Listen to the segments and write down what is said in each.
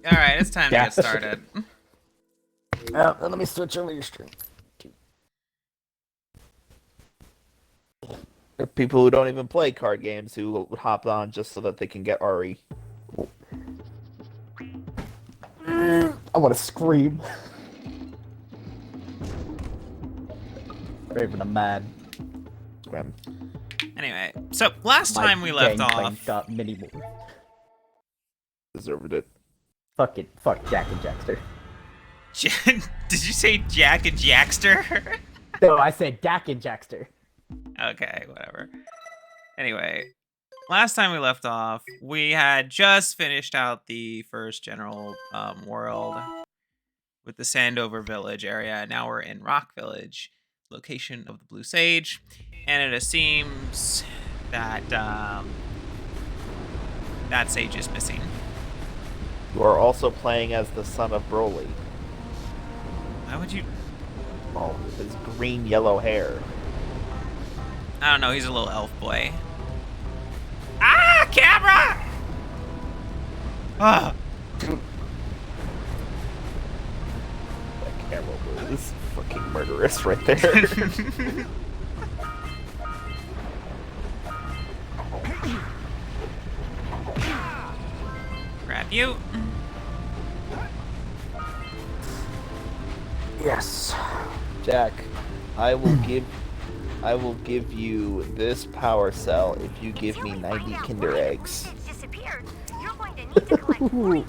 Alright, it's time to get started. Let me switch over your stream. There are people who don't even play card games who would hop on just so that they can get Ari. I want to scream. Raven, I'm mad. Anyway, so last time we left off... got many more. Deserved it. Fuck it. Fuck Jak and Daxter. Did you say Jak and Daxter? No, I said Jak and Daxter. Okay, whatever. Anyway, last time we left off, we had just finished out the first general world with the Sandover Village area. Now we're in Rock Village, location of the Blue Sage, and it seems that that sage is missing. You are also playing as the son of Broly. Why would you? Oh, his green-yellow hair. I don't know, he's a little elf boy. Ah, camera! Ah. That camera move is fucking murderous right there. Grab you. Yes. Jak, I will give you this power cell if you give me 90 Kinder eggs.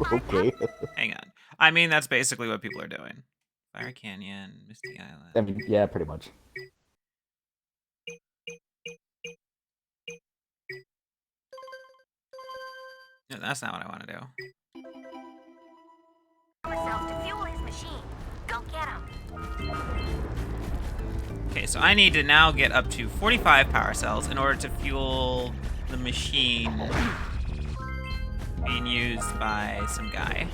Okay. Hang on. I mean, that's basically what people are doing. Fire Canyon, Misty Island. I mean, yeah, pretty much. No, that's not what I want to do. To fuel his machine. Go get him. Okay, so I need to now get up to 45 power cells in order to fuel the machine being used by some guy.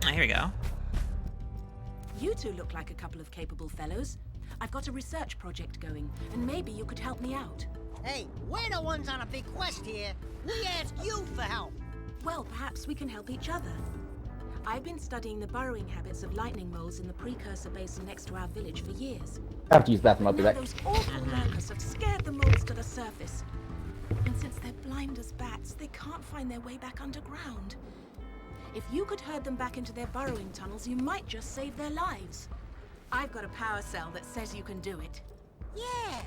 Here we go. You two look like a couple of capable fellows. I've got a research project going, and maybe you could help me out. Hey, we're the ones on a big quest here. We asked you for help. Well, perhaps we can help each other. I've been studying the burrowing habits of lightning moles in the Precursor basin next to our village for years. I have to use the bathroom, I'll be Now back. those awful lurkers have scared the moles to the surface. And since they're blind as bats, they can't find their way back underground. If you could herd them back into their burrowing tunnels, you might just save their lives. I've got a power cell that says you can do it. Yeah,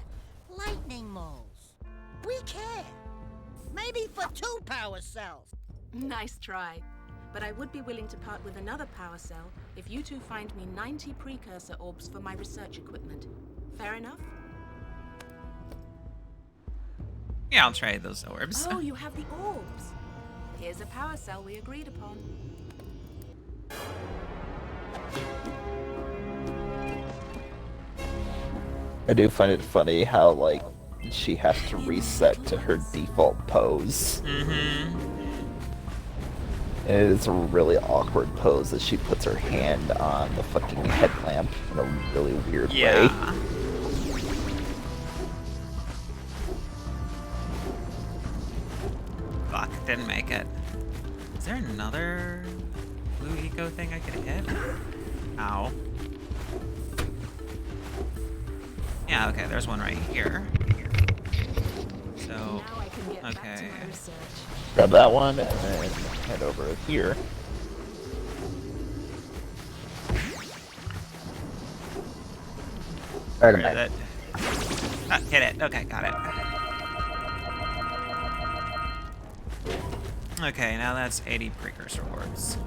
lightning moles. We care. Maybe for 2 power cells. Nice try. But I would be willing to part with another power cell if you two find me 90 precursor orbs for my research equipment. Fair enough? Yeah, I'll trade those orbs. Oh, you have the orbs. Here's a power cell we agreed upon. I do find it funny how, like, she has to reset to her default pose. Mm-hmm. And it is a really awkward pose that she puts her hand on the fucking headlamp in a really weird way. Fuck, didn't make it. Is there another blue eco thing I could hit? Ow. Yeah, okay, there's one right here. So, Now I can get back to okay. my research. Grab that one and then head over here. Alright, I'm Where is back. it? Ah, hit it. Okay, got it. Okay, now that's 80 precursor orbs.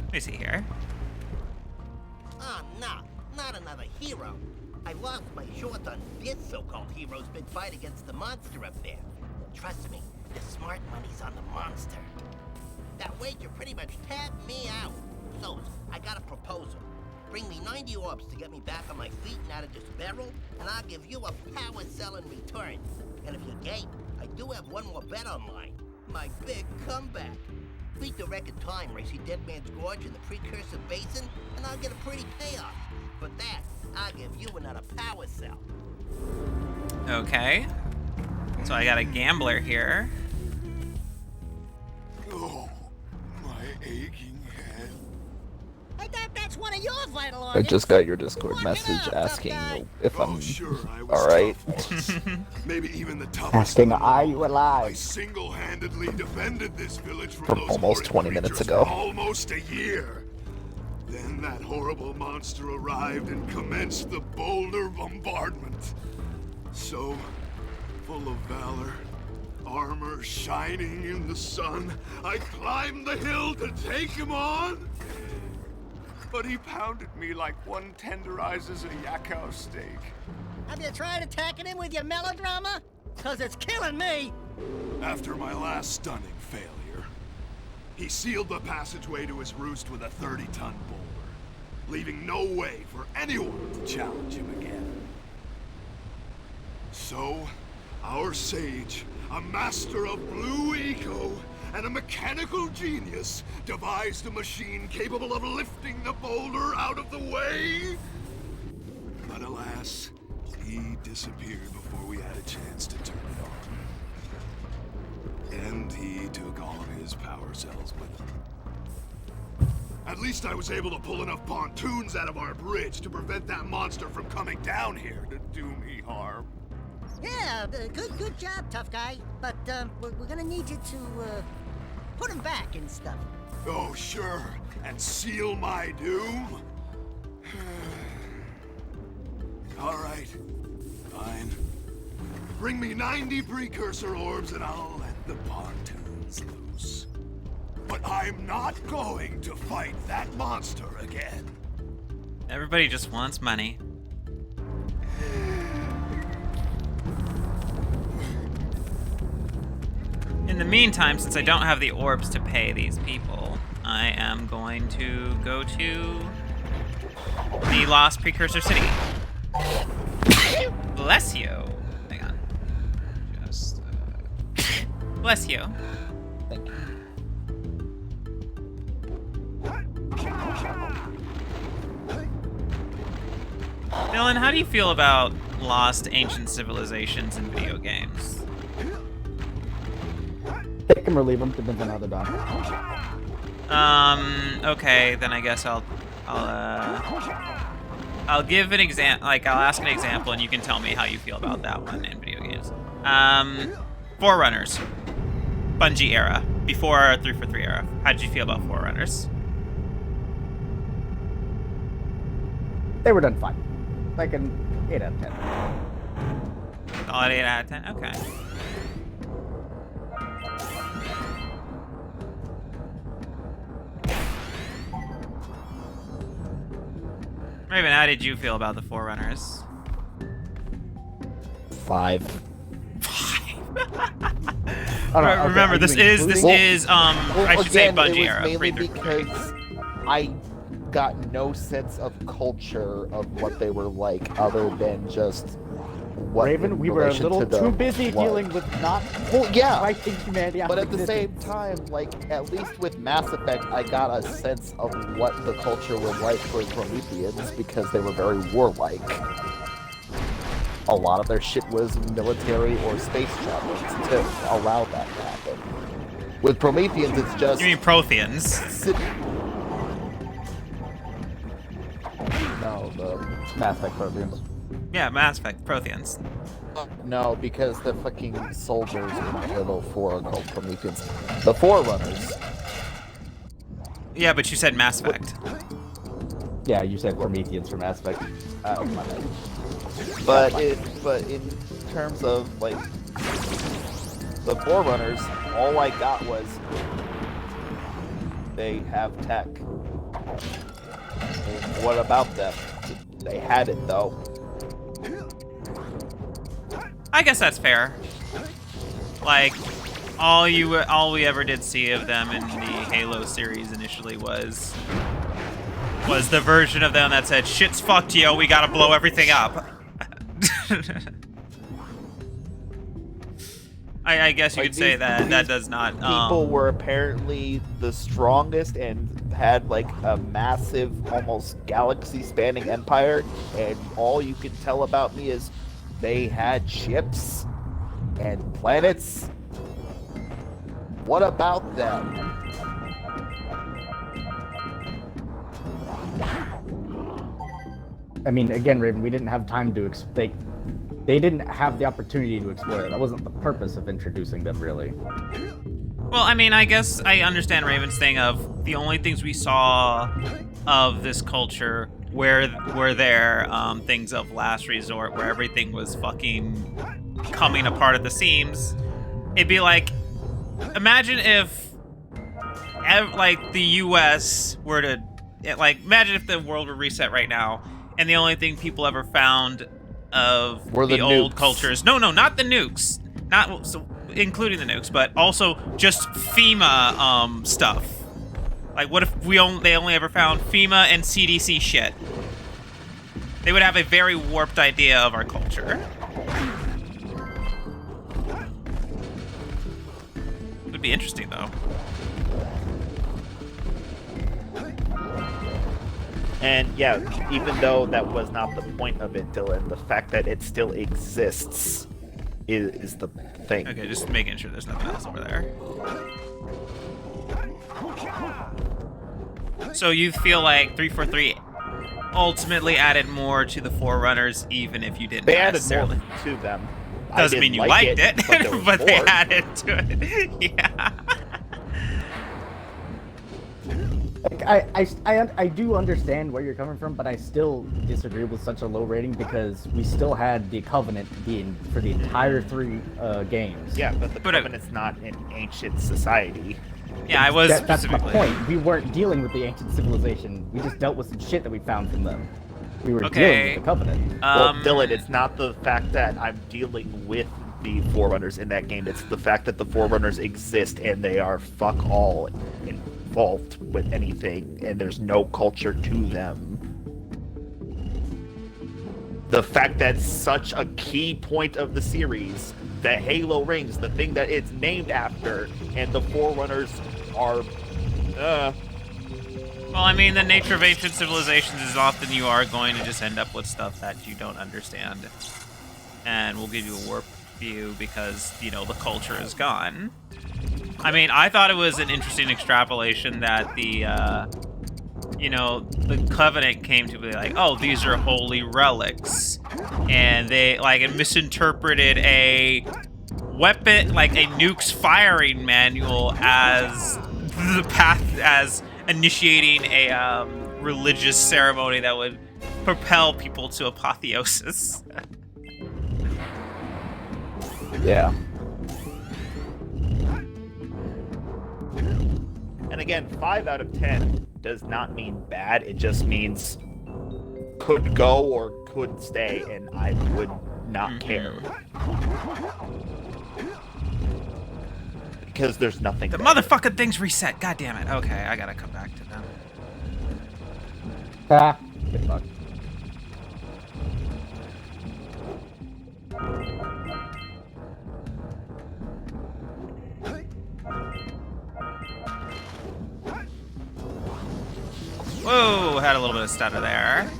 Let me see here. Oh, no, not another hero. I lost my short on this so-called hero's big fight against the monster up there. Trust me, the smart money's on the monster. That wager pretty much tapped me out. So, I got a proposal. Bring me 90 orbs to get me back on my feet and out of this barrel, and I'll give you a power cell in return. And if you're game, I do have one more bet online. My big comeback. Beat the record time racing Dead Man's Gorge in the Precursor Basin, and I'll get a pretty payoff. For that, I'll give you another power cell. Okay. So I got a gambler here. Oh, my aching head. I thought that's one of your vital I organs. just got your Discord Work it message out, tough asking guy. if Oh, I'm sure, I was alright. tough once. Maybe even the toughest. Asking, of them are all. you I alive? single-handedly defended this village from From those almost horrid 20 minutes creatures ago. for almost a year. Then that horrible monster arrived and commenced the boulder bombardment. So, full of valor, armor shining in the sun, I climbed the hill to take him on. But he pounded me like one tenderizes a yakao steak. Have you tried attacking him with your melodrama? Cause it's killing me. After my last stunning failure, he sealed the passageway to his roost with a 30-ton boulder, leaving no way for anyone to challenge him again. So, our sage, a master of blue eco, and a mechanical genius, devised a machine capable of lifting the boulder out of the way. But alas, he disappeared before we had a chance to turn it on. And he took all of his power cells with him. At least I was able to pull enough pontoons out of our bridge to prevent that monster from coming down here to do me harm. Yeah, good job, tough guy. But we're gonna need you to put him back and stuff. Oh, sure, and seal my doom? All right, fine. Bring me 90 Precursor orbs and I'll let the pontoons loose. But I'm not going to fight that monster again. Everybody just wants money. In the meantime, since I don't have the orbs to pay these people, I am going to go to the Lost Precursor City. Bless you. Hang on. Just, bless you. Thank you. Dylan, how do you feel about lost ancient civilizations in video games? Take them or leave them, depends on how they're done. Okay, then I guess I'll give an example, like, I'll ask an example and you can tell me how you feel about that one in video games. Forerunners. Bungie era. Before 343 era. How did you feel about Forerunners? They were done fine. Like an 8 out of 10. Solid 8 out of 10? Okay. Raven, how did you feel about the Forerunners? 5. Remember, this is I should say Bungie it was era. mainly Pre- because I got no sense of culture of what they were like, other than just what. Raven, in we were a relation little to the too busy flood. dealing with not Well, yeah, fighting humanity. but at the same time, like, at least with Mass Effect, I got a sense of what the culture was like for Prometheans, because they were very warlike. A lot of their shit was military or space travel to allow that to happen. With Prometheans, it's just... You mean Protheans? No, the... Mass Effect Protheans. Yeah, Mass Effect, Protheans. No, because the fucking soldiers in Halo 4 are called Prometheans. The Forerunners. Yeah, but you said Mass Effect. Yeah, you said Prometheans for Mass Effect. My bad. But in terms of, like, the Forerunners, all I got was they have tech. What about them? They had it, though. I guess that's fair. Like, all we ever did see of them in the Halo series initially was the version of them that said, "Shit's fucked, yo, we gotta blow everything up." I guess you Like, could say these- that these does not. People were apparently the strongest and had like a massive, almost galaxy-spanning empire, and all you can tell about me is they had ships and planets. What about them? I mean, again, Raven, we didn't have time to they didn't have the opportunity to explore it. That wasn't the purpose of introducing them, really. Well, I mean, I guess I understand Raven's thing of the only things we saw of this culture were there things of last resort where everything was fucking coming apart at the seams. It'd be like, imagine if like the U.S. were to imagine if the world were reset right now and the only thing people ever found of Were the the old nukes. cultures. No, not the nukes. Not so, including the nukes, but also just FEMA stuff. Like, what if they only ever found FEMA and CDC shit? They would have a very warped idea of our culture. It would be interesting, though. And yeah, even though that was not the point of it, Dylan, the fact that it still exists is the thing. Okay, just making sure there's nothing else over there. So you feel like 343 ultimately added more to the Forerunners, even if you didn't They added necessarily. more to them. I Doesn't didn't mean you like liked it, but, there was but they more. added to it. Yeah. Like, I do understand where you're coming from, but I still disagree with such a low rating because we still had the Covenant for the entire 3 games. Yeah, but the But Covenant's not an ancient society. Yeah, I was That's the specifically. point. We weren't dealing with the ancient civilization. We just dealt with some shit that we found from them. We were dealing Okay. with the Covenant. Well, Dylan, it's not the fact that I'm dealing with the Forerunners in that game. It's the fact that the Forerunners exist and they are fuck all involved with anything, and there's no culture to them. The fact that such a key point of the series, the Halo rings, the thing that it's named after, and the Forerunners are, Well, I mean, the nature of ancient civilizations is often you are going to just end up with stuff that you don't understand. And we'll give you a warped view because, the culture is gone. I mean, I thought it was an interesting extrapolation that the Covenant came to be like, oh, these are holy relics. And they, misinterpreted a weapon, like a nuke's firing manual as the path, as initiating a religious ceremony that would propel people to apotheosis. Yeah. and again, 5 out of 10 does not mean bad. It just means could go or could stay, and I would not care. Because there's nothing The there. motherfucking thing's reset. God damn it. Okay, I gotta come back to them. Ah, good luck. Whoa, had a little bit of stutter there.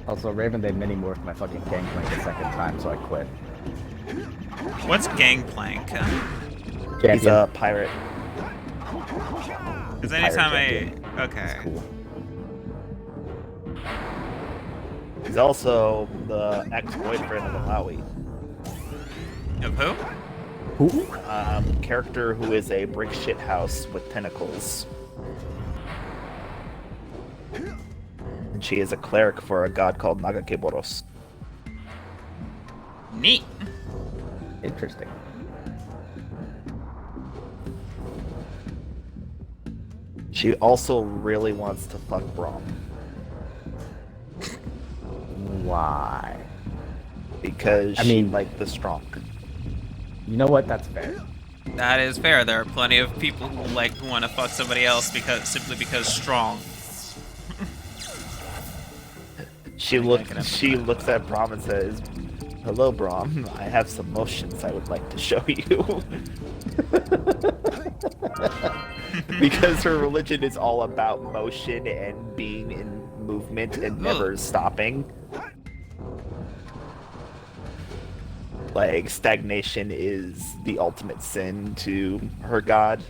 Also, Raven, they mini-morphed my fucking gangplank a second time, so I quit. What's Gangplank? He's a pirate. Because Pirate anytime champion. Okay. Cool. He's also the ex-boyfriend of Alawi. Of who? Who? Character who is a brick shit house with tentacles. And she is a cleric for a god called Nagakiboros. Neat. Interesting. She also really wants to fuck Braum. Why? Because I she mean- liked the strong. You know what? That's fair. That is fair. There are plenty of people who want to fuck somebody else simply because strong. She looks at Brahm and says, "Hello, Brahm. I have some motions I would like to show you." Because her religion is all about motion and being in movement and never stopping. Like, stagnation is the ultimate sin to her god.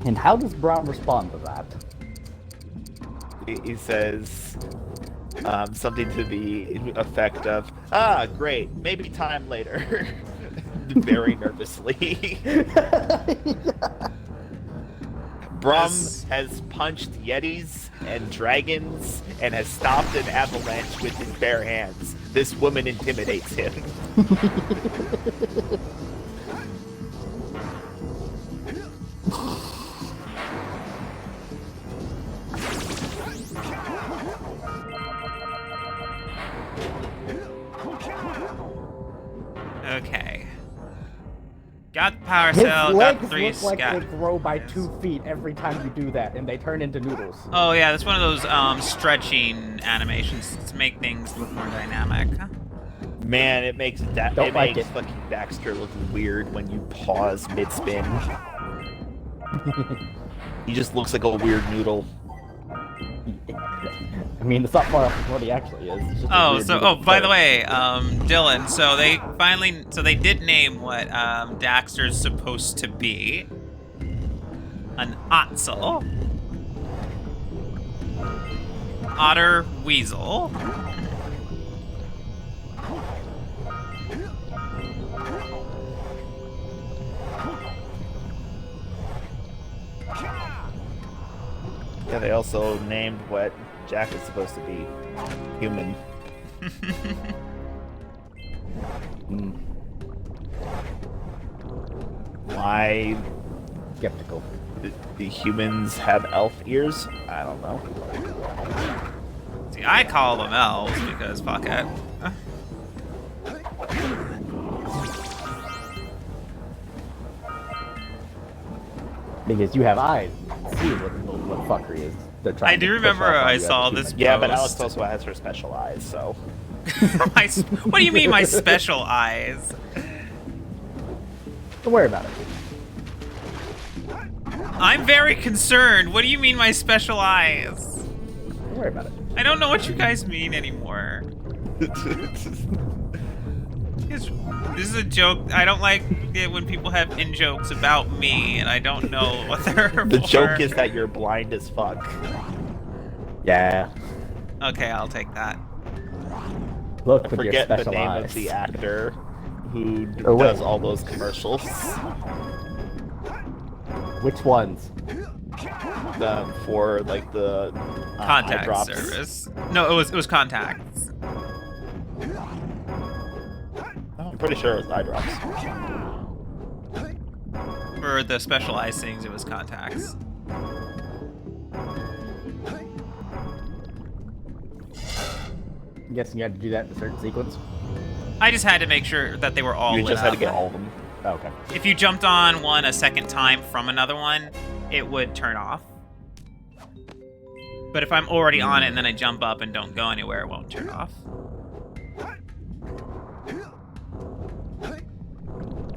And how does Brown respond to that? He says something to the effect of, "Ah, great, maybe time later." Very nervously. Brahm has punched yetis and dragons and has stopped an avalanche with his bare hands. This woman intimidates him. Okay. Got the power His cell, legs got 3 look like scat. they grow by 2 feet every time you do that, and they turn into noodles. Oh yeah, that's one of those stretching animations to make things look more dynamic. Man, it makes Don't like it. fucking Daxter look weird when you pause mid-spin. He just looks like a weird noodle. I mean, it's not far off from what he actually is. It's just a weird noodle By the player. way, Dylan, so they did name what Daxter's supposed to be. An Otzel. Otter Weasel. Yeah, they also named what Jack is supposed to be. Human. Why Skeptical. the humans have elf ears? I don't know. See, I call them elves because fuck it. Because you have eyes. See what fuckery is. They're trying I do to push remember off on I you as a saw human. this Yeah, but post. Alex also has her special eyes, so. What do you mean my special eyes? Don't worry about it. I'm very concerned. What do you mean my special eyes? Don't worry about it. I don't know what you guys mean anymore. This is a joke. I don't like it when people have in-jokes about me, and I don't know what they're The for. joke is that you're blind as fuck. Yeah. Okay, I'll take that. Look I with your forget the special name eyes. of the actor who Or what? does all those commercials. Which ones? For like the eye Contact drops. service. No, it was contacts. I'm pretty sure it was eye drops. For the specialized things, it was contacts. I'm guessing you had to do that in a certain sequence. I just had to make sure that they were all You lit just had up. to get all of them. Oh, okay. If you jumped on one a second time from another one, it would turn off. But if I'm already on it and then I jump up and don't go anywhere, it won't turn off.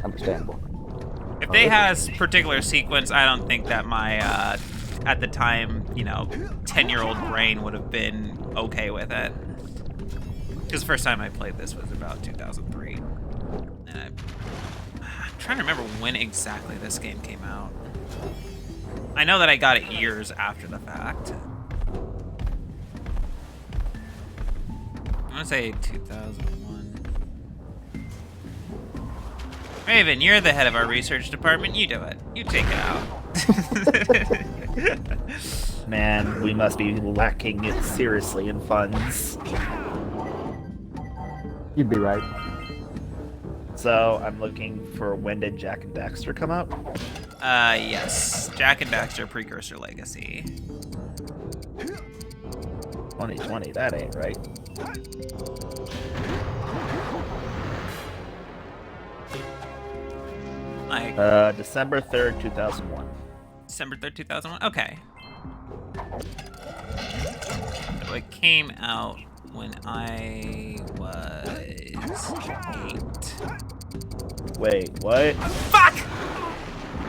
Understandable. If they has particular sequence, I don't think that my, at the time, 10-year-old brain would have been okay with it. Because the first time I played this was about 2003. And I'm trying to remember when exactly this game came out. I know that I got it years after the fact. I want to say 2001. Raven, you're the head of our research department. You do it. You take it out. Man, we must be lacking it seriously in funds. You'd be right. So I'm looking for when did Jak and Daxter come out? Yes. Jak and Daxter Precursor Legacy. 2020, that ain't right. Like December 3rd, 2001. December 3rd, 2001? Okay. So it came out when I was 8. Wait, what? Fuck!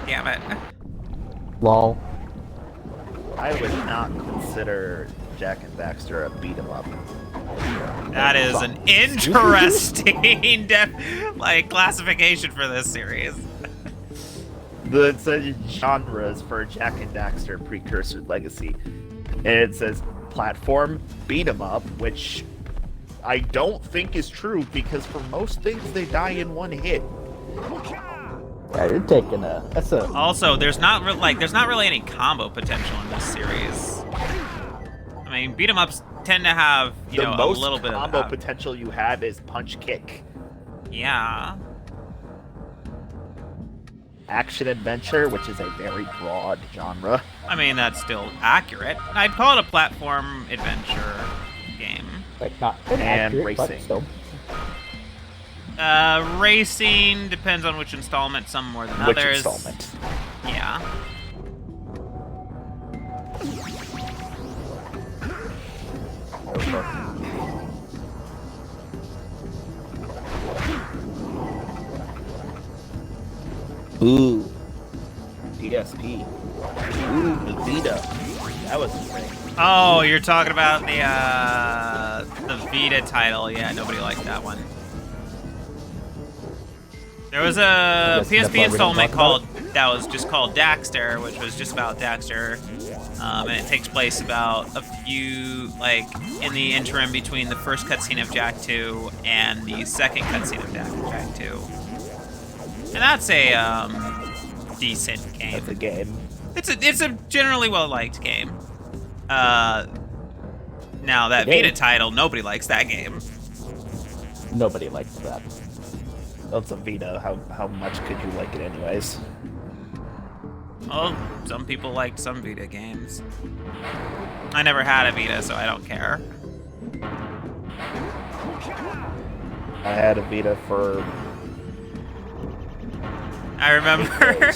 Damn it. Lol. I would not consider Jak and Daxter a beat 'em up. That is an interesting classification for this series. It says genres for Jak and Daxter Precursor Legacy. And it says platform beat 'em up, which I don't think is true because for most things they die in one hit. Yeah, you're taking that's a. Also, there's not really any combo potential in this series. I mean, beat 'em ups tend to have a little bit of combo that. potential you have is punch kick. Yeah. Action adventure, which is a very broad genre. I mean, that's still accurate. I'd call it a platform adventure game. Like not And inaccurate, but racing. still. Racing depends on which installment, some more than Which others. installment? Yeah. Ooh. PSP. Ooh, the Vita. That was a thing. Oh, you're talking about the Vita title. Yeah, nobody liked that one. There was a Yes, that's why PSP we don't installment talk about that was just called Daxter, which was just about Daxter, and it takes place about a few in the interim between the first cutscene of Jak 2 and the second cutscene of Jak 2. And that's a decent game. That's a game. It's a generally well liked game. Now that Game. Vita title, nobody likes that game. Nobody likes that. That's a Vita. How much could you like it anyways? Well, some people liked some Vita games. I never had a Vita, so I don't care. I had a Vita for I remember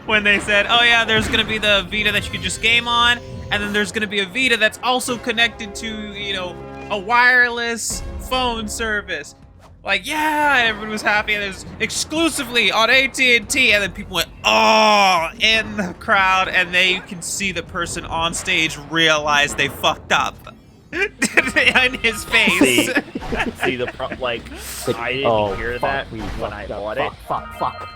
when they said, "Oh yeah, there's gonna be the Vita that you can just game on, and then there's gonna be a Vita that's also connected to, a wireless phone service." Like, yeah, and everyone was happy, and it was exclusively on AT&T, and then people went, "Oh," in the crowd, and they can see the person on stage realize they fucked up in his face. See the I didn't hear that when I bought it. Fuck.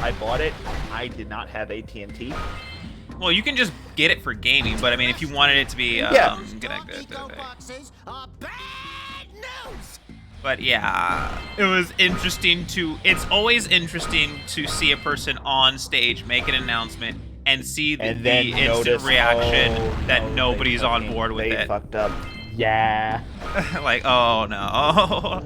I bought it. I did not have AT&T. Well, you can just get it for gaming, but I mean, if you wanted it to be, Yeah. boxes are bad news. But yeah, it was interesting it's always interesting to see a person on stage make an announcement and see And the then instant notice, reaction that no, nobody's on board with they it. fucked up. Yeah. Like, oh no.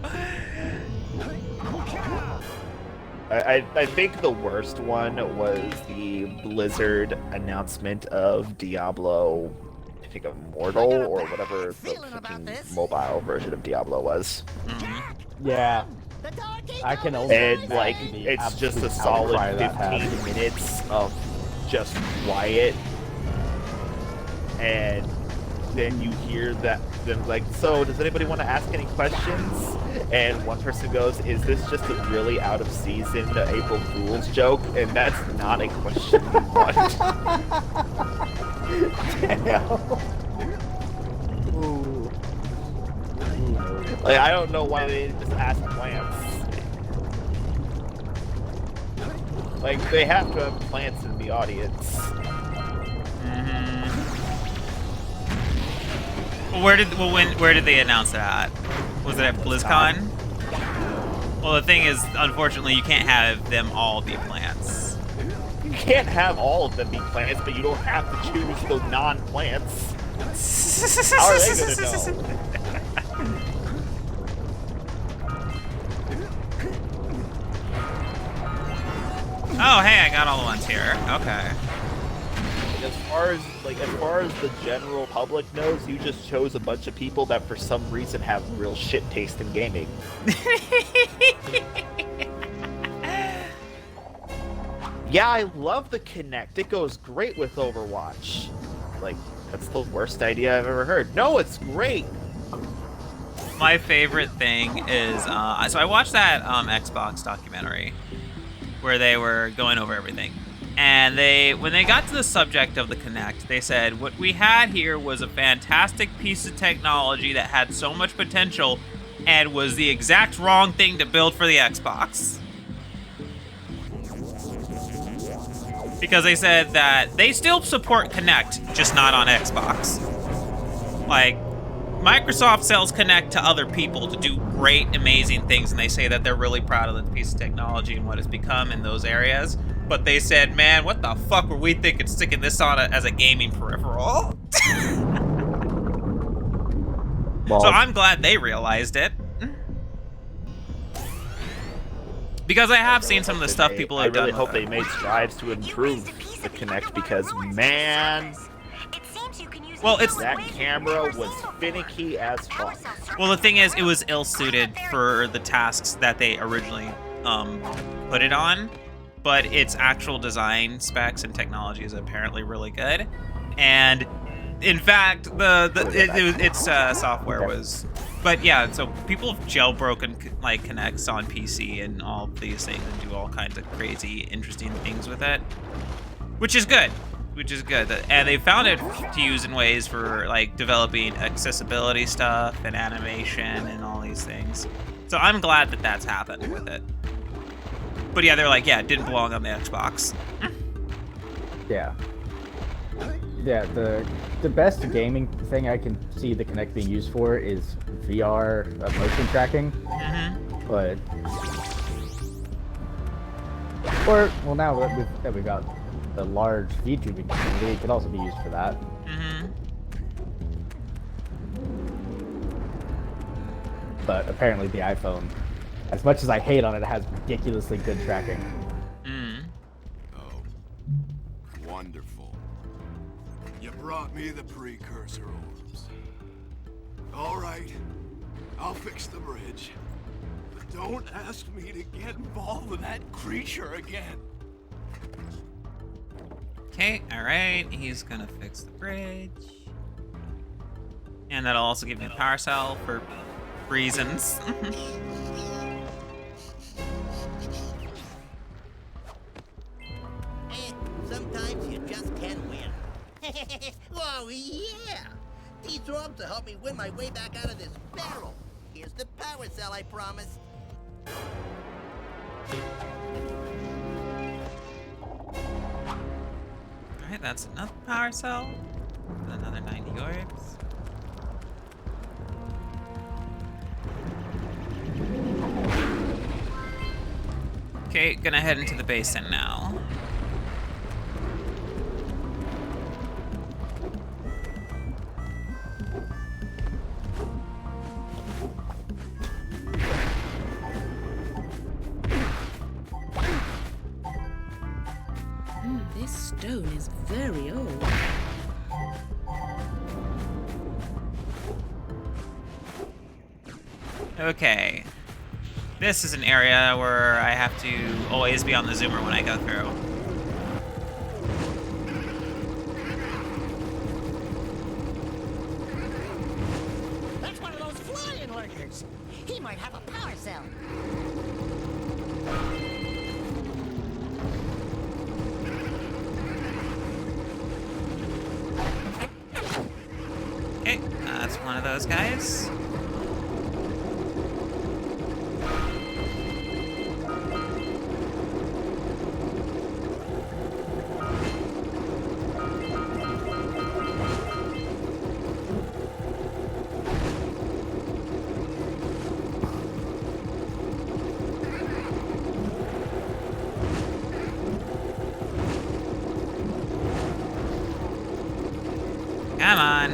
I think the worst one was the Blizzard announcement of Diablo, I think Immortal or whatever the feeling about fucking this. mobile version of Diablo was. Yeah. The dark ain't I can always only And bad. like imagine the it's just a absolute solid outcry that 15 had. minutes of just quiet, and then you hear them like, so does anybody want to ask any questions? And one person goes, is this just a really out of season April Fool's joke? And that's not a question we want. Ooh. Like, I don't know why they didn't just ask plants. Like, they have to have plants in the audience. Where did they announce that? Was it at BlizzCon? Well, the thing is, unfortunately, you can't have them all be plants. You can't have all of them be plants, but you don't have to choose the non-plants. How are they gonna know? Oh, hey, I got all the ones here. Okay. As far as the general public knows, you just chose a bunch of people that for some reason have real shit taste in gaming. Yeah, I love the Kinect. It goes great with Overwatch. Like, that's the worst idea I've ever heard. No, it's great. My favorite thing is, so I watched that Xbox documentary where they were going over everything. And when they got to the subject of the Kinect, they said, what we had here was a fantastic piece of technology that had so much potential and was the exact wrong thing to build for the Xbox. Because they said that they still support Kinect, just not on Xbox. Like, Microsoft sells Kinect to other people to do great, amazing things, and they say that they're really proud of the piece of technology and what it's become in those areas. But they said, man, what the fuck were we thinking sticking this on as a gaming peripheral? Well, So I'm glad they realized it. Because I have seen some of the stuff people have done. I really hope with they made strides to improve the Kinect because, man, that camera was finicky as fuck. Well, the thing is, it was ill-suited for the tasks that they originally put it on, but its actual design specs and technology is apparently really good. And in fact, its software was. But yeah, so people have jailbroken like Kinects on PC and all these things and do all kinds of crazy, interesting things with it, which is good. And they found it to use in ways for like developing accessibility stuff and animation and all these things. So I'm glad that that's happened with it. But yeah, they're like, yeah, it didn't belong on the Xbox. Yeah. Yeah, the best gaming thing I can see the Kinect being used for is VR motion tracking. But well, now that we've got the large VTubing community, it could also be used for that. But apparently the iPhone, as much as I hate on it, has ridiculously good tracking. Oh, wonderful. You brought me the Precursor orbs. All right, I'll fix the bridge. But don't ask me to get involved with that creature again. Okay, alright, he's gonna fix the bridge. And that'll also give me a power cell for reasons. Sometimes you just can't win. Oh, yeah! These orbs will help me win my way back out of this barrel. Here's the power cell I promised. Alright, that's another power cell. Another 90 orbs. Okay, gonna head into the basin now. This stone is very old. Okay. This is an area where I have to always be on the zoomer when I go through. That's one of those flying lurkers. He might have a power cell. Okay, that's one of those guys. Come on.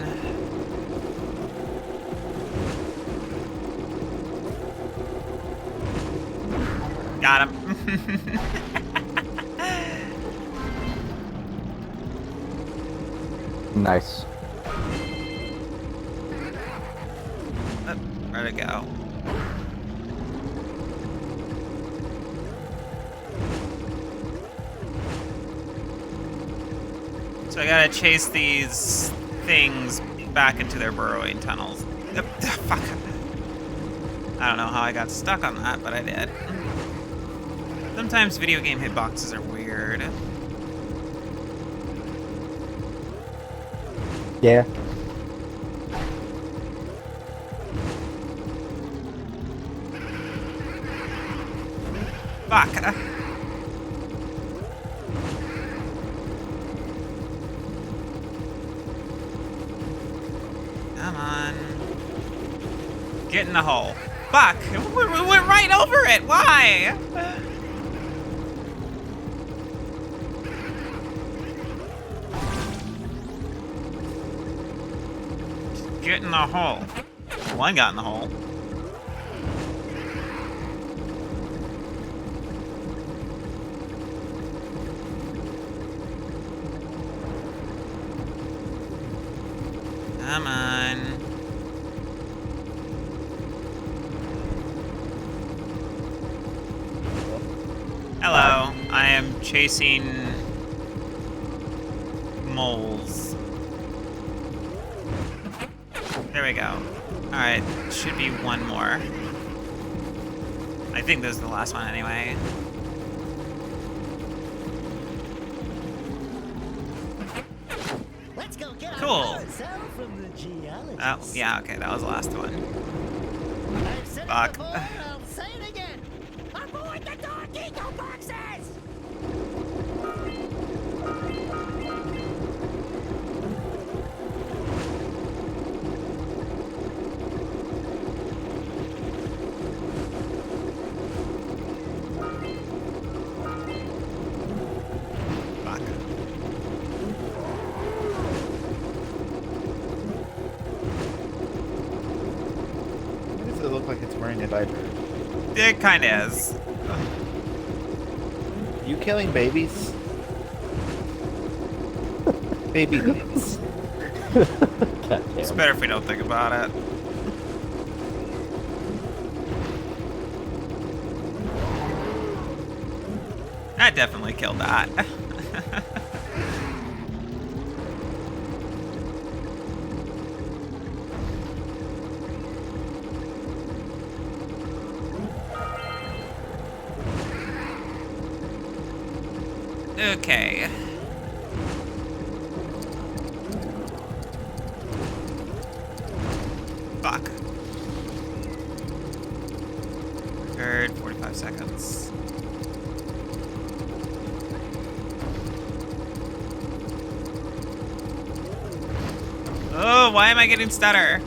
Got him. Nice. Where'd it go? So I gotta chase these things back into their burrowing tunnels. Fuck. I don't know how I got stuck on that, but I did. Sometimes video game hitboxes are weird. Yeah. Fuck. Come on. Get in the hole. Fuck! We went right over it! Why? Just get in the hole. One got in the hole. Come on. Hello. I am chasing moles. There we go. Alright, should be one more. I think this is the last one anyway. Let's go get Cool. our cell from the geologist. Oh, yeah, okay, that was the last one. I've said Fuck. it before, I'll say it again. Avoid the dark eco boxes! Fuck. Why does it look like it's wearing a diaper? It kinda is. You killing babies? Baby babies. God It's damn. better if we don't think about it. That definitely killed that. Okay. Fuck. Third, 45 seconds. Oh, why am I getting stutter?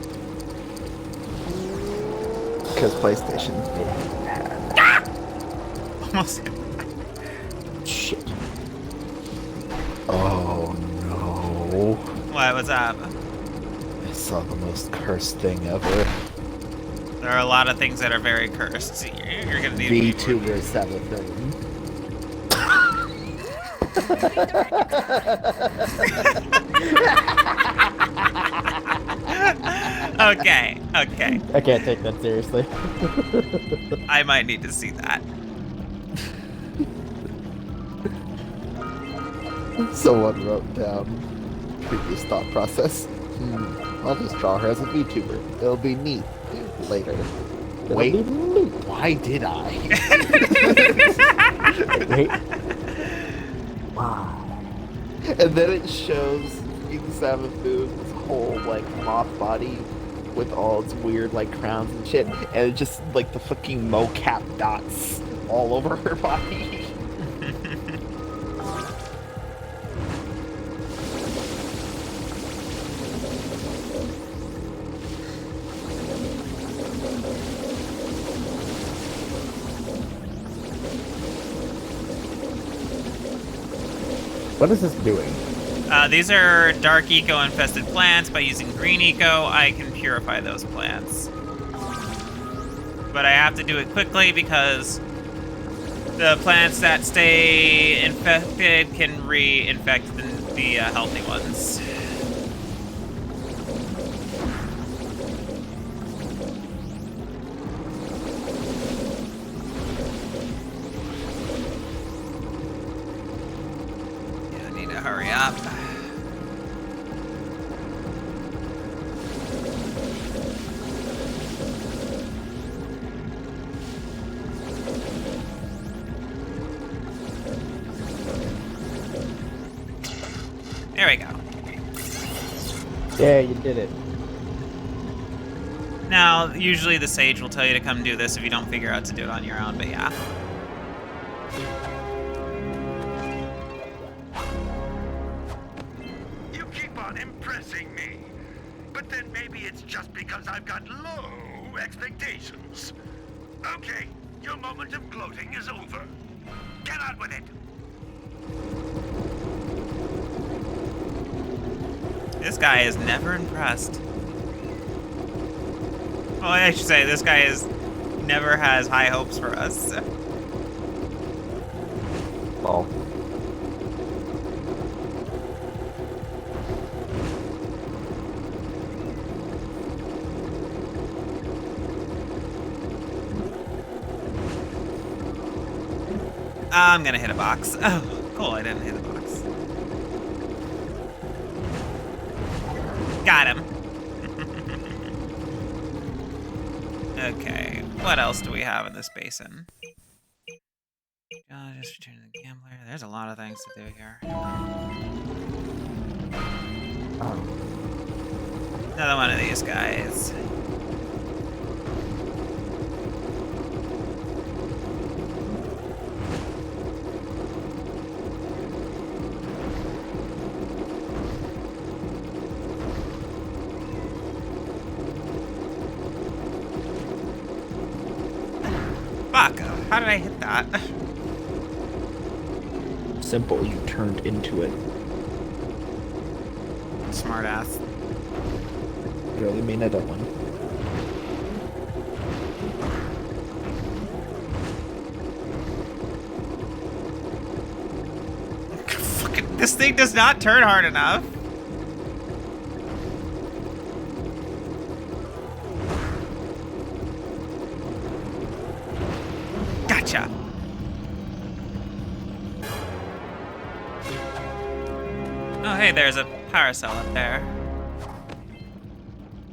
Because PlayStation. Almost. Shit. Oh no. What was up? I saw the most cursed thing ever. There are a lot of things that are very cursed. You're gonna need VTuber 7 thing. Okay, okay. I can't take that seriously. I might need to see that. Someone wrote down previous thought process. I'll just draw her as a VTuber. It'll be neat later. Wait, It'll be neat. why did I? Wait. Wow. And then it shows Sabathun's whole like moth body with all its weird like crowns and shit, and it just like the fucking mocap dots all over her body. What is this doing? These are dark eco-infested plants. By using green eco, I can purify those plants. But I have to do it quickly because the plants that stay infected can re-infect the healthy ones. Yeah, you did it. Now, usually the sage will tell you to come do this if you don't figure out to do it on your own, but yeah. You keep on impressing me. But then maybe it's just because I've got low expectations. Okay, your moment of gloating is over. Get on with it. This guy is never impressed. Well, I should say, this guy never has high hopes for us. Well, I'm gonna hit a box. Oh, cool, I didn't hit a box. Got him. Okay, what else do we have in this basin? Just return to the gambler. There's a lot of things to do here. Another one of these guys. Fuck, how did I hit that? simple, you turned into it. Smartass. Really mean it, one. Fucking, this thing does not turn hard enough. Gotcha. Oh, hey, there's a power cell up there.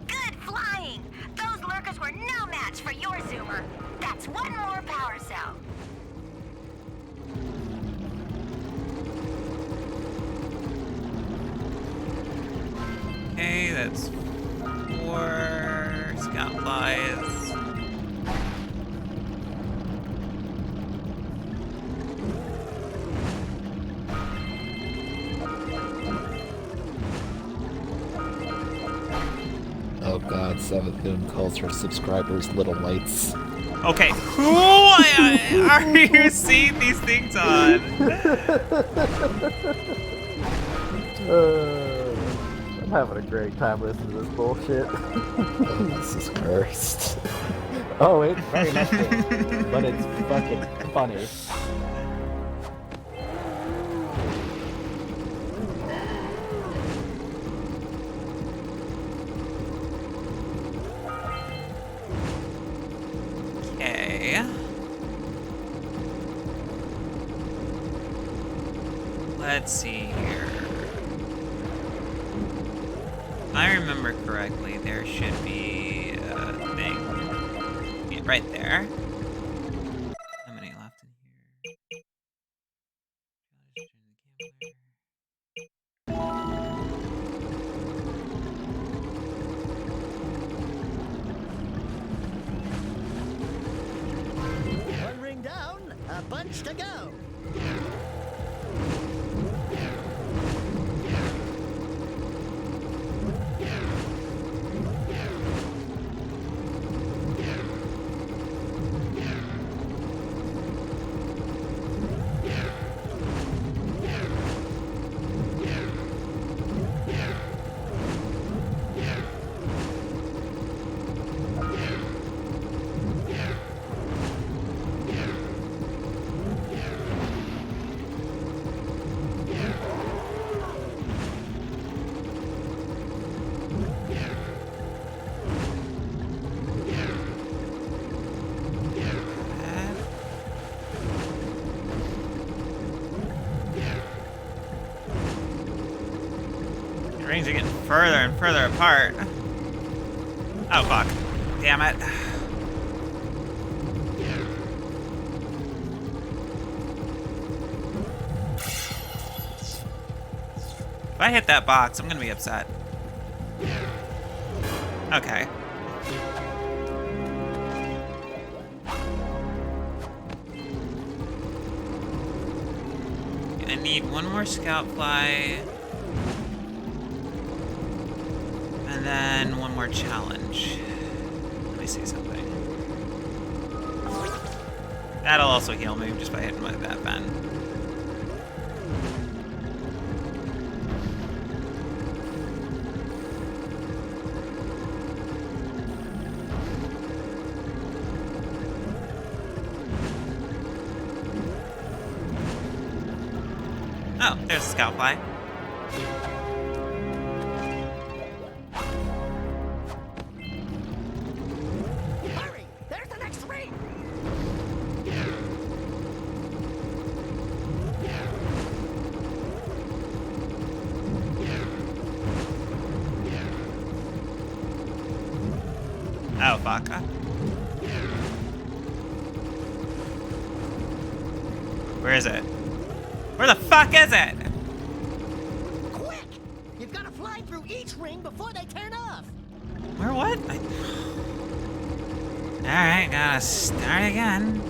Good flying! Those lurkers were no match for your zoomer. That's one more power cell. Okay, that's 4 scout flies. Oh god, Seventh Moon calls her subscribers little lights. Okay, who are you seeing these things on? I'm having a great time listening to this bullshit. Oh, this is cursed. Oh, it's very much is, but it's fucking funny. Okay. Let's see here. If I remember correctly, there should be a thing right there. How many left in here? One ring down, a bunch to go. The rings are getting further and further apart. Oh, fuck. Damn it. If I hit that box, I'm gonna be upset. Okay. I need one more scout fly. And then one more challenge. Let me see something. That'll also heal me just by hitting my that bend. Oh, there's a scout fly. Hurry! There's the next ring! Oh, fuck. Where is it? Where the fuck is it? Quick! You've got to fly through each ring before they turn off. Where what? Alright, gotta start again.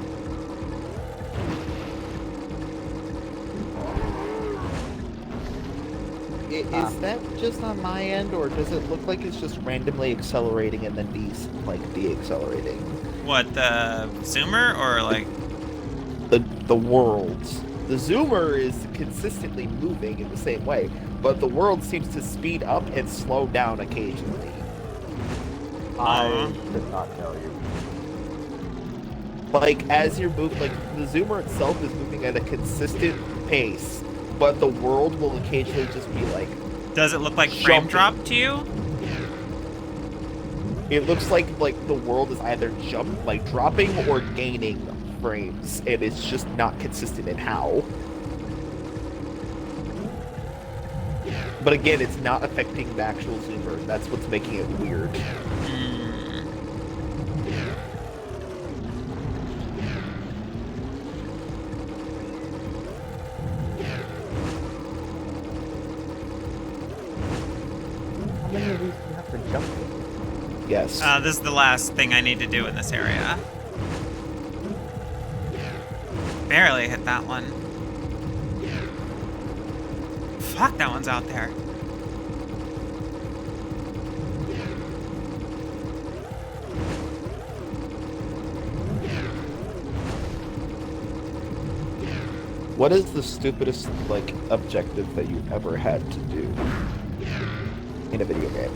Is that just on my end, or does it look like it's just randomly accelerating and then de-accelerating? What, the zoomer or like... The worlds. The zoomer is consistently moving in the same way, but the world seems to speed up and slow down occasionally. I could not tell you. Like, as you're moving, like, the zoomer itself is moving at a consistent pace, but the world will occasionally just be like... Does it look like frame drop to you? It looks like the world is either dropping or gaining frames, and it's just not consistent in how. But again, it's not affecting the actual zoomer. That's what's making it weird. How many of these do you have to jump through? Yes. This is the last thing I need to do in this area. Barely hit that one. Fuck, that one's out there. What is the stupidest, like, objective that you've ever had to do in a video game?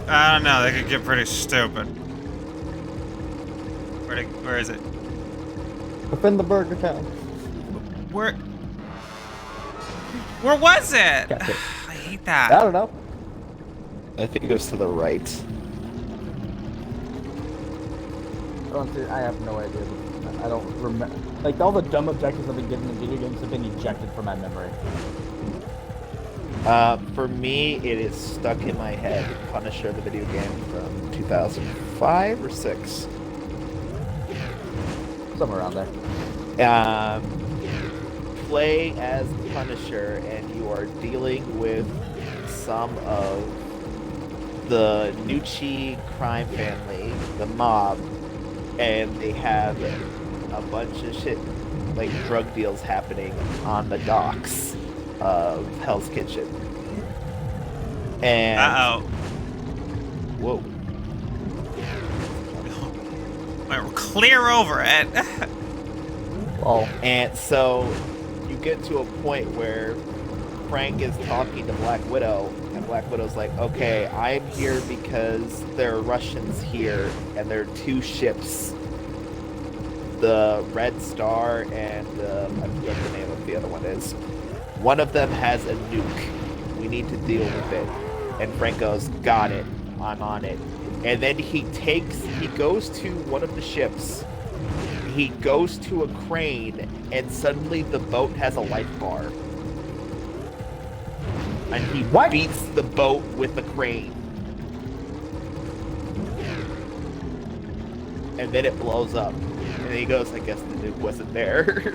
I don't know, they could get pretty stupid. Where is it? Defend the Burger Town. Where was it? Catch it. I hate that. I don't know. I think it goes to the right. Honestly, I have no idea. I don't remember. Like, all the dumb objectives I've been given in video games have been ejected from my memory. For me, it is stuck in my head. Punisher, the video game from 2005 or 6. Somewhere around there. Play as Punisher, and you are dealing with some of the Nucci crime family, the mob, and they have a bunch of shit, like drug deals happening on the docks of Hell's Kitchen. And whoa. We're clear over it. Oh. And so you get to a point where Frank is talking to Black Widow, and Black Widow's like, okay, I'm here because there are Russians here, and there are 2 ships. The Red Star and I forget the name of the other one is. One of them has a nuke. We need to deal with it. And Frank goes, got it. I'm on it. And then he goes to one of the ships. He goes to a crane, and suddenly the boat has a life bar. And he beats the boat with the crane. And then it blows up. And he goes, I guess the nuke wasn't there.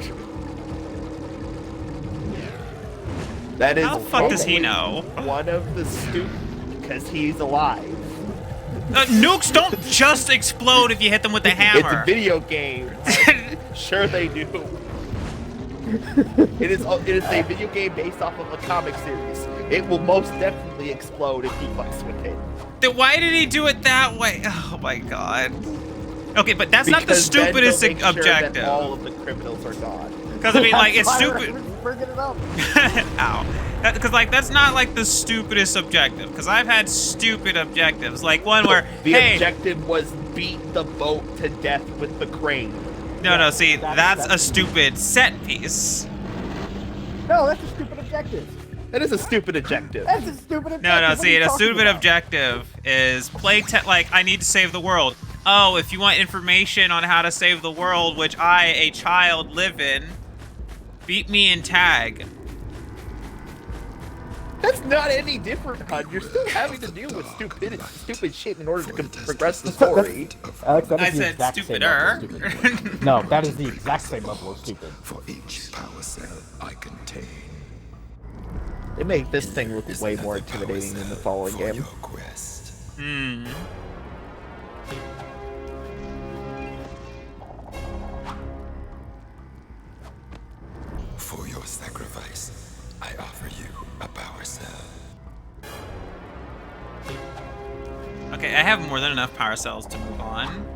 That is How the fuck does he know? one of the stupid, because he's alive. Nukes don't just explode if you hit them with a hammer. It's a video game. Sure they do. It is a video game based off of a comic series. It will most definitely explode if he fucks with it. Then why did he do it that way? Oh my god. Okay, but that's not the Because then stupidest they'll make sure objective. that all of the criminals are gone. Because I mean, like, it's Why stupid. we're bringing it up. Ow. Because like that's not like the stupidest objective. Because I've had stupid objectives, like one where The hey, objective was beat the boat to death with the crane. no, see, that's a that's- stupid set piece. No, that's a stupid objective. That is a stupid objective. That's a stupid objective. No, What are see, you a talking stupid about? objective is like I need to save the world. Oh, if you want information on how to save the world, which I, a child, live in, beat me in tag. That's not any different, Hun. You're still having to deal with stupid shit in order to progress the story. Alex, that is I the said exact same stupider. level of stupid. No, that is the exact same level of stupid. For each power cell I contain. They make this thing look is way another more power intimidating than the cell following for game. your quest. Hmm. For your sacrifice, I offer you a power cell. Okay, I have more than enough power cells to move on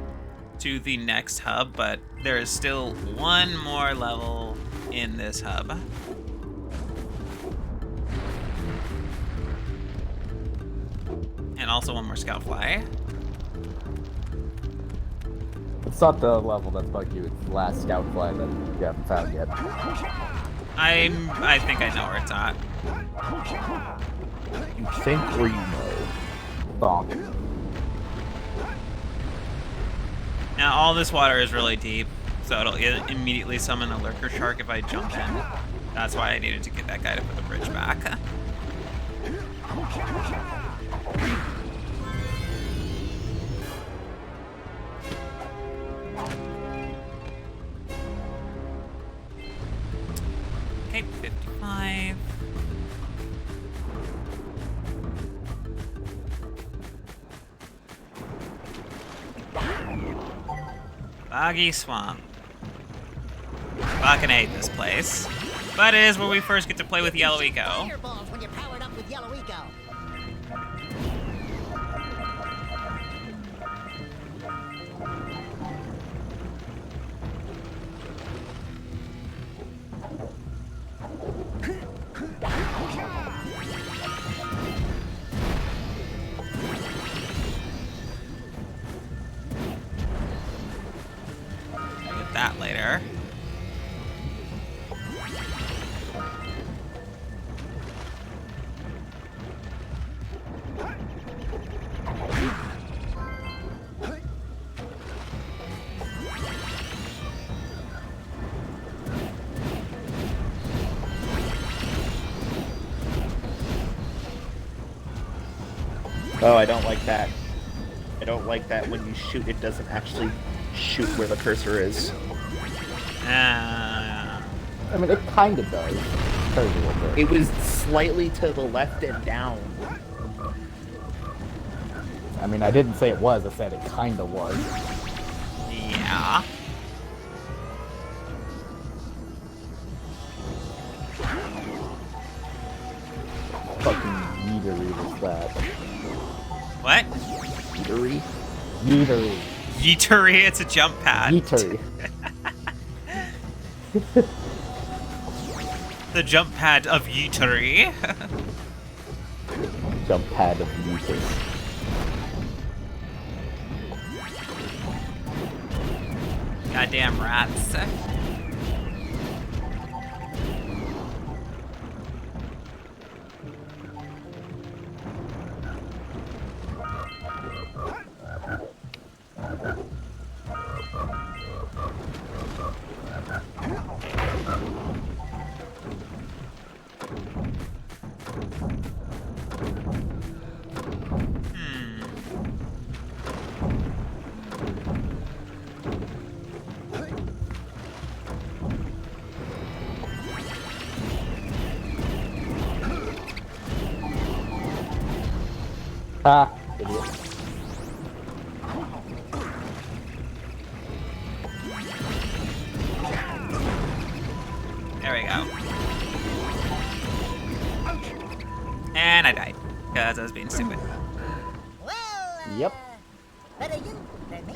to the next hub, but there is still one more level in this hub. And also one more scout fly. It's not the level that's bugged you. It's the last scout fly that you haven't found yet. I think I know where it's at. You think or you know? Bonk. Now all this water is really deep, so it'll immediately summon a lurker shark if I jump in. That's why I needed to get that guy to put the bridge back. Okay, 55. Boggy Swamp. Fucking hate this place. But it is where we first get to play with Yellow Eco. Fireballs when you're powered up with Yellow Eco. I'll get that later. Oh, I don't like that. I don't like that when you shoot, it doesn't actually shoot where the cursor is. I mean, it kind of does. Very little bit. It was slightly to the left and down. I mean, I didn't say it was. I said it kind of was. Yeah. Fucking yeetery was that. What? Eatery. Yeetery. Yeetery, it's a jump pad. Yeetery. The jump pad of Yeetery. Jump pad of yeetery. Goddamn rats. Ah, idiot. realized I was being stupid. Well, Yep. better you than me.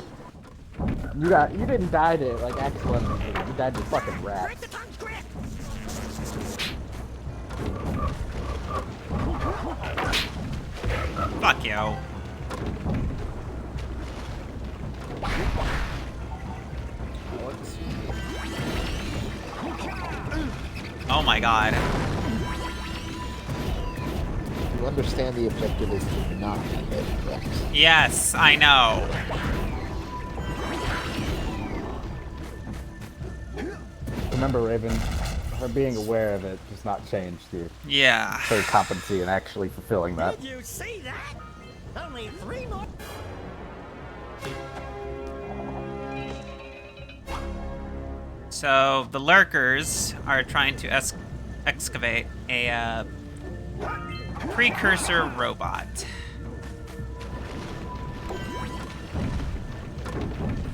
You didn't die to like accidentally. You died to fucking rats. Break the tongue's grip. Fuck you. Oh my god. You understand the objective is to not be hit, correct? Yes, I know. Remember, Raven, her being aware of it does not change Yeah. her competency in actually fulfilling that. Did you see that? Only 3 more. So the lurkers are trying to excavate a precursor robot.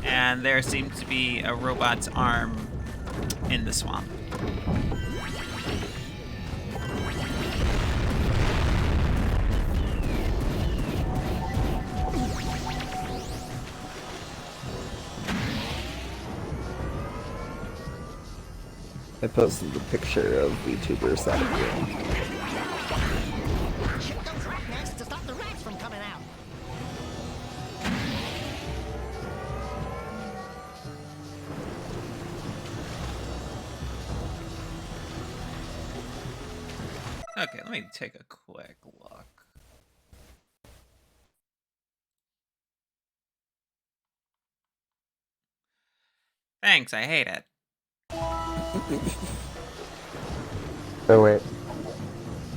And there seems to be a robot's arm in the swamp. I posted the picture of VTubers that are doing. Shut those rat nests to stop the rats from coming out. Okay, let me take a quick look. Thanks, I hate it. Oh wait,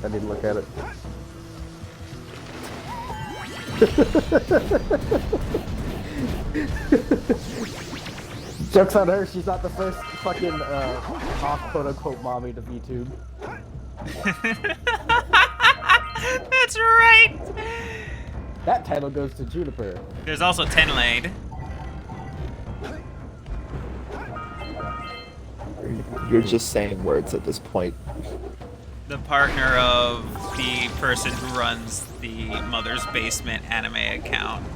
I need to look at it. Joke's on her, she's not the first fucking off quote-unquote mommy to VTube. That's right! That title goes to Juniper. There's also Tenlade. You're just saying words at this point. The partner of the person who runs the Mother's Basement anime account.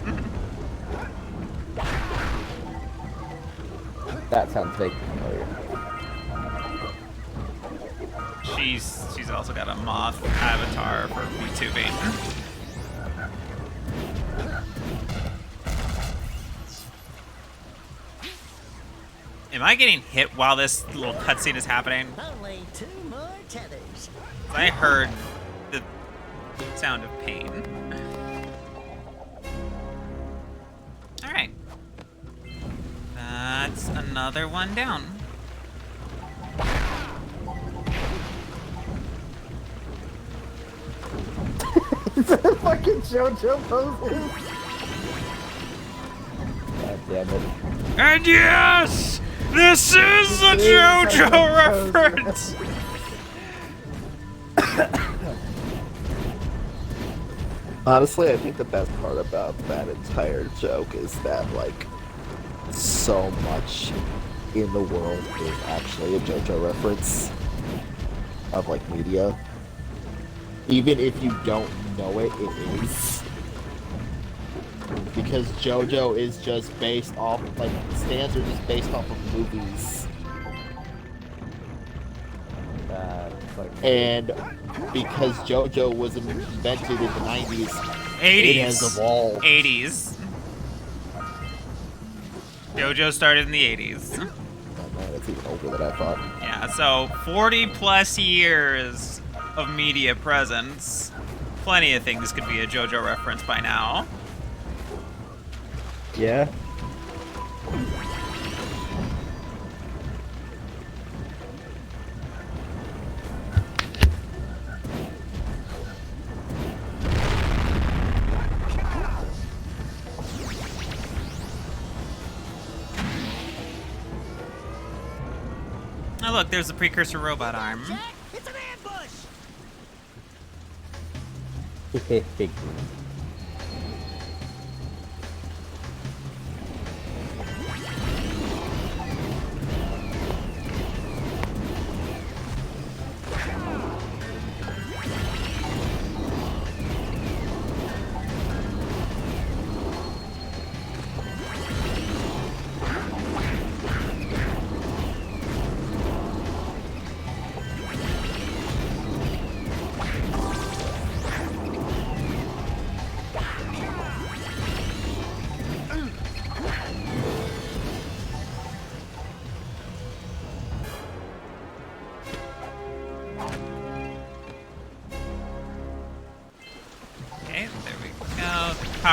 That sounds fake familiar. She's also got a moth avatar for VTubing. Am I getting hit while this little cutscene is happening? Only 2 more tethers. I heard the sound of pain. Alright. That's another one down. Is that fucking JoJo poses? God damn it. And yes! This is a JoJo reference! Honestly, I think the best part about that entire joke is that, like, so much in the world is actually a JoJo reference of, like, media. Even if you don't know it, it is. Because JoJo is just based off, like, stands are just based off of movies. And because JoJo was invented in the 90s, 80s. it has evolved. 80s. JoJo started in the 80s. Oh, man, it's even older than I thought. Yeah, so 40 plus years of media presence. Plenty of things could be a JoJo reference by now. Yeah. Oh look, there's the precursor robot arm. Jack, it's an ambush. Big.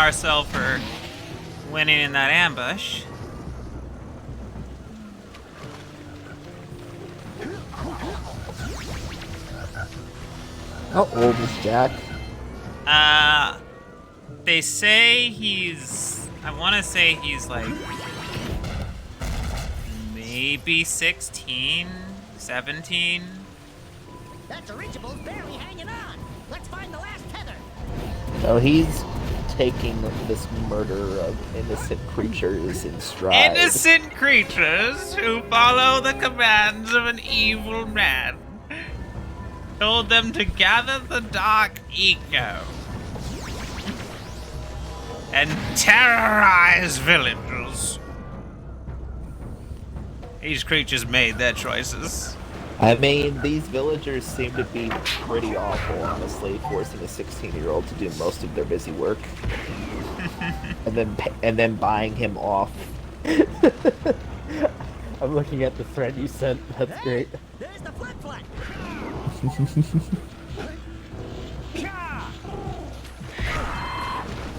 ourselves for winning in that ambush. How old is Jack? They say he's... I want to say he's like... maybe 16, 17. That dirigible's barely hanging on. Let's find the last tether. So he's taking this murder of innocent creatures in stride. Innocent creatures who follow the commands of an evil man. Told them to gather the dark eco and terrorize villages. These creatures made their choices. I mean, these villagers seem to be pretty awful, honestly, forcing a 16-year-old to do most of their busy work, and then buying him off. I'm looking at the thread you sent. That's great. There's the flip-flap.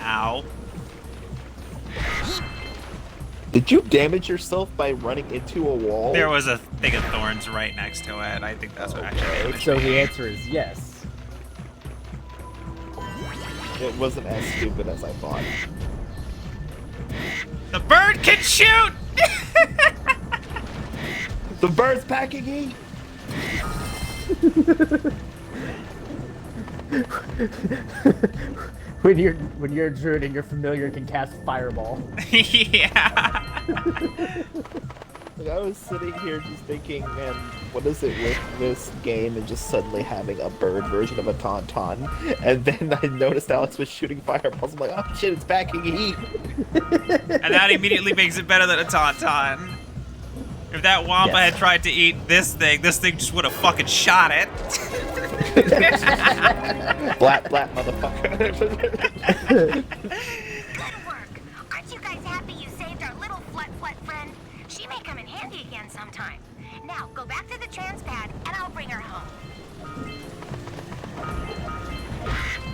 Ow. Did you damage yourself by running into a wall? There was a thing of thorns right next to it. I think that's what actually damaged So me. the answer is yes. It wasn't as stupid as I thought. The bird can shoot! The bird's packing heat! When you're a druid and you're familiar, can cast fireball. Yeah. Like, I was sitting here just thinking, man, what is it with this game and just suddenly having a bird version of a tauntaun? And then I noticed Alex was shooting fireballs. I'm like, oh shit, it's packing heat! And that immediately makes it better than a tauntaun. If that Wampa had tried to eat this thing just would have fucking shot it. Blat, blat, motherfucker. Good work. Aren't you guys happy you saved our little flut friend? She may come in handy again sometime. Now, go back to the trans pad, and I'll bring her home.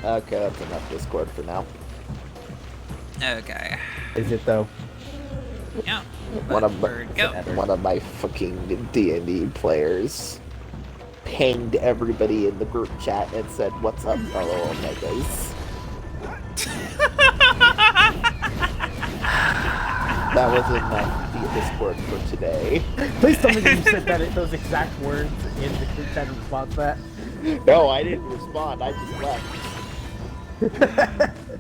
Okay, that's enough Discord for now. Okay. Is it though? Yeah. One of my fucking D&D players pinged everybody in the group chat and said, "What's up, fellow Omegas?" That was enough Discord for today. Please tell me you said those exact words in the group chat in response to that. No, I didn't respond. I just left.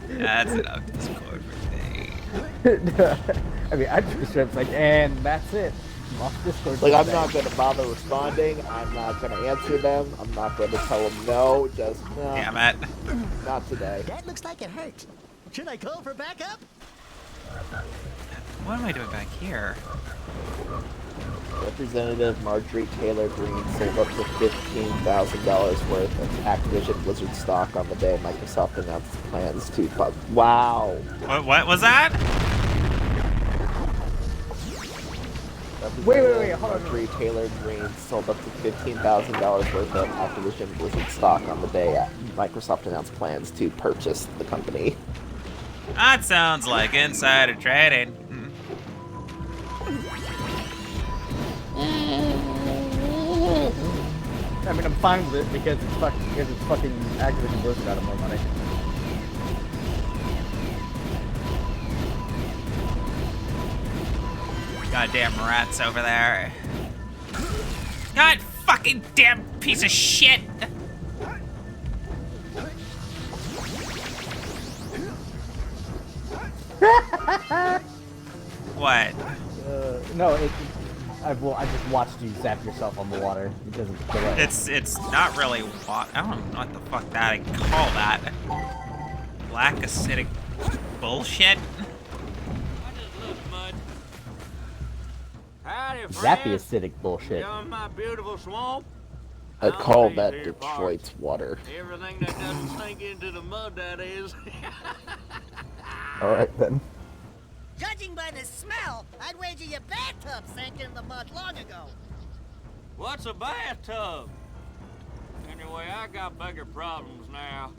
That's enough Discord for today. I mean, I just like, and that's it. I'm off Discord. Like, I'm not gonna bother responding. I'm not gonna answer them. I'm not gonna tell them no. Just no. Damn it. Not today. That looks like it hurt. Should I call for backup? What am I doing back here? Representative Marjorie Taylor Greene sold up to $15,000 worth of Activision Blizzard stock on the day Microsoft announced plans to... Wow! What was that? Wait, hold on. Marjorie Taylor Greene sold up to $15,000 worth of Activision Blizzard stock on the day Microsoft announced plans to purchase the company. That sounds like insider trading. I mean, I'm fine with it because it's fucking Activision Blizzard out of more money. Goddamn rats over there. God fucking damn piece of shit! What? No, I just watched you zap yourself on the water because it's delay. It's not really water. I don't know what the fuck that I call that. Black acidic bullshit. Zappy acidic bullshit. My beautiful swamp. I'd call that Detroit's water. Everything that doesn't sink into the mud, that is. Alright then. Judging by the smell, I'd wager your bathtub sank in the mud long ago. What's a bathtub? Anyway, I got bigger problems now.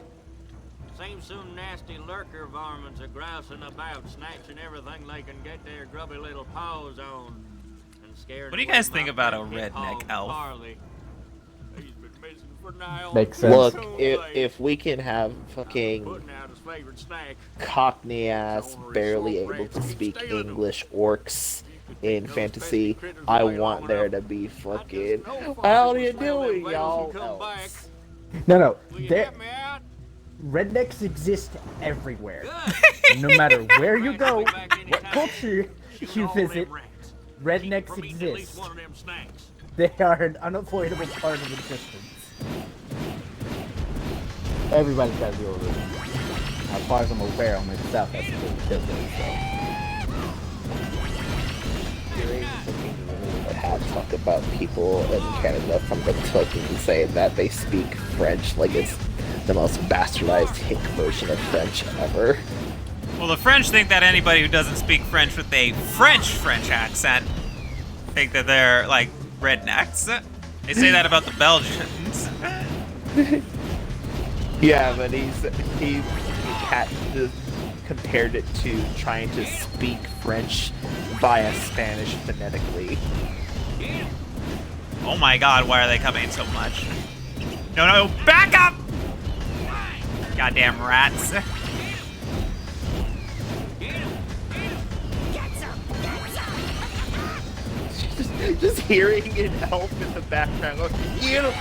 Seems some nasty lurker varmints are grousing about, snatching everything they can get their grubby little paws on. And scaring What do you away guys my think about a friend redneck Hog elf? Harley. He's been missing for nigh on Makes 2 sense. Look, whole if days. we can have fucking Putting out his favorite snack. Cockney ass, barely able to speak English orcs in fantasy, I want there to be fucking. How are you doing, y'all? Elves. No. Will you There, help me out? rednecks exist everywhere. Good. No matter where you go, Back anytime. what culture Shooting you all them visit, rats. rednecks From eating at least exist. one of them snacks. They are an unavoidable part of existence. Everybody's got to deal with it. As far as I'm aware, on the south, that's the hillbilly, Hearing fucking women that have talked about people in Canada from the fucking say that they speak French like it's the most bastardized hick version of French ever. Well, the French think that anybody who doesn't speak French with a French accent think that they're like rednecks. They say that about the Belgians. Yeah, but he compared it to trying to speak French via Spanish phonetically. Oh my god, why are they coming so much? No, back up! Goddamn rats. Just hearing an elf in the background going, get him!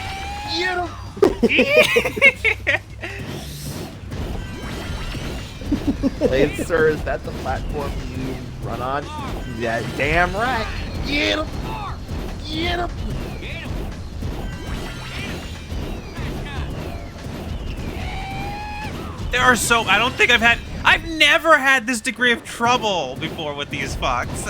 Get him! Wait, sir, is that the platform you run on? Yeah, damn right! Get him! Get him! There are I don't think I've never had this degree of trouble before with these fucks.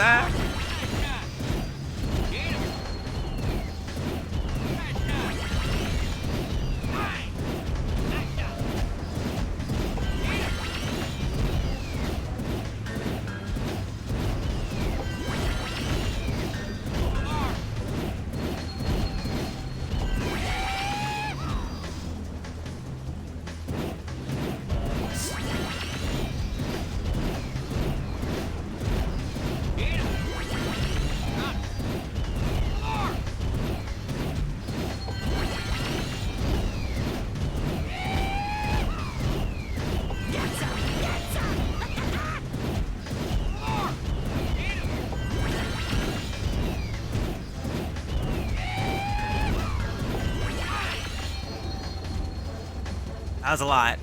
That was a lot.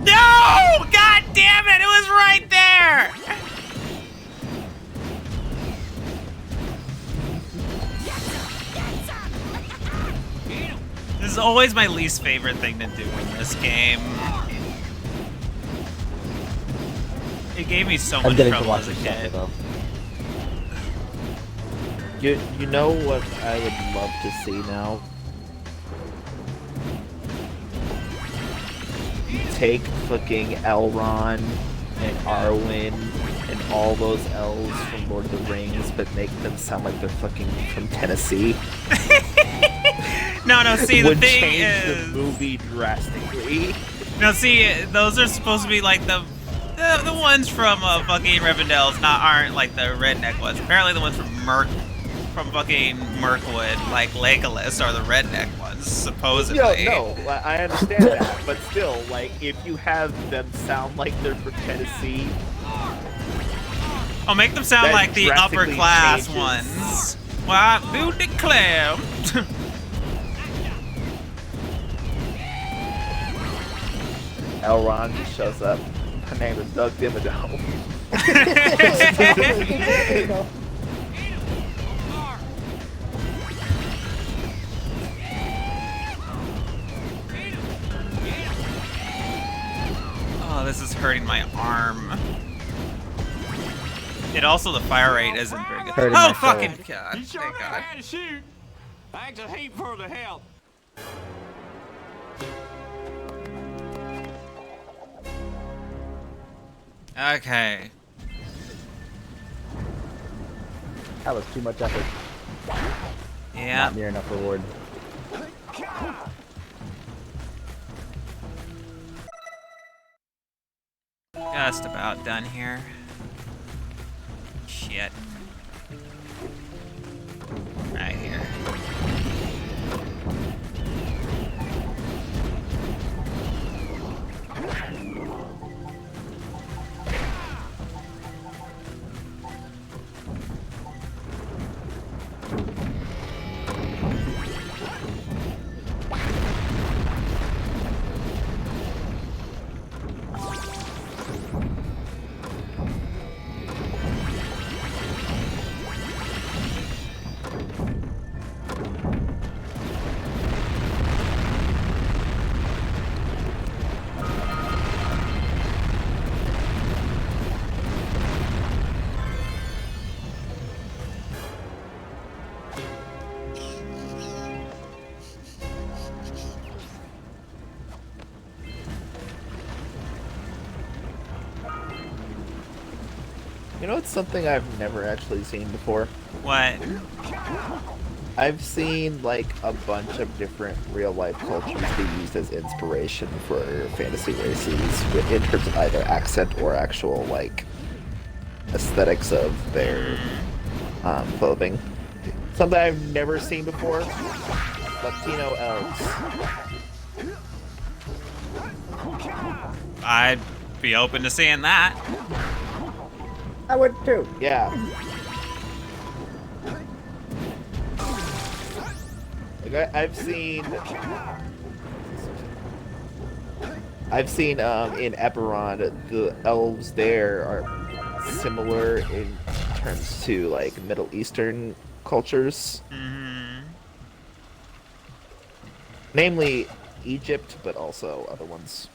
No! God damn it! It was right there! This is always my least favorite thing to do in this game. It gave me so I'm much getting to trouble watch as a it suffer, kid. though. You know what I would love to see now? Take fucking Elrond and Arwen and all those elves from Lord of the Rings, but make them sound like they're fucking from Tennessee. No, see, the Would thing change is... the movie drastically. Now, see, those are supposed to be like the ones from fucking Rivendell's aren't like the redneck ones. Apparently the ones from fucking Mirkwood, like Legolas, are the redneck ones, supposedly. No, I understand that, but still, like, if you have them sound like they're from Tennessee... I'll make them sound that like the upper drastically class changes. ones. Well, I do declare. Elrond just shows up. My name is Doug Dimmadome. hurting my arm. It also, the fire rate isn't very good. Hurting Oh, my fucking shoulder. God. You sure Thank know God. how to shoot. Thanks a heap for the help. Okay. That was too much effort. Yeah. Not near enough reward. Just about done here. Shit. Right here. You know, it's something I've never actually seen before. What? I've seen like a bunch of different real-life cultures be used as inspiration for fantasy races, in terms of either accent or actual like aesthetics of their clothing. Something I've never seen before. Latino elves. I'd be open to seeing that. I would too. Yeah. Like I've seen in Eberron, the elves there are similar in terms to like Middle Eastern cultures. Mm-hmm. Namely Egypt, but also other ones.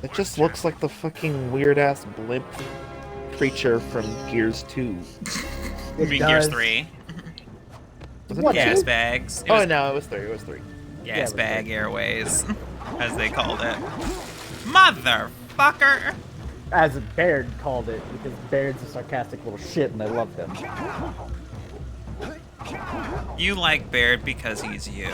It just looks like the fucking weird-ass blimp creature from Gears 2. It mean Gears does. 3. Was it What? Gas Two? bags. It Oh, was no, it was 3. It was 3. Yeah, Gas it was bag 3. airways, as they called it. Motherfucker! As Baird called it, because Baird's a sarcastic little shit and I love him. You like Baird because he's you.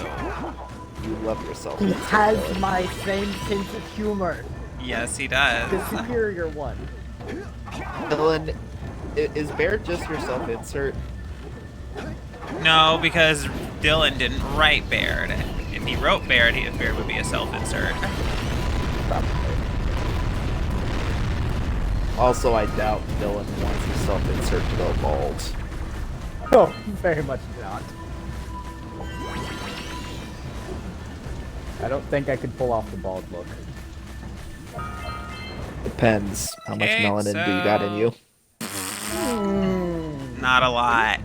You love yourself. He has my same sense of humor. Yes, he does. The superior one. Dylan, is Bear just your self-insert? No, because Dylan didn't write Baird. If he wrote Baird, Baird would be a self-insert. Also, I doubt Dylan wants his self-insert to go bald. Oh, very much not. I don't think I could pull off the bald look. Depends. How much melanin do you got in you? Not a lot.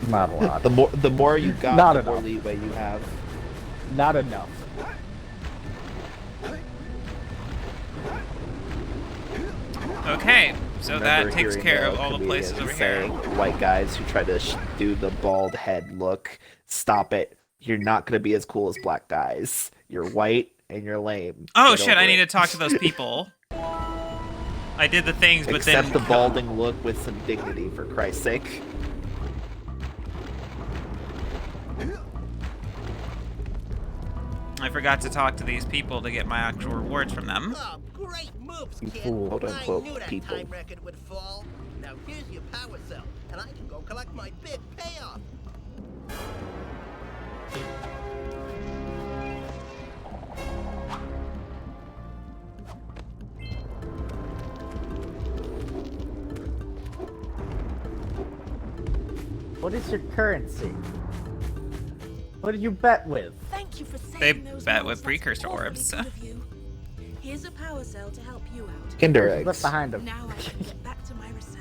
Not a lot. The more you got, Not the more enough. leeway you have. Not enough. Okay, so Remember that takes hearing care a of all the places over comedian here. saying, white guys who try to do the bald head look, stop it. You're not going to be as cool as black guys. You're white and you're lame. Oh Get shit, over I need to it. talk to those people. I did the things, but Accept then... the balding look with some dignity, for Christ's sake. I forgot to talk to these people to get my actual rewards from them. Oh, great moves, You kid. fool, I quote-unquote, knew that people. time record would fall. Now here's your power cell, and I can go collect my big payoff. What is your currency? What did you bet with? Thank you for saving They those bet mods. with That's Precursor awfully orbs. good of you. Here's a power cell to help you out. Kinder There's eggs. left behind him. Now I can get back to my research.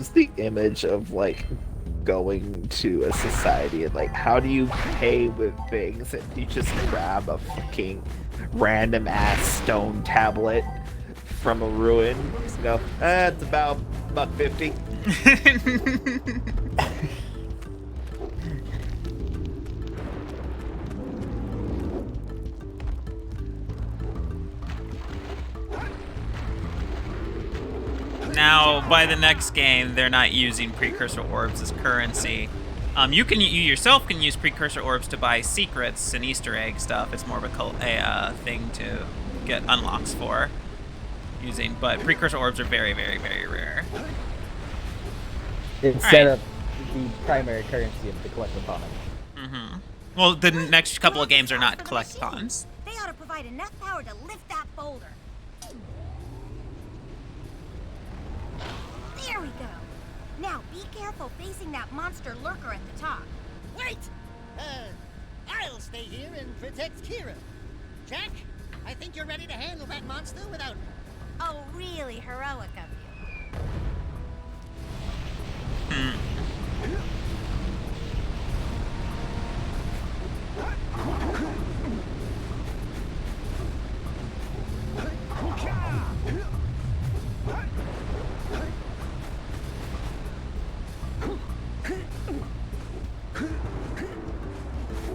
just the image of like going to a society and like how do you pay with things and you just grab a fucking random ass stone tablet from a ruin, just go, it's about $1.50. Now, by the next game, they're not using Precursor Orbs as currency. You yourself can use Precursor Orbs to buy secrets and Easter egg stuff. It's more of a thing to get unlocks for using, but Precursor Orbs are very, very, very rare. Instead of the primary currency of the collectathon. Mm-hmm. Well, the next couple of games are not collectathons. They ought to provide enough power to lift that boulder. There we go. Now be careful facing that monster lurker at the top. Wait! I'll stay here and protect Kira. Jack, I think you're ready to handle that monster without... Oh, really heroic of you.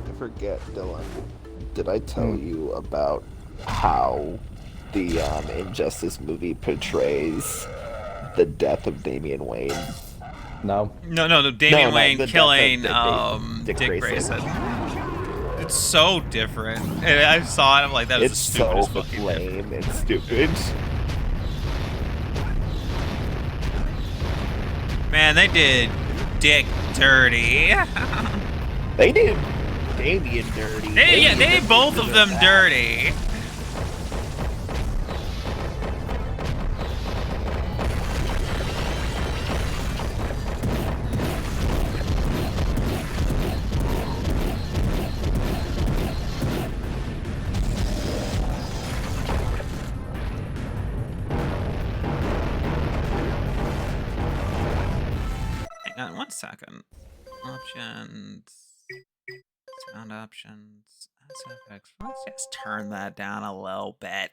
I forget, Dylan. Did I tell you about how the Injustice movie portrays the death of Damian Wayne? No. No, Damian Wayne the killing death of Dick Grayson. Grayson. It's so different. And I saw it, I'm like, that is It's the so stupidest fucking lame and stupid. Man, they did Dick dirty. They did Damian dirty. They did both of them dirty. Hang on 1 second. Options. Sound options. SFX. Let's just turn that down a little bit.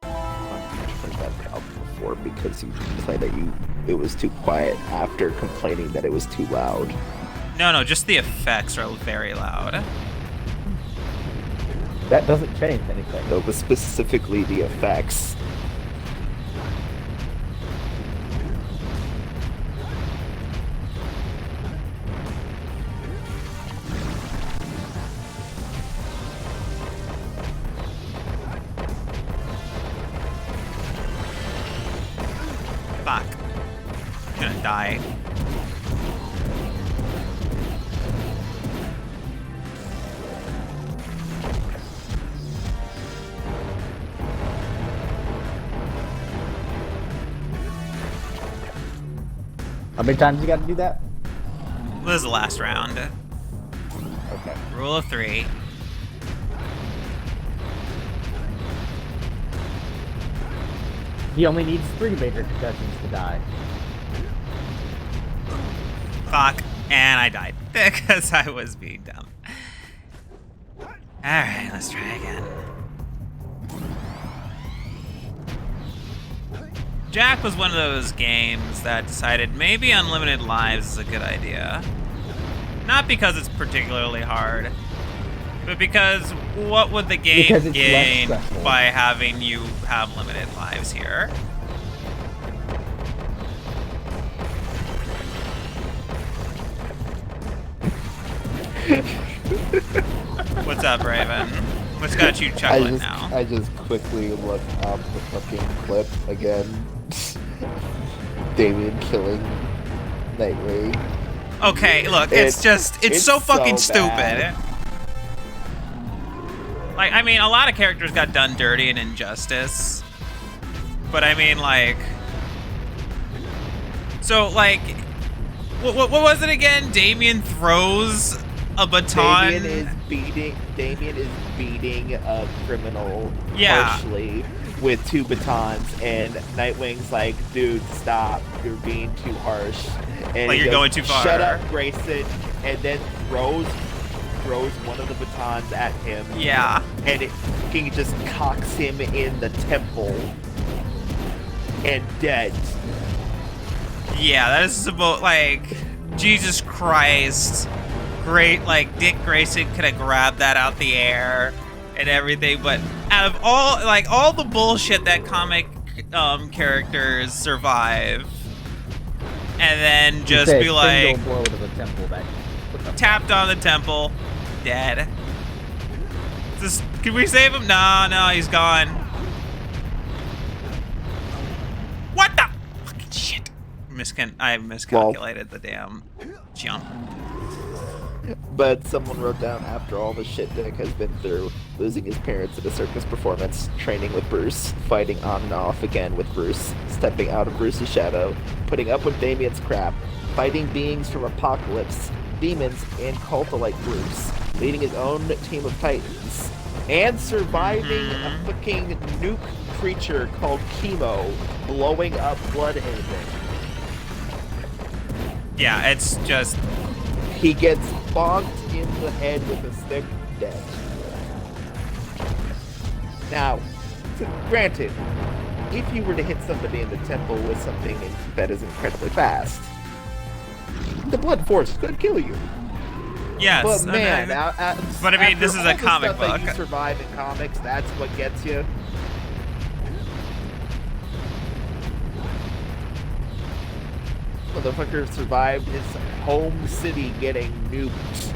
I've heard that album before because you said that it was too quiet after complaining that it was too loud. No, just the effects are very loud. That doesn't change anything. No, but specifically the effects. Fuck. I'm gonna die. How many times you got to do that? This is the last round. Okay. Rule of 3. He only needs 3 major concussions to die. Fuck. And I died. Because I was being dumb. Alright, let's try again. Jak was one of those games that decided maybe unlimited lives is a good idea. Not because it's particularly hard, but because what would the game gain by having you have limited lives here? What's up, Raven? What's got you chuckling now? I just quickly looked up the fucking clip again. Damien killing Nightwing. Okay, look, it's so fucking stupid. bad. Like, I mean, a lot of characters got done dirty in Injustice. But I mean, like... So, like... What was it again? Damien throws a baton. Damien is beating a criminal Yeah. harshly with 2 batons, and Nightwing's like, dude, stop, you're being too harsh. And Like he you're goes, going too far. Shut up, Grayson, and then throws one of the batons at him. Yeah. And he just cocks him in the temple and dead. Yeah, that is about like Jesus Christ. Great, like Dick Grayson could have grabbed that out the air and everything, but out of all the bullshit that comic characters survive, and then just be like single blow to the temple that tapped on the temple, dead. Can we save him? No, he's gone. What the fucking shit? I miscalculated the damn jump. But someone wrote down, after all the shit Dick has been through, losing his parents at a circus performance, training with Bruce, fighting on and off again with Bruce, stepping out of Bruce's shadow, putting up with Damien's crap, fighting beings from Apocalypse, demons, and culta like Bruce, leading his own team of titans, and surviving a fucking nuke creature called Chemo, blowing up Bloodhaven. Yeah, it's just... He gets bonked in the head with a stick, dead. Now, granted, if you were to hit somebody in the temple with something that is incredibly fast, the blood force could kill you. Yes. But man, but I mean, this is after a all the comic stuff that book. you survive in comics, that's what gets you. Motherfucker survived his home city getting nuked.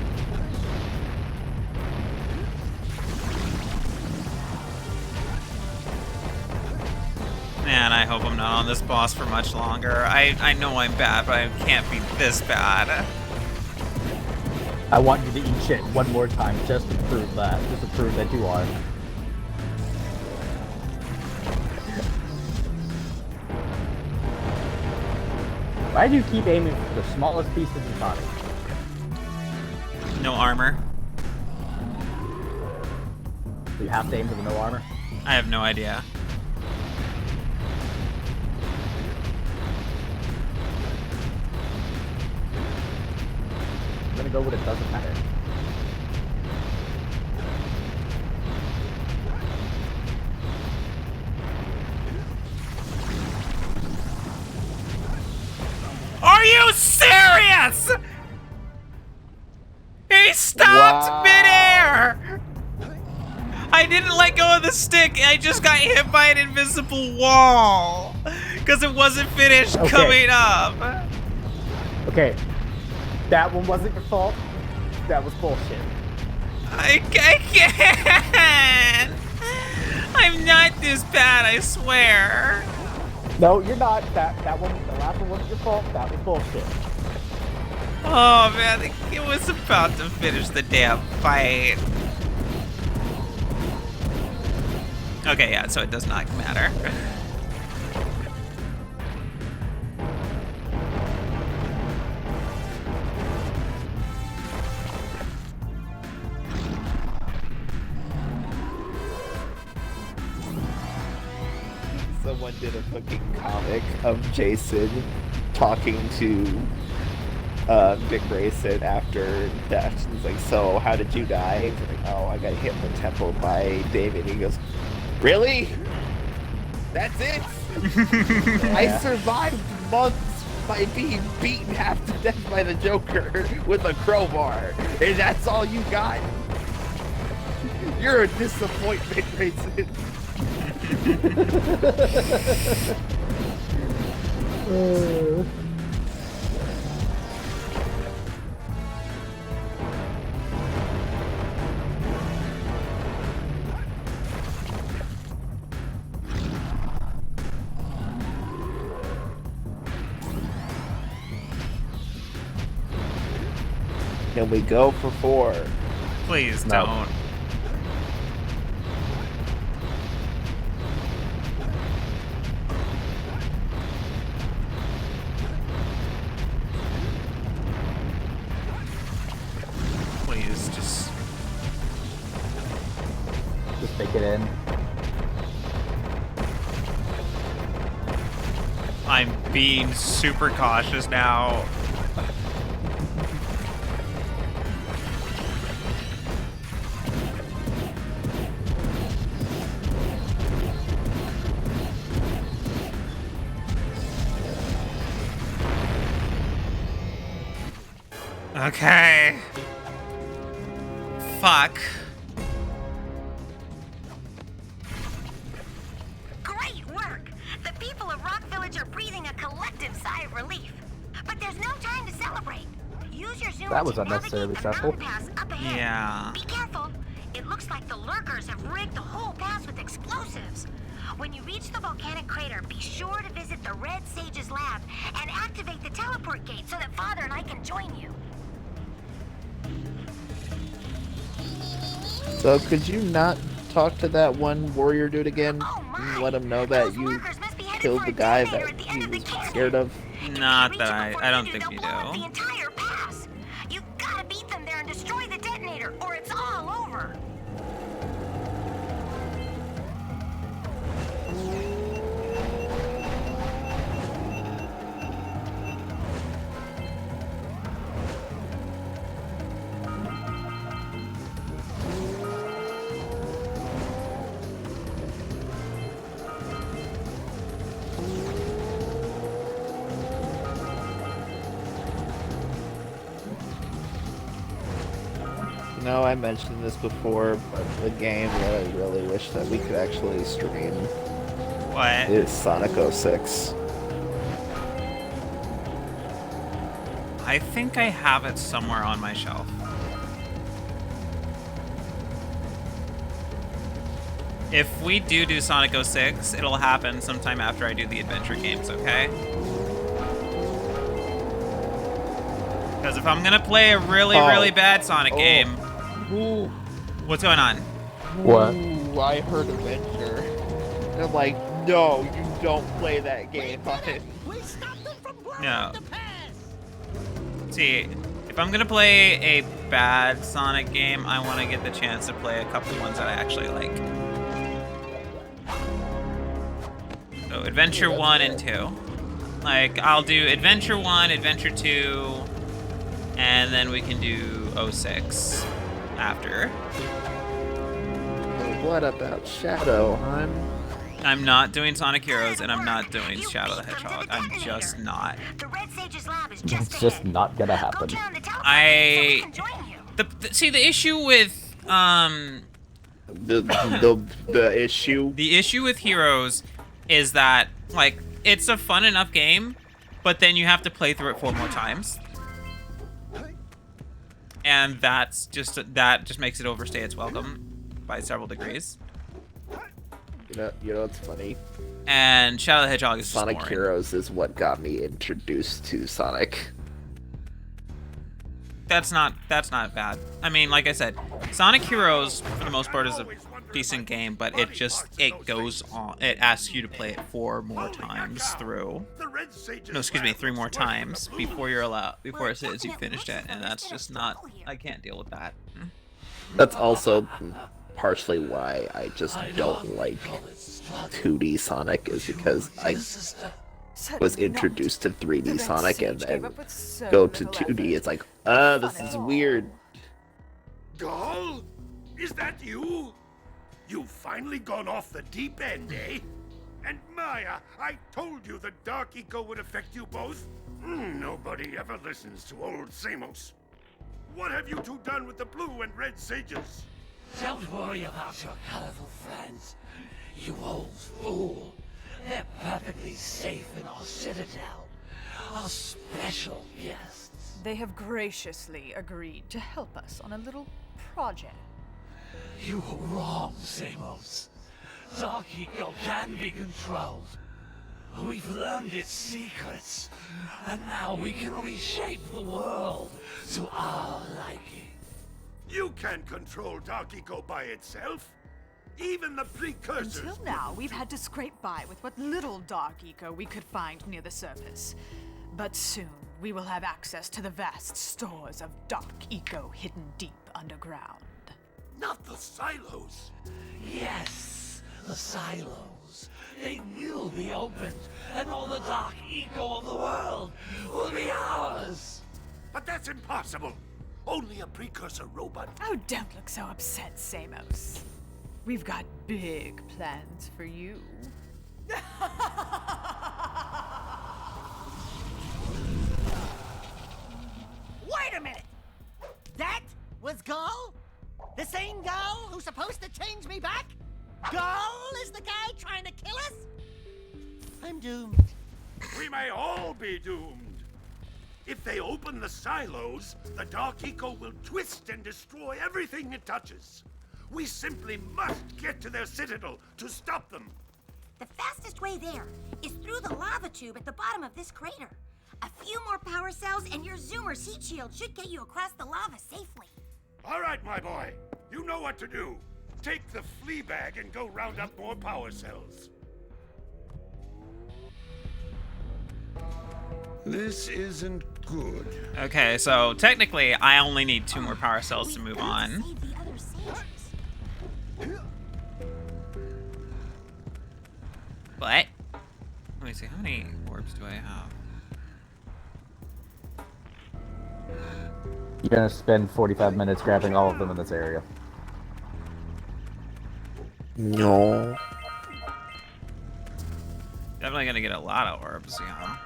Man, I hope I'm not on this boss for much longer. I know I'm bad, but I can't be this bad. I want you to eat shit one more time just to prove that. Just to prove that you are. Why do you keep aiming for the smallest piece of your body? No armor. Do you have to aim for the no armor? I have no idea. I'm gonna go with it doesn't matter. Are you serious? He stopped midair! I didn't let go of the stick. I just got hit by an invisible wall. Because it wasn't finished coming up. Okay. That one wasn't your fault. That was bullshit. I can't. I'm not this bad, I swear. No, you're not. That one, the last one wasn't your fault. That was bullshit. Oh man, it was about to finish the damn fight. Okay, yeah, so it does not matter. Someone did a fucking comic of Jason talking to Dick Grayson after death. He's like, so how did you die? He's like, oh, I got hit in the temple by David. He goes, really? That's it? I survived months by being beaten half to death by the Joker with a crowbar. And that's all you got? You're a disappointment, Grayson. Can we go for 4? Please don't. being super cautious now. Okay. Fuck. Great work! The people of Rock Village are breathing a collective sigh of relief. But there's no time to celebrate. Use your zoom That was to unnecessarily navigate the stressful. mountain pass up ahead. Yeah. Be careful. It looks like the lurkers have rigged the whole pass with explosives. When you reach the volcanic crater, be sure to visit the Red Sage's lab and activate the teleport gate so that Father and I can join you. So could you not talk to that one warrior dude again and let him know that you killed the guy that he was scared of? Not that I don't think we The do. entire pass. You gotta beat them there and destroy the detonator, or it's all over. No, I mentioned this before, but the game that I really wish that we could actually stream What? is Sonic 06. I think I have it somewhere on my shelf. If we do Sonic 06, it'll happen sometime after I do the adventure games, okay? Because if I'm gonna play a really bad Sonic game... Ooh. What's going on? What? Ooh, I heard Avenger. And I'm like, no, you don't play that game on it. We stopped them from blowing No. up the pass. See, if I'm gonna play a bad Sonic game, I want to get the chance to play a couple ones that I actually like. So Adventure 1 and 2. Like, I'll do Adventure 1, Adventure 2, and then we can do 06 after. What about Shadow, hon? I'm not doing Sonic Heroes, and I'm not doing Shadow the Hedgehog. I'm just not. The Red Sage's lab is just It's just ahead. not gonna Go happen. turn on the teleport gate so we can join you. See, the issue with, The issue. The issue with Heroes is that, like, it's a fun enough game, but then you have to play through it 4 more times. And that just makes it overstay its welcome by several degrees. You know what's funny? And Shadow the Hedgehog is just Sonic boring. Heroes is what got me introduced to Sonic. That's not bad. I mean, like I said, Sonic Heroes for the most part is a decent game, but it goes on. It asks you to play it 4 more times through. No, excuse me, 3 more times before it says you finished it, and that's just not. I can't deal with that. That's also partially why I just don't like 2D Sonic, is because I was introduced to 3D Sonic and then go to 2D. It's like, this is weird. Gall? Is that you? You've finally gone off the deep end, eh? And Maya, I told you the Dark Eco would affect you both. Nobody ever listens to old Samos. What have you two done with the Blue and Red Sages? Don't worry about your colorful friends, you old fool. They're perfectly safe in our citadel. Our special guests. They have graciously agreed to help us on a little project. You were wrong, Samos. Dark Eco can be controlled. We've learned its secrets, and now we can reshape the world to our liking. You can't control Dark Eco by itself. Even the Precursors. Until now, we've had to scrape by with what little Dark Eco we could find near the surface. But soon, we will have access to the vast stores of Dark Eco hidden deep underground. Not the silos. Yes, the silos. they will be opened, and all the dark eco of the world will be ours. But that's impossible. Only a precursor robot. Oh, don't look so upset, Samos. We've got big plans for you. Wait a minute! That was Gull? The same Gull who's supposed to change me back? Gull is the guy trying to kill us? I'm doomed. We may all be doomed. If they open the silos, the Dark Eco will twist and destroy everything it touches. We simply must get to their citadel to stop them. The fastest way there is through the lava tube at the bottom of this crater. A few more power cells and your Zoomer's heat shield should get you across the lava safely. All right, my boy. You know what to do. Take the flea bag and go round up more power cells. This isn't good. Okay, so technically, I only need 2 more power cells to move on. Save the other sages. But let me see, how many orbs do I have? You're gonna spend 45 minutes grabbing all of them in this area. No. Definitely gonna get a lot of orbs, yeah.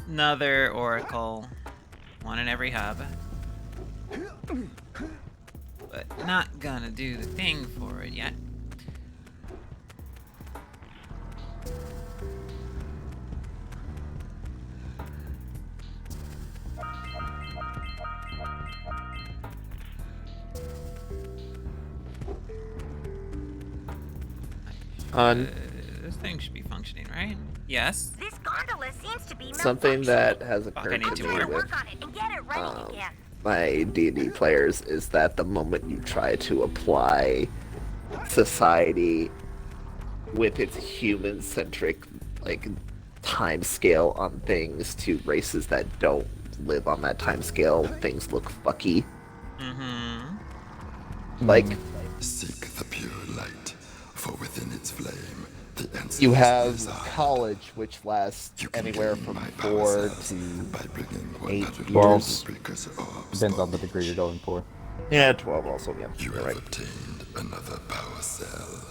Another oracle. 1 in every hub. But not gonna do the thing for it yet. This thing should be functioning, right? Yes. This gondola seems to be Something that has Fuck, I occurred need to 2 me more. with work on it and get it running again. my D&D players is that the moment you try to apply society with its human-centric like time scale on things to races that don't live on that time scale, things look fucky. Like, Seek the pure light, for within its flame, the answer you is have desire. college, which lasts You can anywhere gain from my 4 power cells to by bringing 8 100 years. precursor orbs. Depends on the degree you're going for. Yeah, 12 also, yeah. You You're have right. obtained another power cell.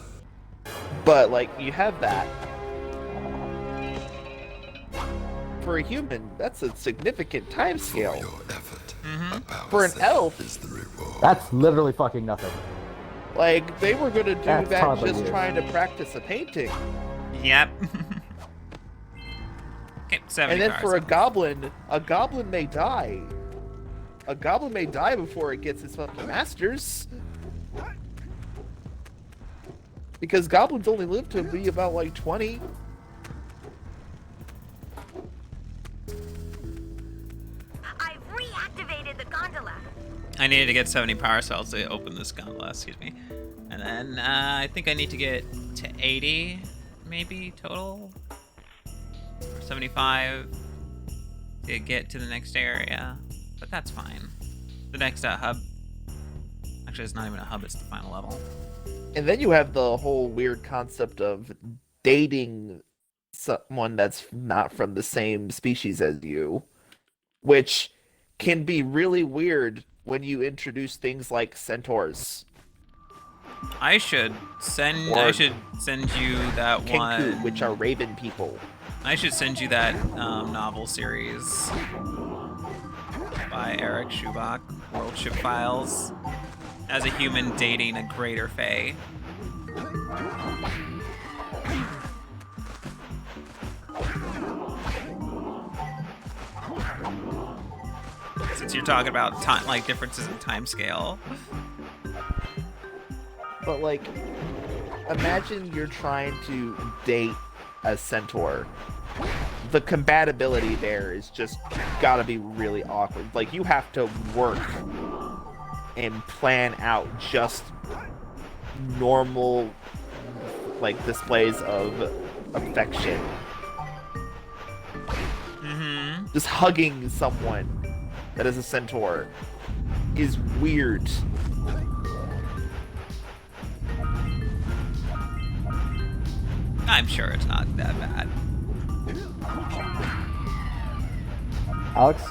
But, like, you have that. For a human, that's a significant time scale. For your effort, a power For an cell elf, is the reward. That's literally fucking nothing. like, they were gonna do That's that hardly just it. trying to practice a painting. Yep. Okay, 70 And then power for a cells. goblin may die. A goblin may die before it gets its fucking masters. Because goblins only live to be about, like, 20. I've reactivated the gondola. I needed to get 70 power cells to open this gondola, excuse me. And then I think I need to get to 80, maybe, total? Or 75 to get to the next area. But that's fine. The next hub. Actually, it's not even a hub, it's the final level. And then you have the whole weird concept of dating someone that's not from the same species as you, which can be really weird when you introduce things like centaurs. I should send you that Kenku, one, which are raven people. I should send you that novel series by Eric Schubach, World Ship Files, as a human dating a greater fae. Since you're talking about time, like differences in time scale. But like, imagine you're trying to date a centaur. The compatibility there is just gotta be really awkward. Like, you have to work and plan out just normal, like, displays of affection. Just hugging someone that is a centaur is weird. I'm sure it's not that bad. Alex?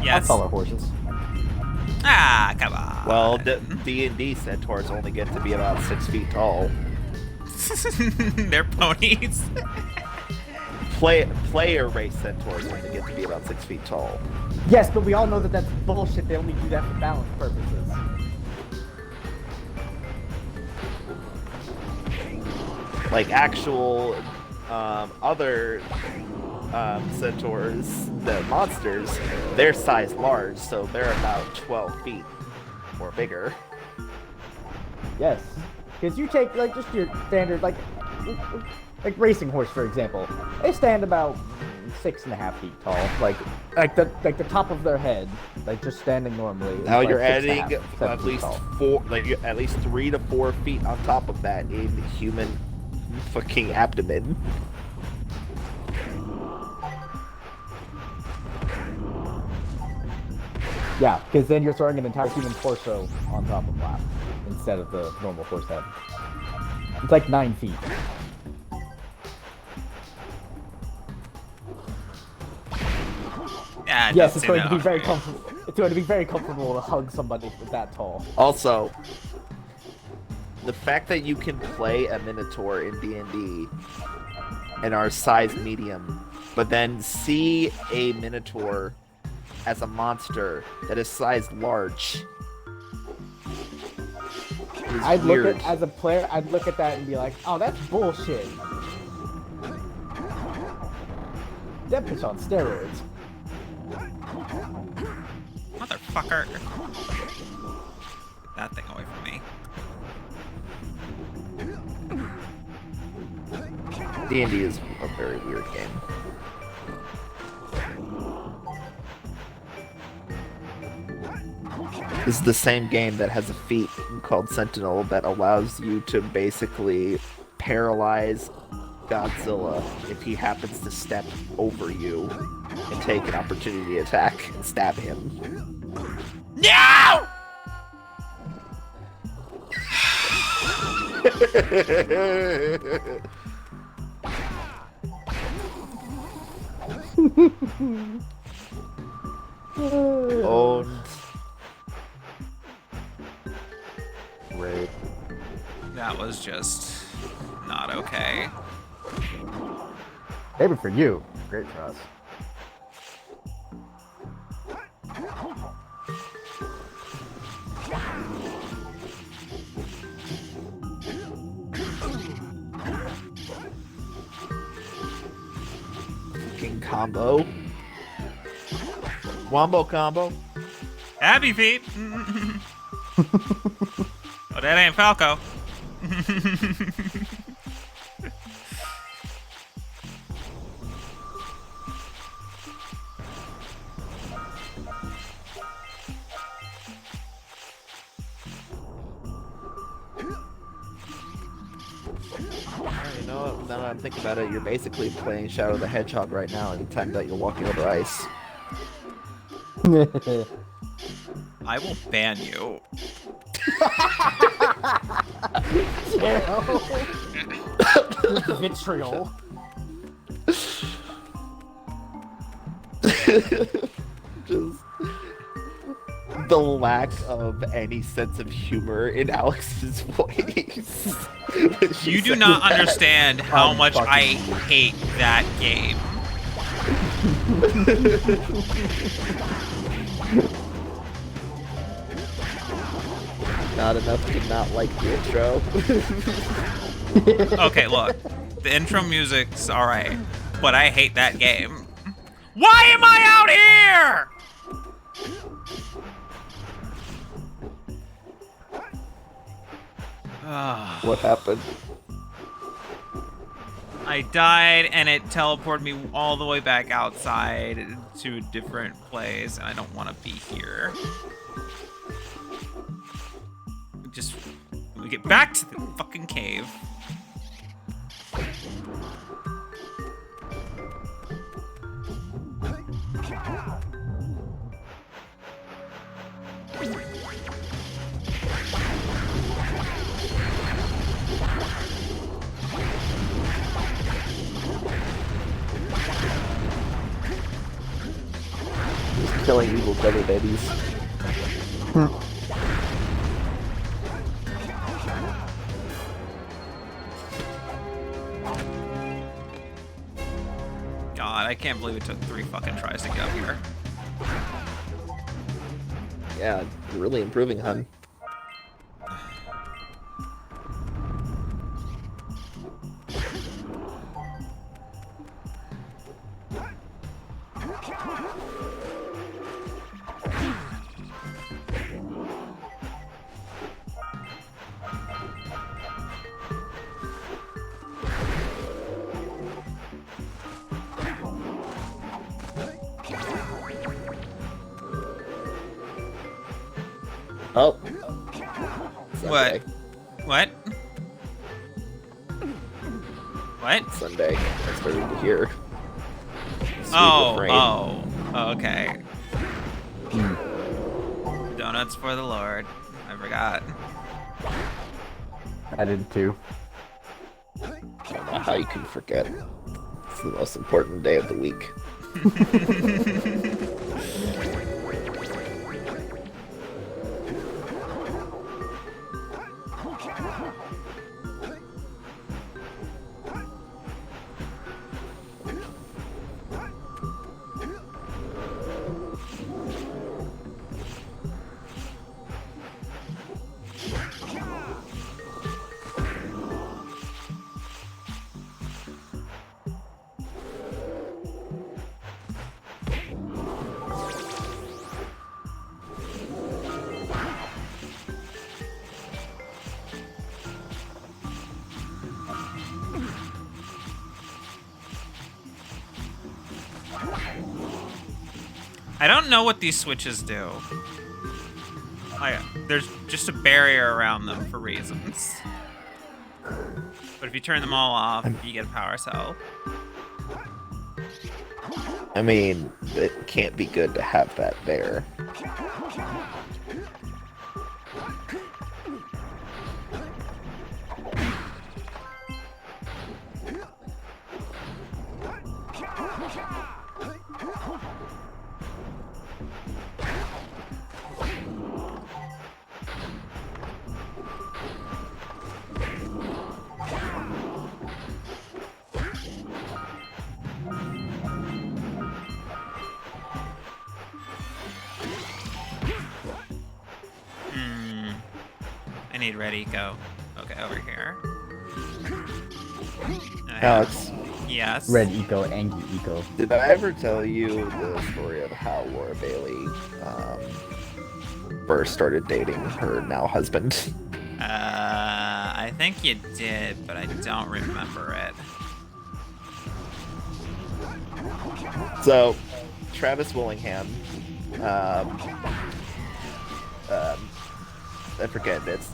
Yes. How tall are horses? Ah, come on. Well, D&D centaurs only get to be about 6 feet tall. They're ponies. Player race centaurs only get to be about 6 feet tall. Yes, but we all know that that's bullshit. They only do that for balance purposes. Like actual other centaurs, the monsters, they're size large, so they're about 12 feet or bigger. Yes, because you take like just your standard like racing horse for example. They stand about 6.5 feet tall, like the top of their head, like just standing normally. Now like you're 6.5, adding 7 at feet least tall. at least 3 to 4 feet on top of that in human fucking abdomen. Yeah, because then you're throwing an entire human torso on top of lap instead of the normal horse head. It's like 9 feet. Yeah, it Yes, does it's seem going that to be very hard. comfortable. It's going to be very comfortable to hug somebody that tall. Also, the fact that you can play a Minotaur in D&D and are size medium, but then see a Minotaur as a monster that is size large. I'd look at as a player. I'd look at that and be like, "Oh, that's bullshit." That bitch on steroids. Motherfucker. Get that thing away from me. D&D is a very weird game. This is the same game that has a feat called Sentinel that allows you to basically paralyze Godzilla if he happens to step over you and take an opportunity attack and stab him. No! Owned. Rape. That was just not okay. Maybe for you, great for us. Fucking combo. Wombo combo. Happy feet. Oh, that ain't Falco. You know what? Now that I'm thinking about it, you're basically playing Shadow the Hedgehog right now anytime that you're walking over ice. I will ban you. Vitriol. Just the lack of any sense of humor in Alex's voice. You do not understand how much I hate that game. Not enough to not like the intro. Okay, look. The intro music's alright, but I hate that game. Why am I out here? What happened? I died and it teleported me all the way back outside to a different place, and I don't want to be here. Just we get back to the fucking cave. killing evil sugar babies. God, I can't believe it took 3 fucking tries to get up here. Yeah, you're really improving, hun. Oh. What? What? What? Sunday. I started to hear. Oh, okay. Donuts for the Lord. I forgot. I did too. I don't know how you can forget. It's the most important day of the week. I don't know what these switches do. There's just a barrier around them for reasons. But if you turn them all off, you get a power cell. I mean, it can't be good to have that there. I need Red Eco. Okay, over here. Alex. Yes. Red Eco, Angry Eco. Did I ever tell you the story of how Laura Bailey first started dating her now husband? I think you did, but I don't remember it. So, Travis Willingham, I forget this.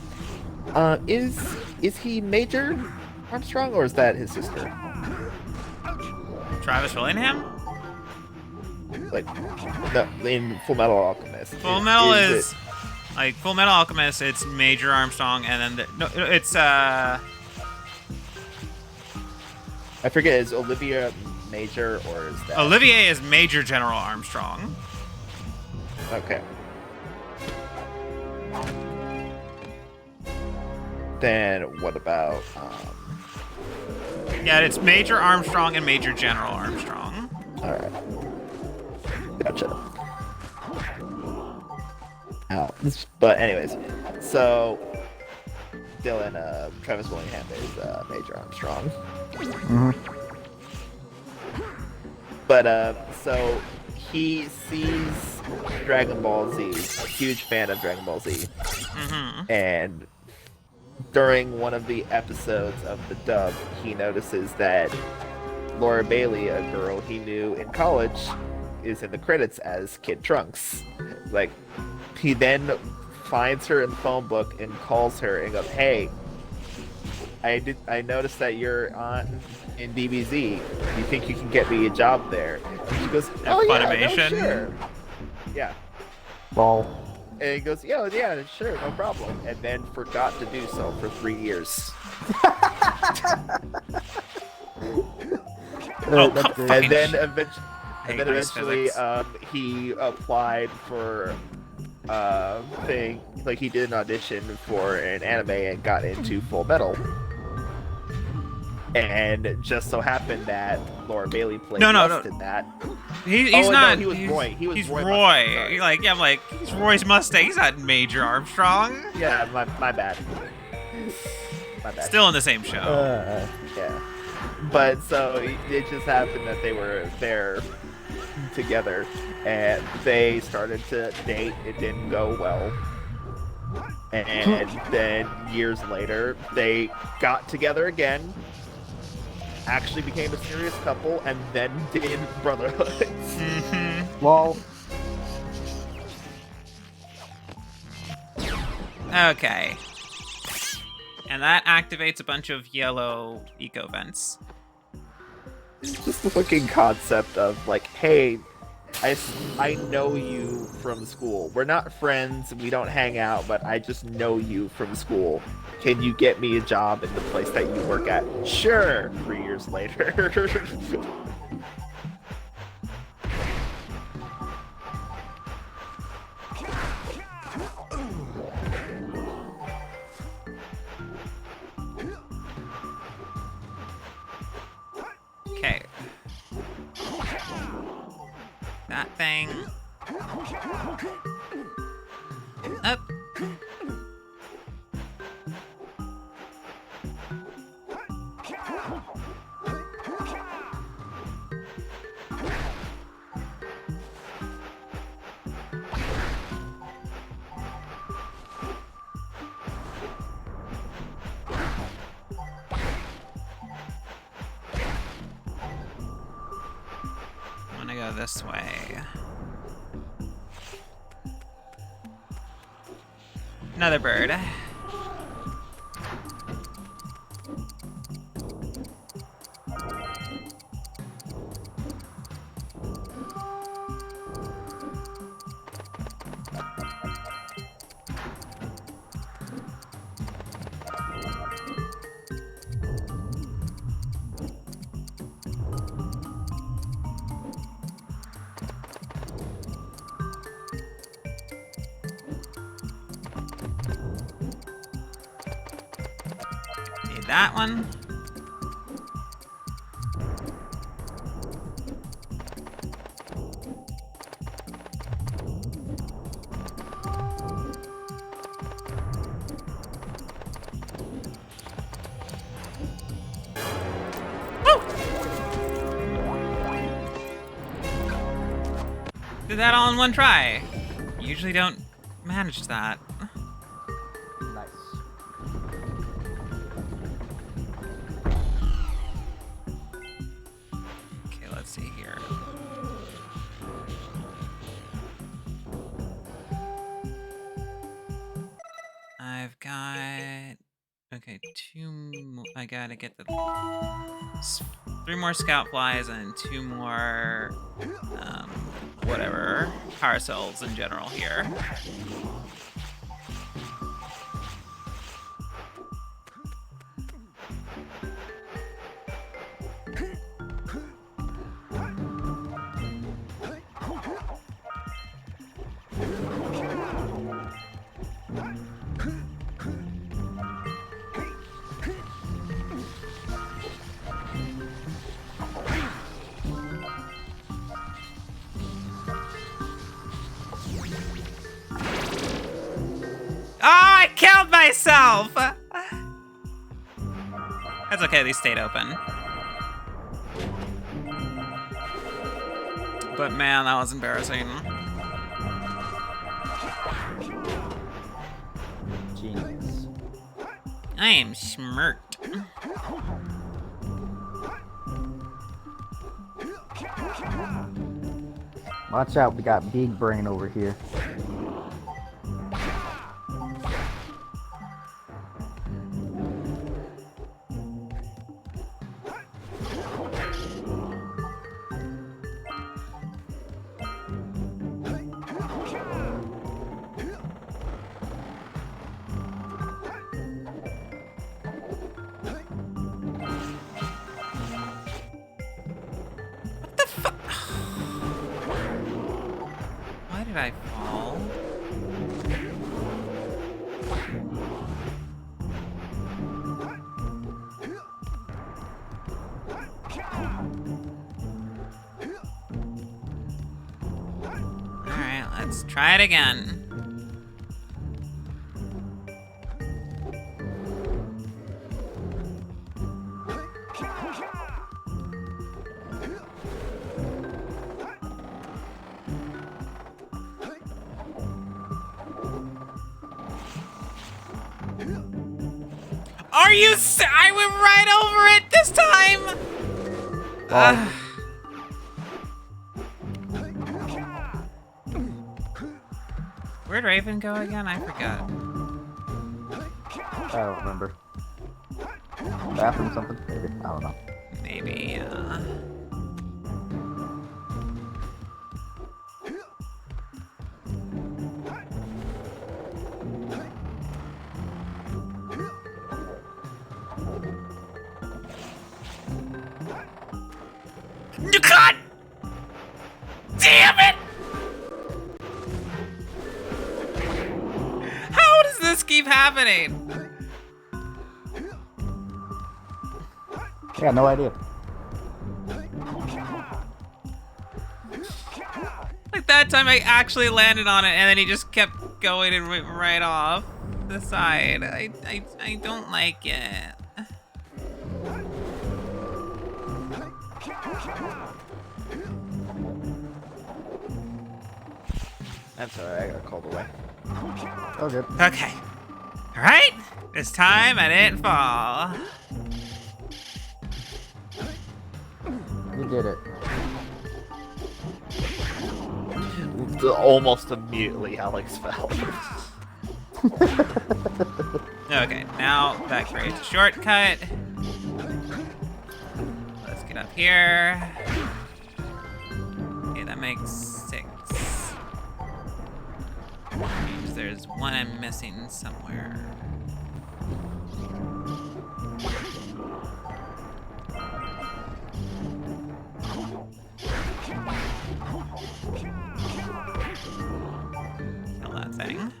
Is he Major Armstrong or is that his sister? Travis Willingham? Like, no, in Full Metal Alchemist. Full Metal is like Full Metal Alchemist. It's Major Armstrong, and then it's I forget. Is Olivia Major or is that Olivier is Major General Armstrong. Okay. Then what about Yeah, it's Major Armstrong and Major General Armstrong. Alright. Gotcha. Ow. But anyways, so Dylan, Travis Willingham is Major Armstrong. But so he sees Dragon Ball Z, huge fan of Dragon Ball Z. And during one of the episodes of the dub, he notices that Laura Bailey, a girl he knew in college, is in the credits as Kid Trunks. Like, he then finds her in the phone book and calls her and goes, "Hey, I noticed that you're on in DBZ. Do you think you can get me a job there?" And she goes, "Oh yeah, Funimation? no, sure." Yeah. Ball. And he goes, "Yeah, sure, no problem." And then forgot to do so for 3 years. Oh, and then eventually, hate then ice eventually, physics. he applied for thing, like he did an audition for an anime and got into Full Metal. And just so happened that Laura Bailey played No. Rust in that. He's Oh, no, not. he was Roy. He was he's Roy Roy. Mustang, sorry. Like, yeah, I'm like, he's Roy's Mustang. He's not Major Armstrong. Yeah, my bad. My bad. Still in the same show. Yeah. But so it just happened that they were there together and they started to date. It didn't go well. And then years later, they got together again, actually became a serious couple, and then did Brotherhood. Lol. Okay. And that activates a bunch of yellow eco vents. Just the fucking concept of like, hey, I know you from school. We're not friends, we don't hang out, but I just know you from school. Can you get me a job in the place that you work at? Sure. 3 years later. Okay. That thing. Up. I'm gonna go this way. Another bird. Need that one. Did that all in one try. Usually don't manage that. Nice. Okay, let's see here. I've got... Okay, I gotta get the... 3 more scout flies and 2 more... whatever. Power cells in general here. I killed myself! That's okay, they stayed open. But man, that was embarrassing. Genius. I am smirked. Watch out, we got big brain over here. did I fall? Alright, let's try it again. Are you I went right over it this time! Where'd Raven go again? I forgot. I don't remember. Bathroom something? Maybe. I don't know. Maybe, God! Damn it! How does this keep happening? Yeah, no idea. Like that time I actually landed on it and then he just kept going and went right off the side. I don't like it. That's alright, I got called away. Oh, good. Okay. Alright. This time I didn't fall. You did it. Almost immediately, Alex fell. Okay, now that creates a shortcut. Let's get up here. Okay, that makes 6. Means there's one I'm missing somewhere. Kill that thing.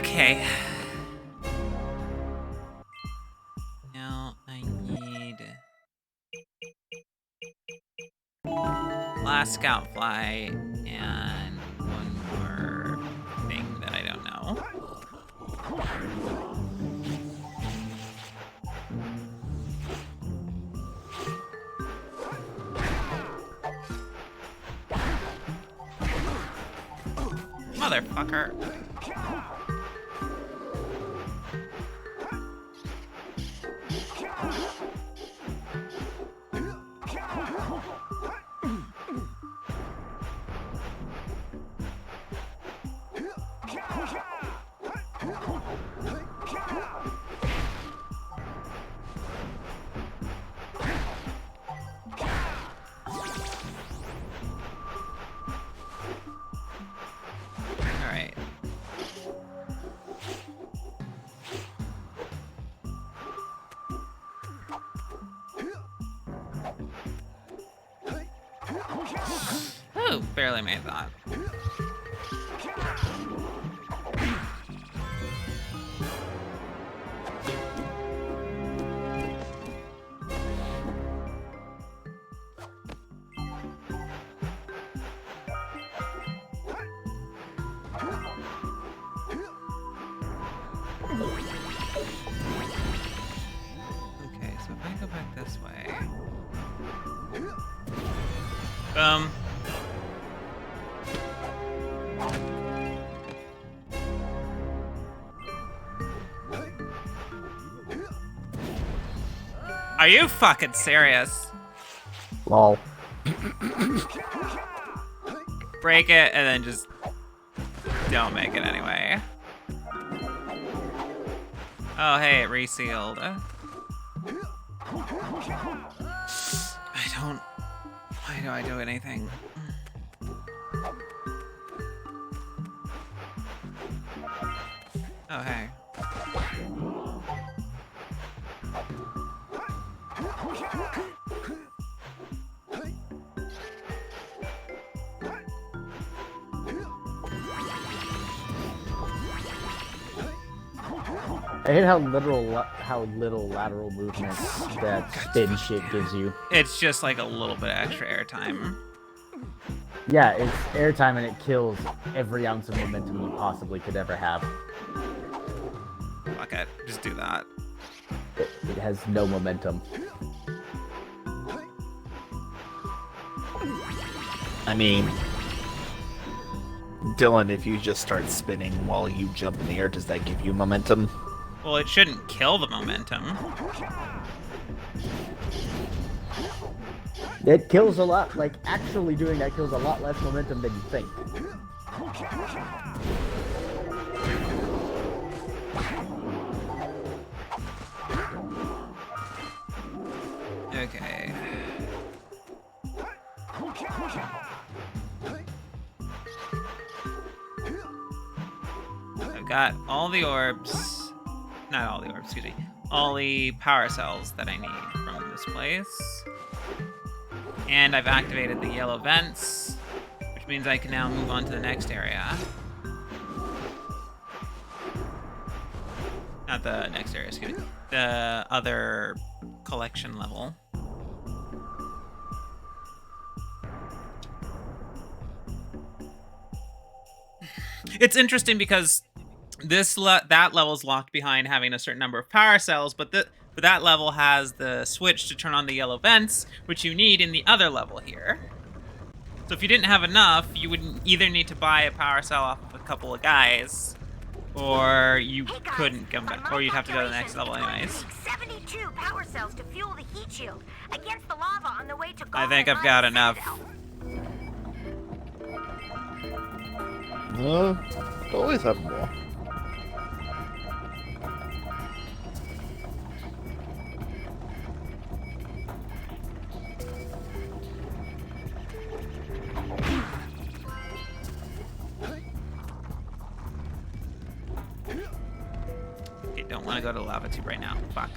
Okay. Now I need last scout fly and one more thing that I don't know. Motherfucker. Alright. Oh, barely made that. Okay, so if I go back this way. Are you fucking serious? Lol. Break it and then just don't make it anyway. Oh, hey, it resealed. I don't... Why do I do anything? Oh, hey. I hate how little lateral movement that spin shit gives you. It's just like a little bit extra airtime. Yeah, it's airtime and it kills every ounce of momentum you possibly could ever have. Fuck it, just do that. It has no momentum. I mean, Dylan, if you just start spinning while you jump in the air, does that give you momentum? Well, it shouldn't kill the momentum. It kills a lot, like, actually doing that kills a lot less momentum than you think. Okay. I've got all the orbs. Not all the orbs, excuse me. All the power cells that I need from this place. And I've activated the yellow vents, which means I can now move on to the next area. Not the next area, excuse me. The other collection level. It's interesting because that level is locked behind having a certain number of power cells, but that level has the switch to turn on the yellow vents, which you need in the other level here. So if you didn't have enough, you would either need to buy a power cell off of a couple of guys, or you couldn't come back, or you'd have to go to the next level anyways. 72 power cells to fuel the heat shield against the lava on the way to I think I've got enough. Always have more. Okay, don't want to go to the lava tube right now. Fuck.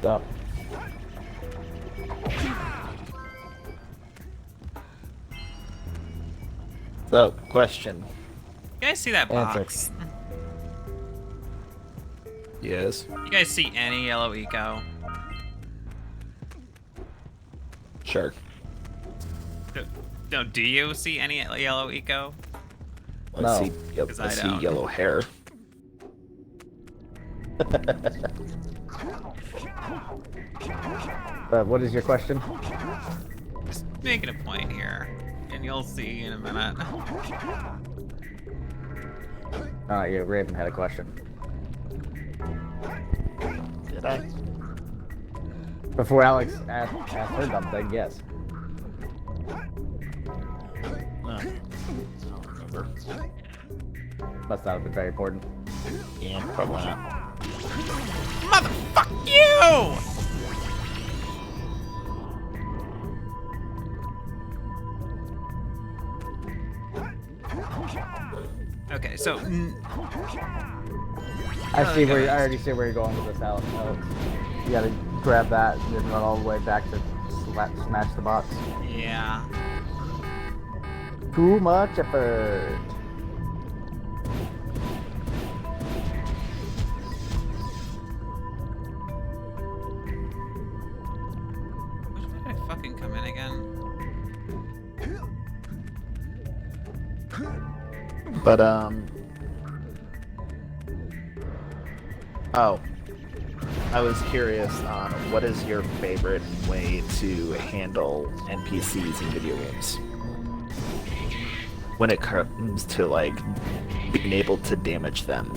Up. So, question. You guys see that box? Yes. You guys see any yellow eco? Sure. No, do you see any yellow eco? I No. see, yep, 'Cause I I see don't. yellow hair. What is your question? Just making a point here, and you'll see in a minute. Yeah, Raven had a question. Did I? Before Alex asked her something, yes. I don't remember. Must not have been very important. Yeah, probably not. Motherfuck you! Okay, so I already see where you're going with this, Alex. You gotta grab that and then run all the way back to smash the box. yeah. Too much effort. Which way did I fucking come in again? But, oh. I was curious on what is your favorite way to handle NPCs in video games? When it comes to, like, being able to damage them.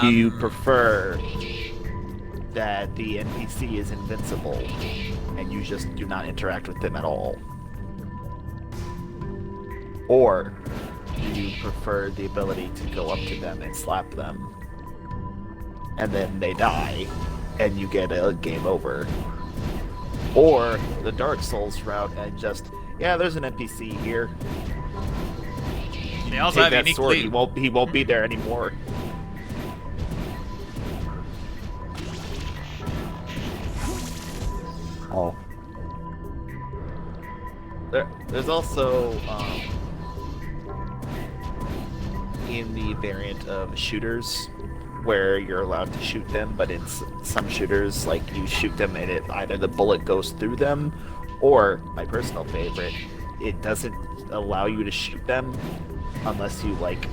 Do you prefer that the NPC is invincible and you just do not interact with them at all? Or do you prefer the ability to go up to them and slap them and then they die and you get a game over? Or the Dark Souls route and just, yeah, there's an NPC here. They also Take have that unique sword, loot. he won't be there anymore. Oh. There's also, in the variant of shooters, where you're allowed to shoot them, but in some shooters, like, you shoot them and either the bullet goes through them, or, my personal favorite, it doesn't allow you to shoot them unless you, like,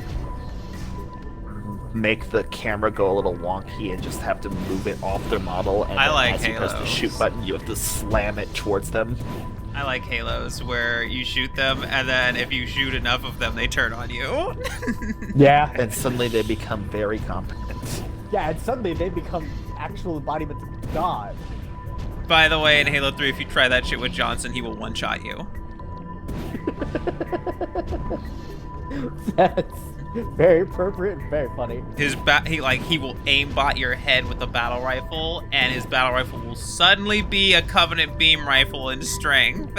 make the camera go a little wonky and just have to move it off their model, and I then like as you press the Halos. shoot button, you have to slam it towards them. I like Halos, where you shoot them, and then if you shoot enough of them, they turn on you. Yeah. And suddenly they become very competent. Yeah, and suddenly they become actual embodiments of God. By the way, in Halo 3, if you try that shit with Johnson, he will one-shot you. That's very appropriate and very funny. He will aimbot your head with a battle rifle, and his battle rifle will suddenly be a Covenant beam rifle in strength.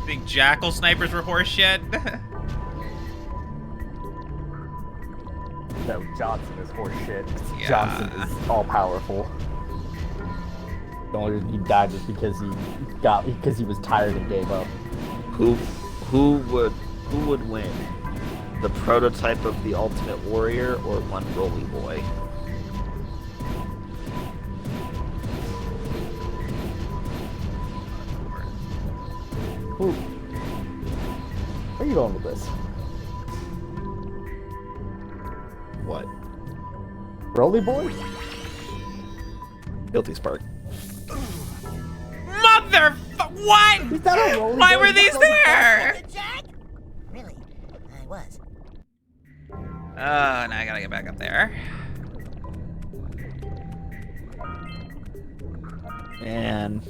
Think Jackal snipers were horseshit? No, Johnson is horseshit. Yeah. Johnson is all powerful. The only reason he died was because he was tired and gave up. Who would win? The prototype of the Ultimate Warrior or one Roly Boy? Who? Where are you going with this? What? Roly Boy? Guilty Spark. What? He's not a Roly Why Boy, were he's these not Roly there? Jack? Really? I was. Now I gotta get back up there. And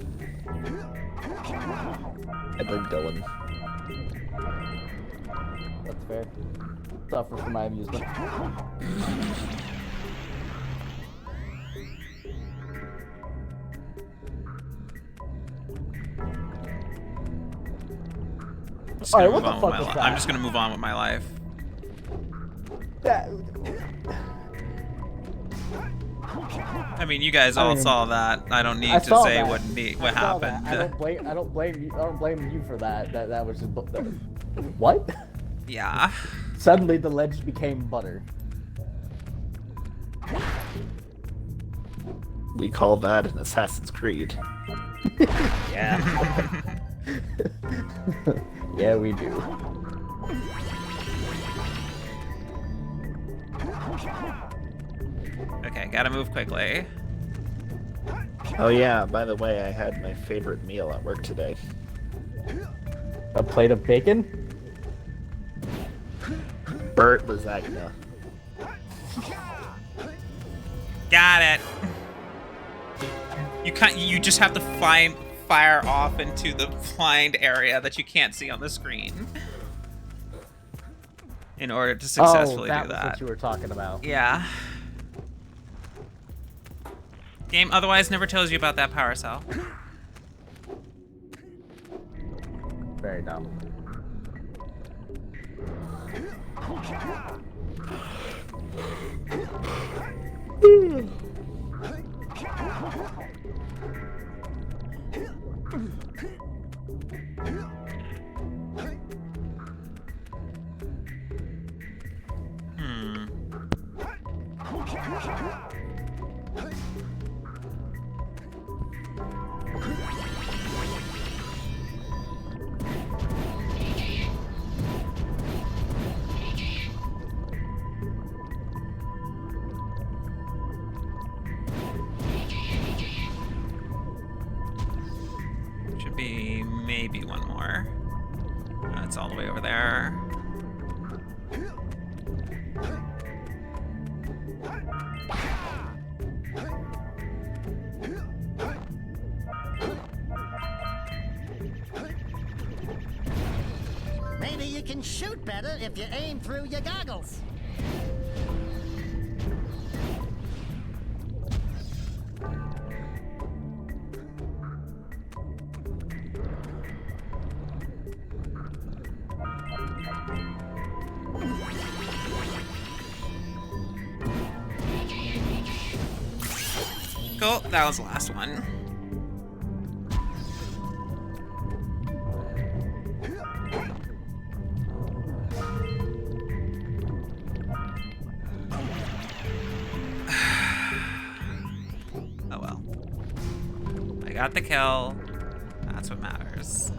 I blame Dylan. That's fair. Suffer for my amusement. Alright, what the fuck was that? I'm just gonna move on with my life. I mean, you guys all saw that. I don't need to say what happened. I don't blame you. I don't blame you for that. That was just what? Yeah. Suddenly the ledge became butter. We call that an Assassin's Creed. Yeah. Yeah, we do. Okay, gotta move quickly. Oh yeah, by the way, I had my favorite meal at work today. A plate of bacon? Burt lasagna. Got it. You just have to fire off into the blind area that you can't see on the screen in order to successfully do that was that. what you were talking about. Yeah. Game otherwise never tells you about that power cell. Very dumb. Should be maybe one more. It's all the way over there. Maybe you can shoot better if you aim through your goggles. Cool, that was the last one. Oh well. I got the kill. That's what matters.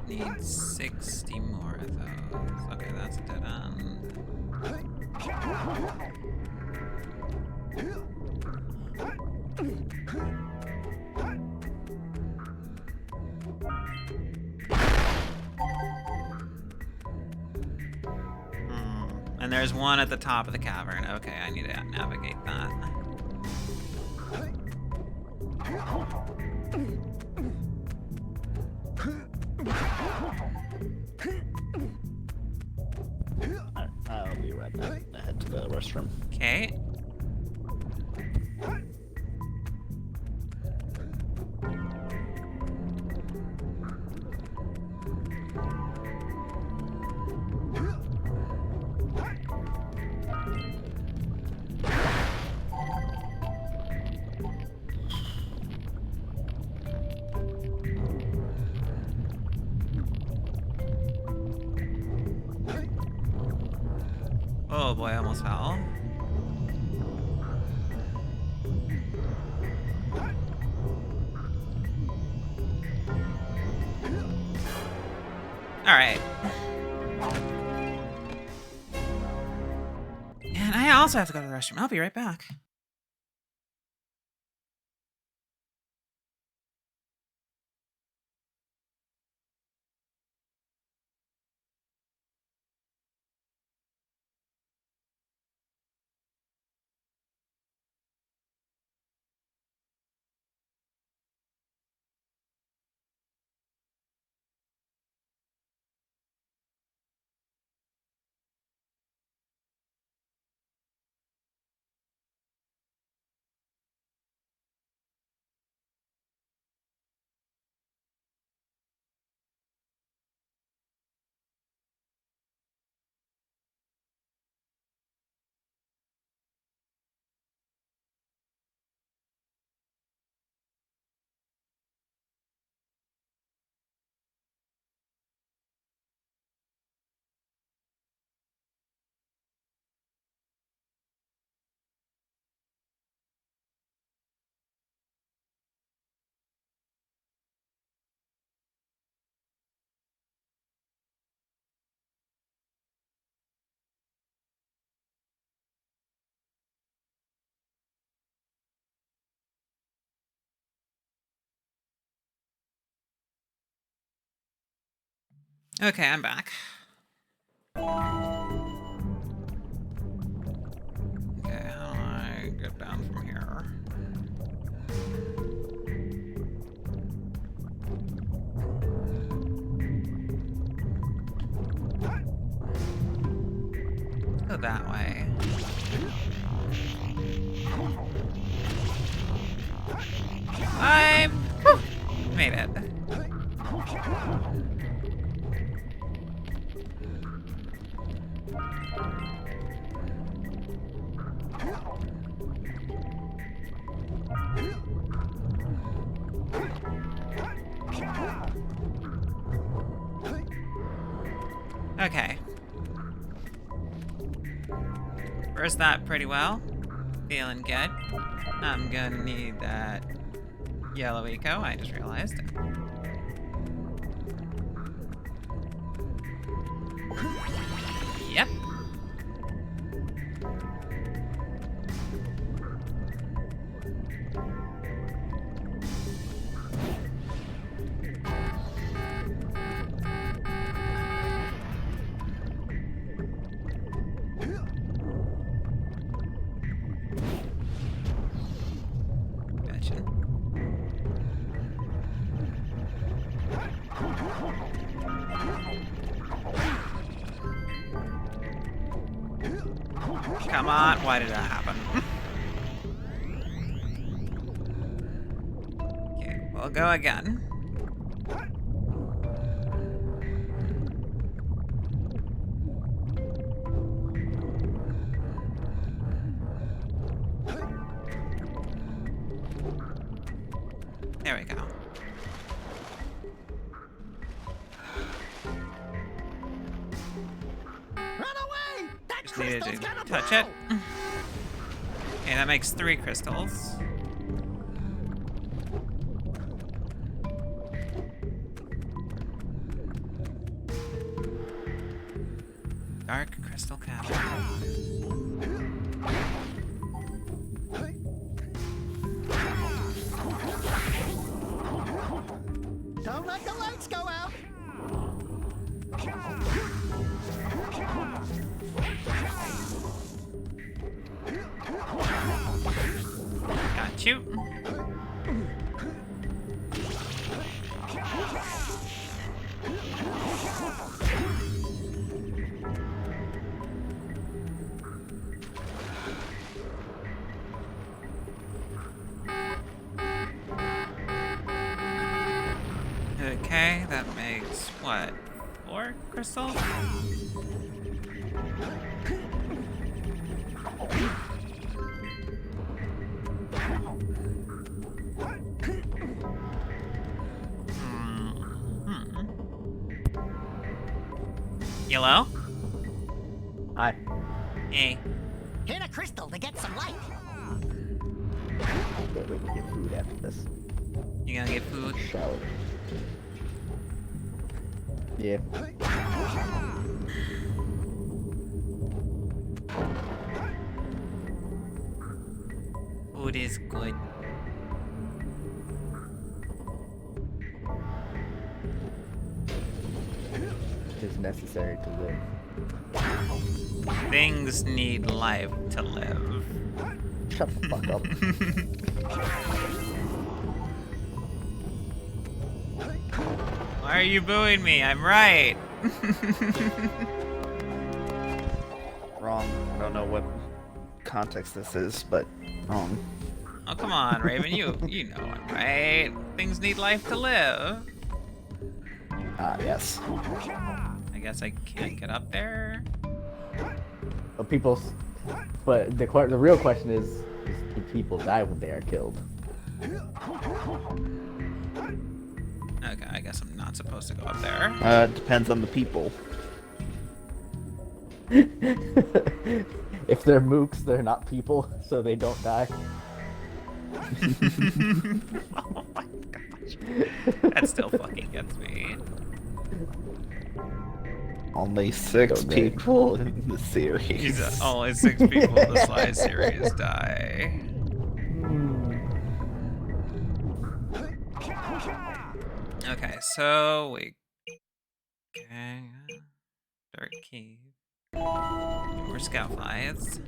Need 60 more of those. Okay, that's a dead end. And there's one at the top of the cavern. Okay, I need to navigate that. I'll be right back. I head to the restroom. Okay. Oh boy, I almost fell. All right. And I also have to go to the restroom. I'll be right back. Okay, I'm back. Okay, how do I get down from here? Let's go that way. made it. Okay. First that pretty well. Feeling good. I'm gonna need that yellow eco, I just realized. Yep. Gotcha. Come on, why did that happen? Okay, we'll go again. There we go. Run away! That Just needed crystal's to gonna touch blow! it. Okay, that makes 3 crystals. Dark crystal cavern. Don't let the lights go out! Got you. Okay, that makes what? 4 crystals? Yellow? Hi. Hey. Hit a crystal to get some light! Can't wait to get food after this. You gonna get food? Shower. Yeah. Food is good. It is necessary to live. Things need life to live. Shut the fuck up. Why are you booing me? I'm right. Wrong. I don't know what context this is, but wrong. Oh, come on, Raven. You know I'm right. Things need life to live. Ah, yes. I guess I can't get up there. But the real question is do people die when they are killed? Okay, I guess I'm not supposed to go up there. It depends on the people. If they're mooks, they're not people, so they don't die. Oh my gosh. That still fucking gets me. Only 6 people in the series. Jesus, only 6 people in the Sly series die. Okay, so we... Okay. Dark key. More scout flies.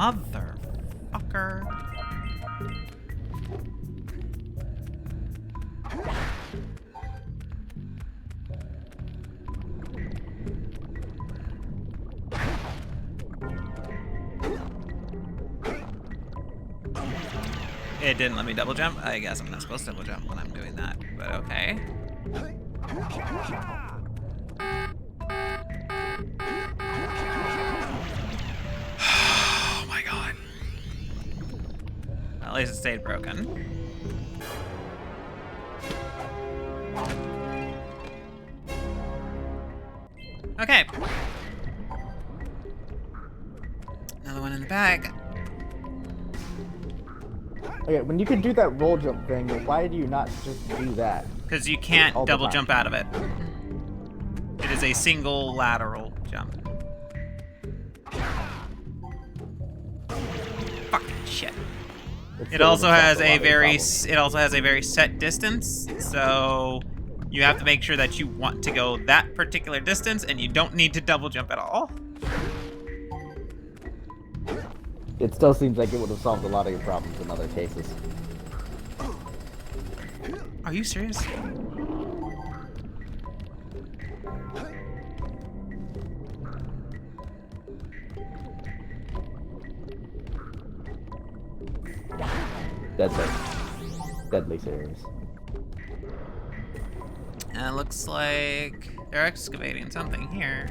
Motherfucker. It didn't let me double jump. I guess I'm not supposed to double jump when I'm doing that, but okay. Oh my god. At least it stayed broken. Okay. Another one in the bag. Okay, when you can do that roll jump thing, why do you not just do that? Because you can't All the double time. jump out of it. It is a single lateral jump. Fucking shit. It's It still also gonna has solve a lot of your very problems. it also has a very set distance, so you have to make sure that you want to go that particular distance, and you don't need to double jump at all. It still seems like it would have solved a lot of your problems in other cases. Are you serious? Deadly serious. And it looks like they're excavating something here.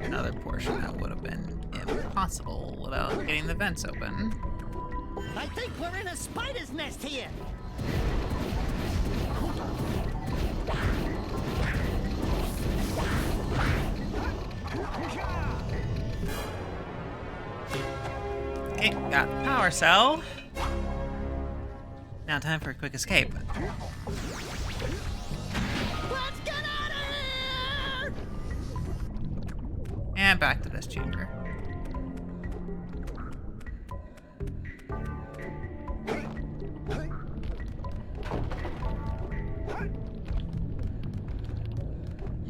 Another portion that would have been impossible without getting the vents open. I think we're in a spider's nest here. Okay, got the power cell. Now time for a quick escape. Let's get out of here! And back to this chamber.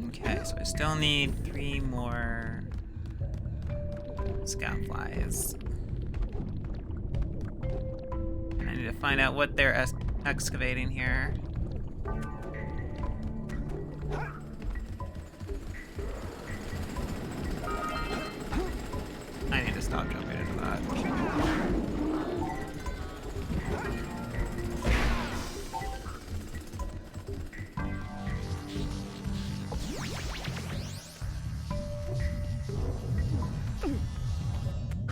Okay, so I still need 3 more scout flies. And I need to find out what they're excavating here. I need to stop jumping into that.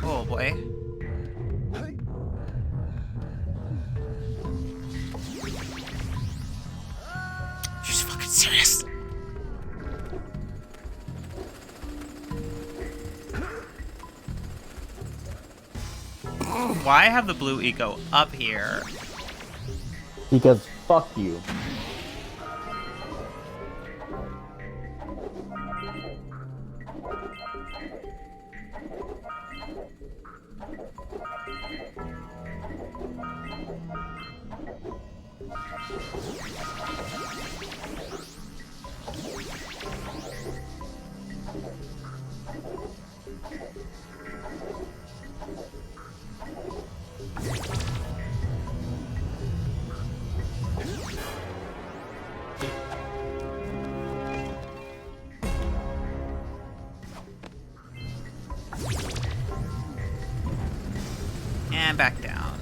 Oh boy. She's fucking serious. Why have the blue eco up here? Because fuck you. And back down.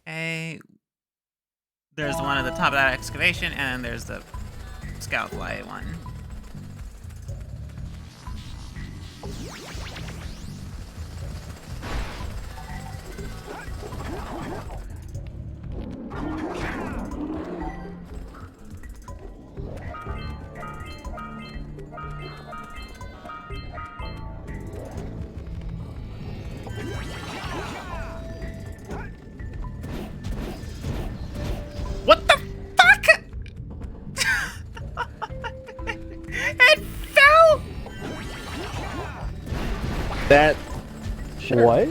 Okay. There's the one at the top of that excavation, and then there's the scout fly one. What the fuck? It fell. That. Sure. What?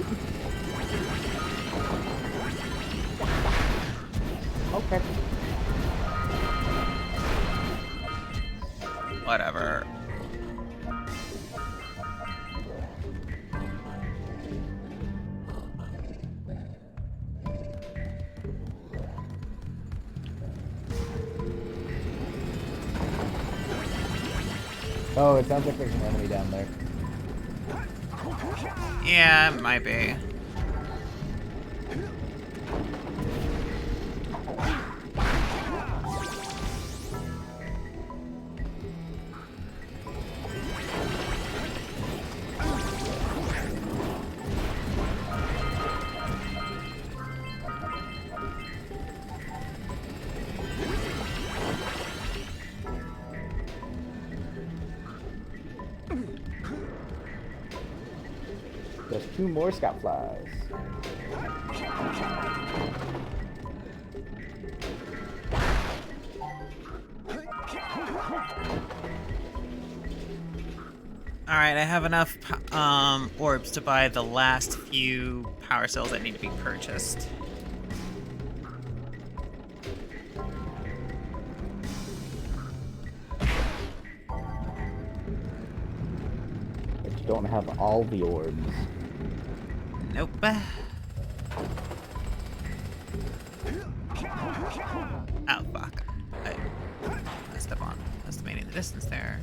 Okay. Whatever. Oh, it sounds like there's an enemy down there. Yeah, it might be. There's 2 more scout flies. Alright, I have enough orbs to buy the last few power cells that need to be purchased. But you don't have all the orbs. Nope. Oh, fuck. I messed up on estimating the distance there.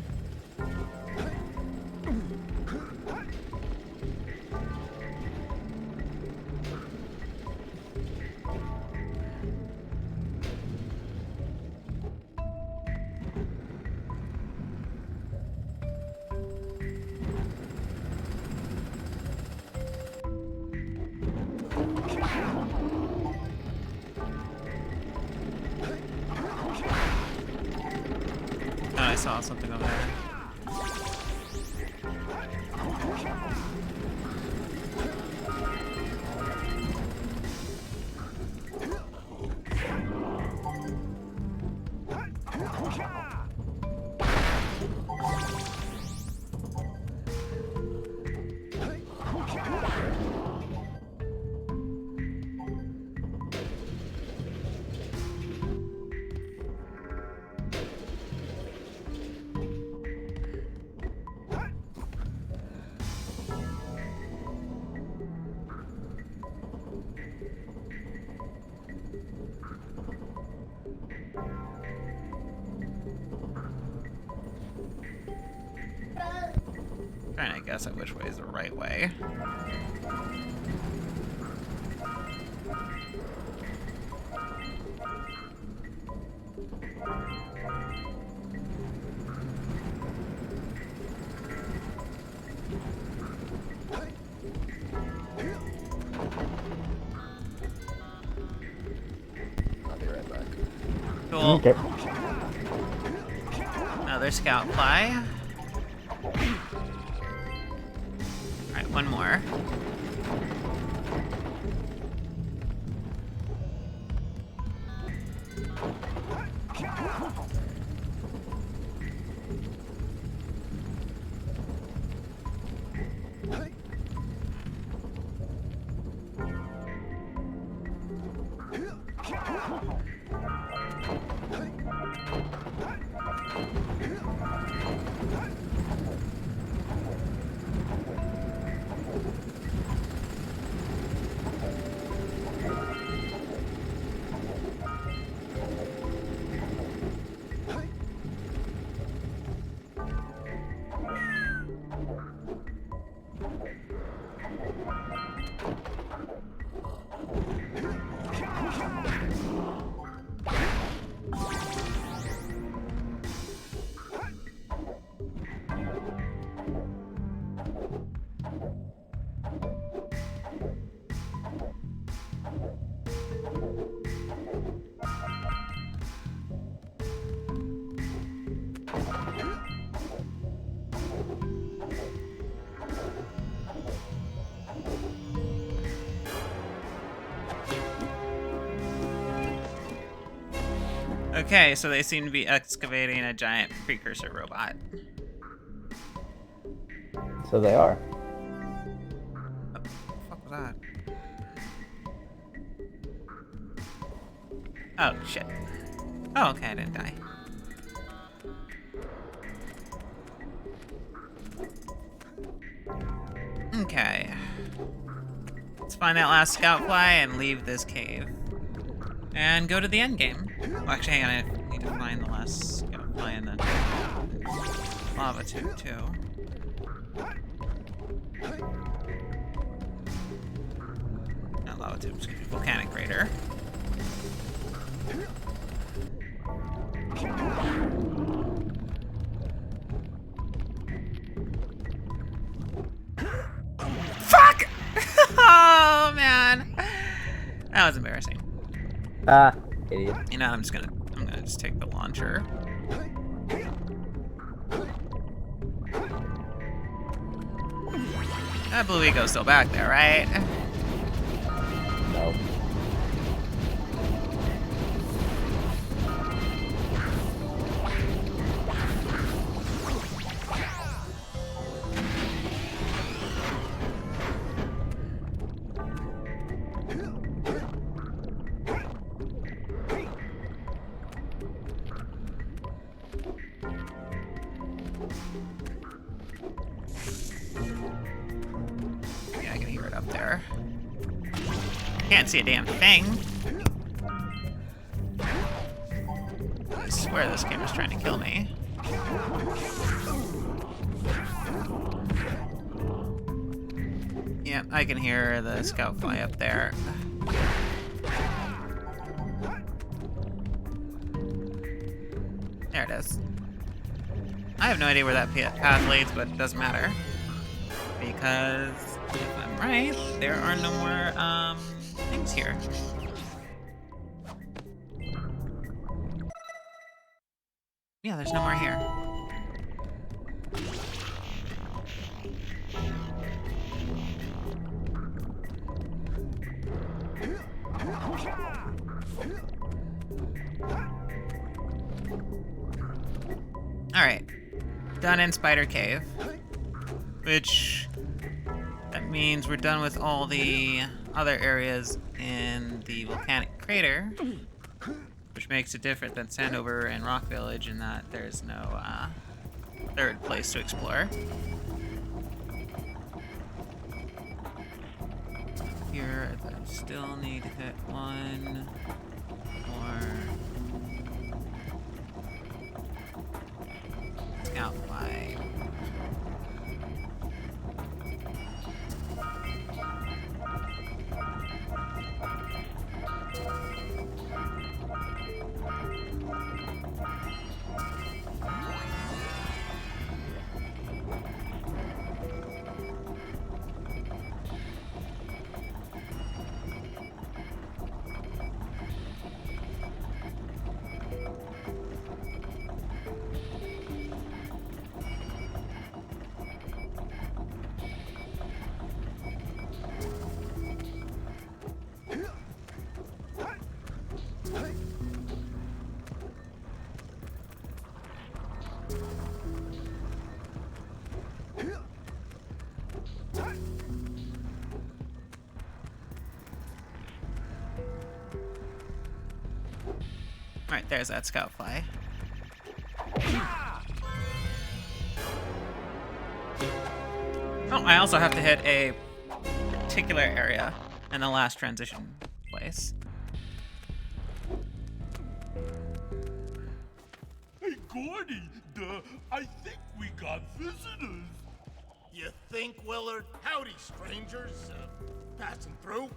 Oh, I saw something over there. Trying to guess at which way is the right way. I'll be right back. Cool. Okay. Another scout fly. Alright, one more. Okay, so they seem to be excavating a giant precursor robot. So they are. What the fuck was that? Oh, shit. Oh, okay, I didn't die. Okay. Let's find that last scout fly and leave this cave. And go to the end game. Well, actually, hang on, I need to find the last scout fly in the lava tube, too. Not lava tube, excuse me, volcanic crater. Fuck! Oh, man. That was embarrassing. Idiot. You know, I'm gonna just take the launcher. That blue ego's still back there, right? No. Yeah, I can hear it up there. Can't see a damn thing. I swear this game is trying to kill me. Yeah, I can hear the scout fly up there. There it is. I have no idea where that path leads, but it doesn't matter. Because, if I'm right, there are no more, things here. Yeah, there's no more here. Alright. Done in Spider Cave. Which... that means we're done with all the other areas in the volcanic crater. Which makes it different than Sandover and Rock Village in that there's no, third place to explore. Here, I still need to hit one more scout fly. Alright, there's that scout fly. Oh, I also have to hit a particular area in the last transition place. Hey, Gordy, I think we got visitors. You think, Willard? Howdy, strangers. Passing through?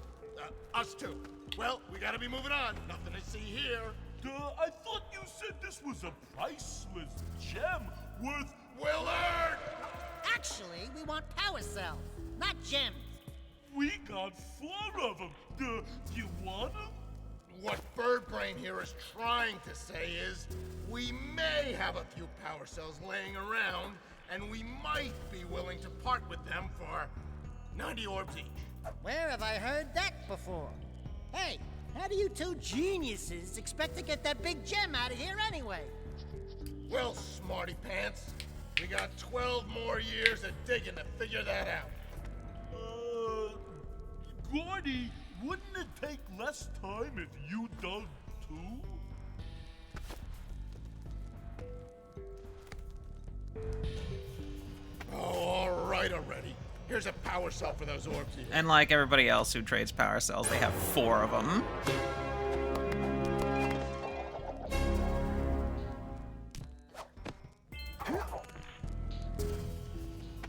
Us too. Well, we gotta be moving on. Nothing to see here. I thought you said this was a priceless gem worth... Willard! Actually, we want power cells, not gems. We got 4 of them. Do you want them? What Birdbrain here is trying to say is, we may have a few power cells laying around, and we might be willing to part with them for 90 orbs each. Where have I heard that before? Hey, how do you two geniuses expect to get that big gem out of here anyway? Well, smarty pants, we got 12 more years of digging to figure that out. Gordy, wouldn't it take less time if you dug too? Oh, all right already. Here's a power cell for those orbs you And like everybody else who trades power cells, they have 4 of them.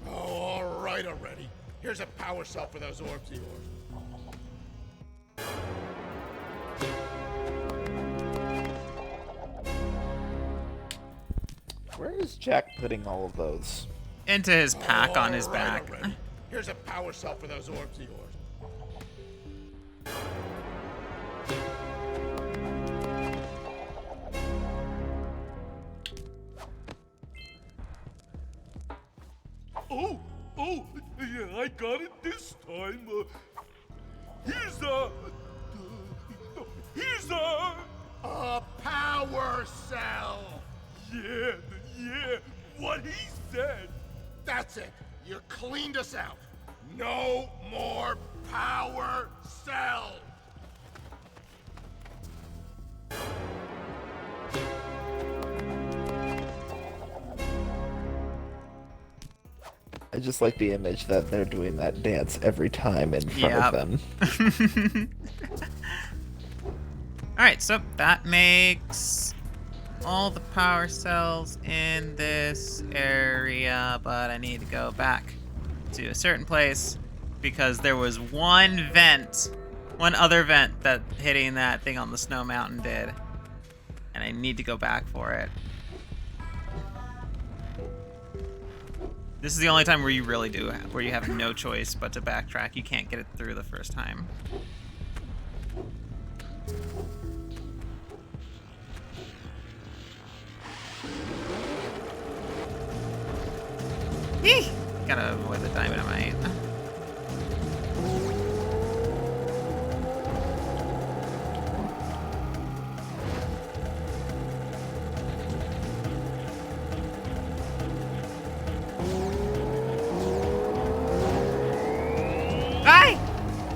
Oh, all right already. Here's a power cell for those orbs of yours. Where is Jack putting all of those? Into his pack on his All right back. already. Here's a power cell for those orbs of yours. Oh, yeah, I got it this time. Here's a power cell. Yeah, what he said. That's it. You cleaned us out. No more power cells. I just like the image that they're doing that dance every time in front of them. Alright, so that makes all the power cells in this area, but I need to go back to a certain place because there was one other vent that hitting that thing on the snow mountain did. And I need to go back for it. This is the only time where you really do, where you have no choice but to backtrack. You can't get it through the first time. Eeh! Gotta avoid the dynamite. Hi!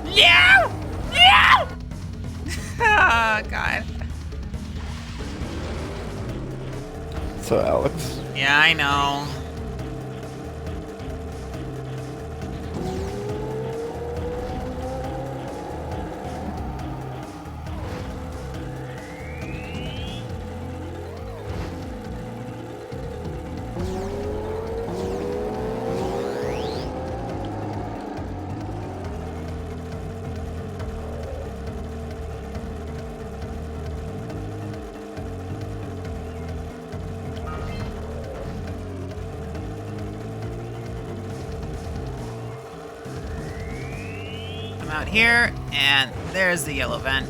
No! No! Oh, God. So, Alex. Yeah, I know. Out here, and there's the yellow vent.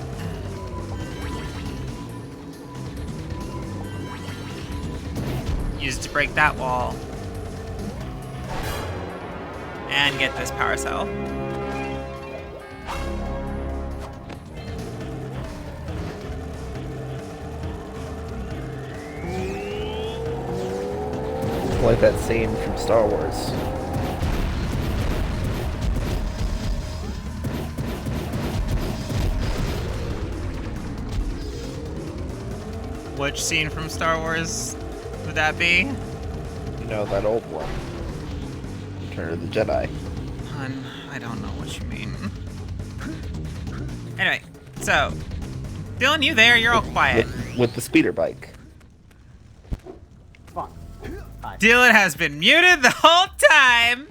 Use it to break that wall. And get this power cell. It's like that scene from Star Wars. Which scene from Star Wars would that be? You know, that old one. Return of the Jedi. Hun, I don't know what you mean. Anyway, so, Dylan, you there? You're all quiet. With the speeder bike. Fine. Dylan has been muted the whole time!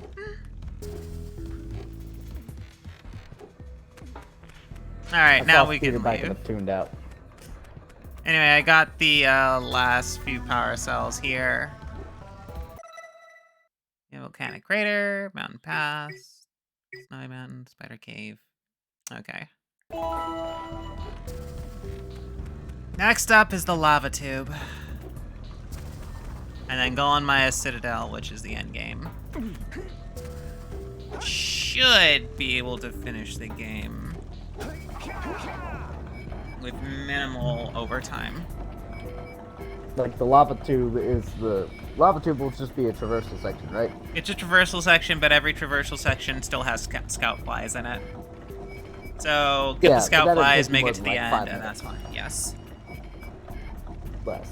Alright, now we can bike leave. and tuned out. Anyway, I got the last few power cells here. Volcanic Crater, Mountain Pass, Snowy Mountain, Spider Cave. Okay. Next up is the lava tube. And then go on Maya Citadel, which is the end game. Should be able to finish the game with minimal overtime. Like the lava tube will just be a traversal section, right? It's a traversal section, but every traversal section still has scout flies in it. So get the scout flies, make it to the end, and that's fine. Yes. less.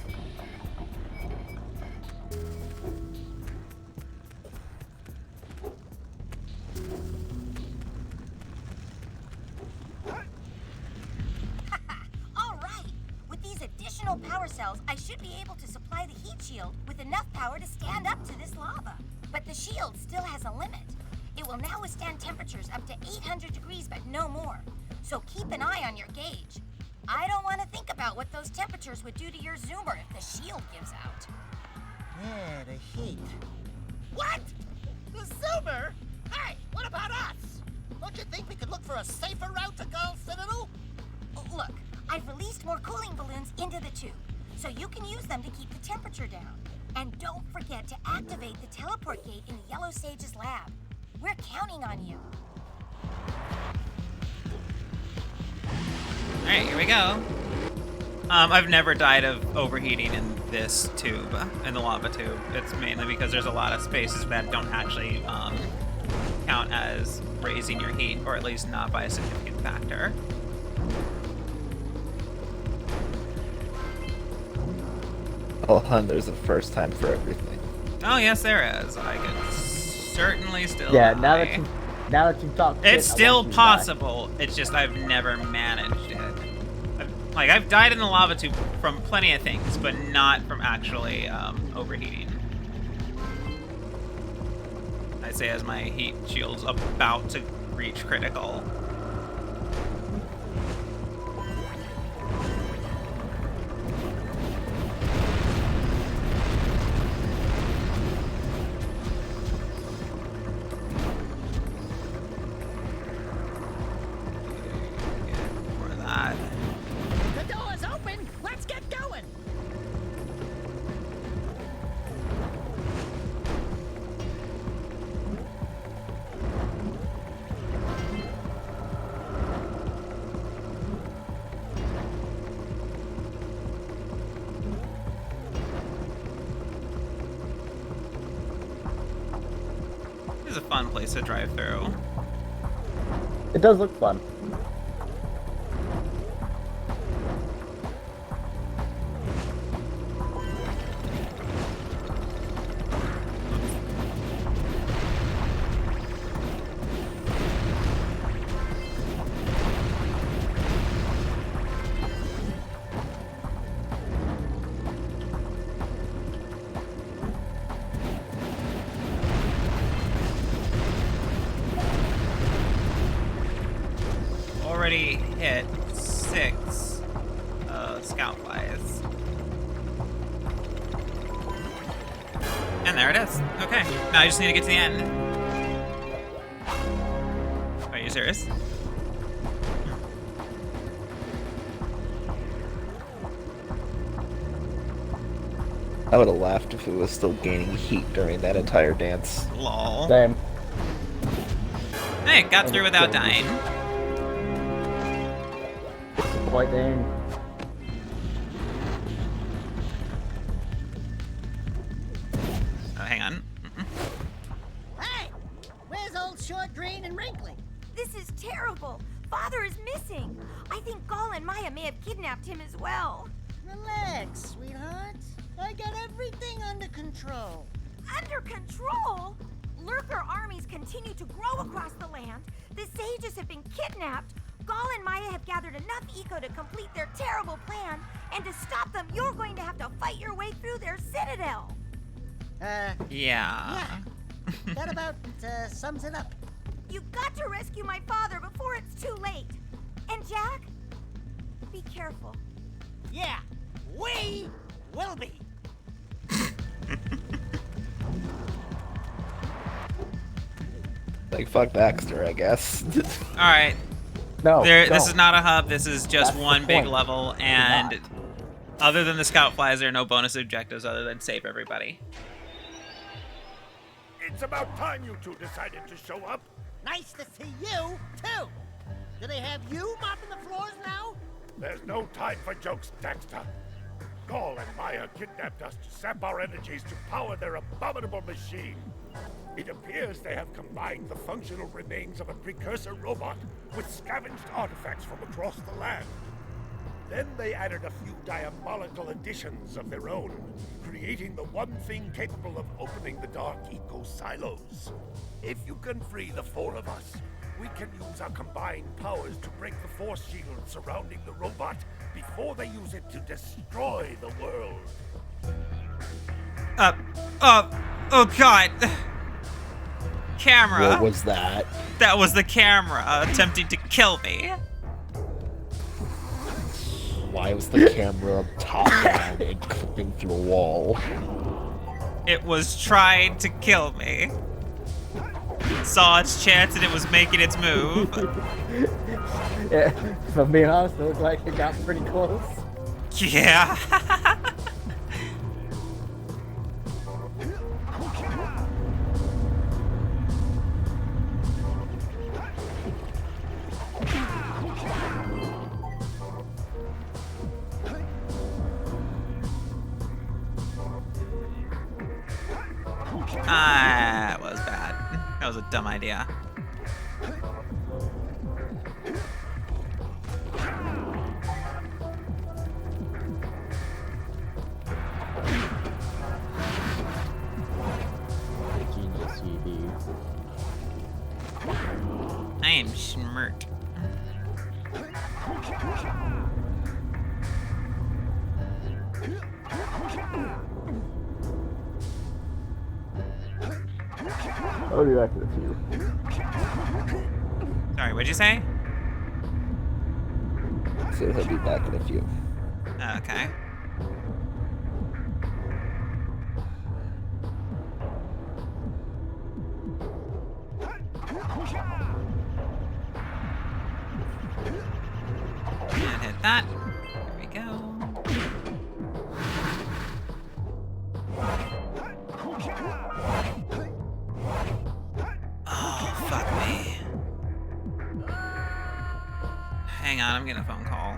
All right. With these additional power cells, I should be able to supply the heat shield with enough power to stand up to this lava. But the shield still has a limit. It will now withstand temperatures up to 800 degrees, but no more. So keep an eye on your gauge. I don't want to think about what those temperatures would do to your zoomer if the shield gives out. Yeah, the heat. What? The Zoomer? Hey, what about us? Don't you think we could look for a safer route to Gull Citadel? Look, I've released more cooling balloons into the tube, so you can use them to keep the temperature down. And don't forget to activate the teleport gate in the Yellow Sage's lab. We're counting on you. Alright, here we go. I've never died of overheating in this tube, in the lava tube. It's mainly because there's a lot of spaces that don't actually count as raising your heat, or at least not by a significant factor. Oh, hun, there's a first time for everything. Oh, yes, there is. I could certainly still Yeah, die. now that you talk shit, It's I still want you to die. possible. It's just I've never managed it. I've died in the lava tube from plenty of things, but not from actually overheating. I'd say as my heat shield's about to reach critical. More of that. The door's open. Let's get going. This is a fun place to drive through. It does look fun. Already hit 6 scout flies. And there it is. Okay, now I just need to get to the end. Are you serious? I would have laughed if it was still gaining heat during that entire dance. Lol. Same. Hey, got through without dying. Disappointing. Oh, hang on. Hey, where's old Short, Green, and Wrinkly? This is terrible. Father is missing. I think Gall and Maya may have kidnapped him as well. Relax, sweetheart. I got everything under control. Under control? Lurker armies continue to grow across the land. The sages have been kidnapped. Gall and Maya have gathered enough eco to complete their terrible plan. And to stop them, you're going to have to fight your way through their citadel. Yeah. That about sums it up. You've got to rescue my father before it's too late. And Jack, be careful. Yeah, we will be. Like, fuck Daxter, I guess. Alright. No, This don't. is not a hub, this is just That's the one big point. level, and other than the scout flies, there are no bonus objectives other than save everybody. It's about time you two decided to show up. Nice to see you, too. Do they have you mopping the floors now? There's no time for jokes, Daxter. Gall and Maya kidnapped us to sap our energies to power their abominable machine. It appears they have combined the functional remains of a Precursor robot with scavenged artifacts from across the land. Then they added a few diabolical additions of their own, creating the one thing capable of opening the Dark Eco silos. If you can free the four of us, we can use our combined powers to break the force shield surrounding the robot before they use it to destroy the world. Oh god. Camera. What was that? That was the camera attempting to kill me. Why was the camera top down and clipping through a wall? It was trying to kill me. Saw its chance and it was making its move. Yeah, if I'm being honest, it looked like it got pretty close. Yeah. That was bad. That was a dumb idea. Genius, UB. I am smart. I'll be back in a few. Sorry, what'd you say? So he'll be back in a few. Okay. And hit that. There we go. Oh, fuck me. Hang on, I'm getting a phone call.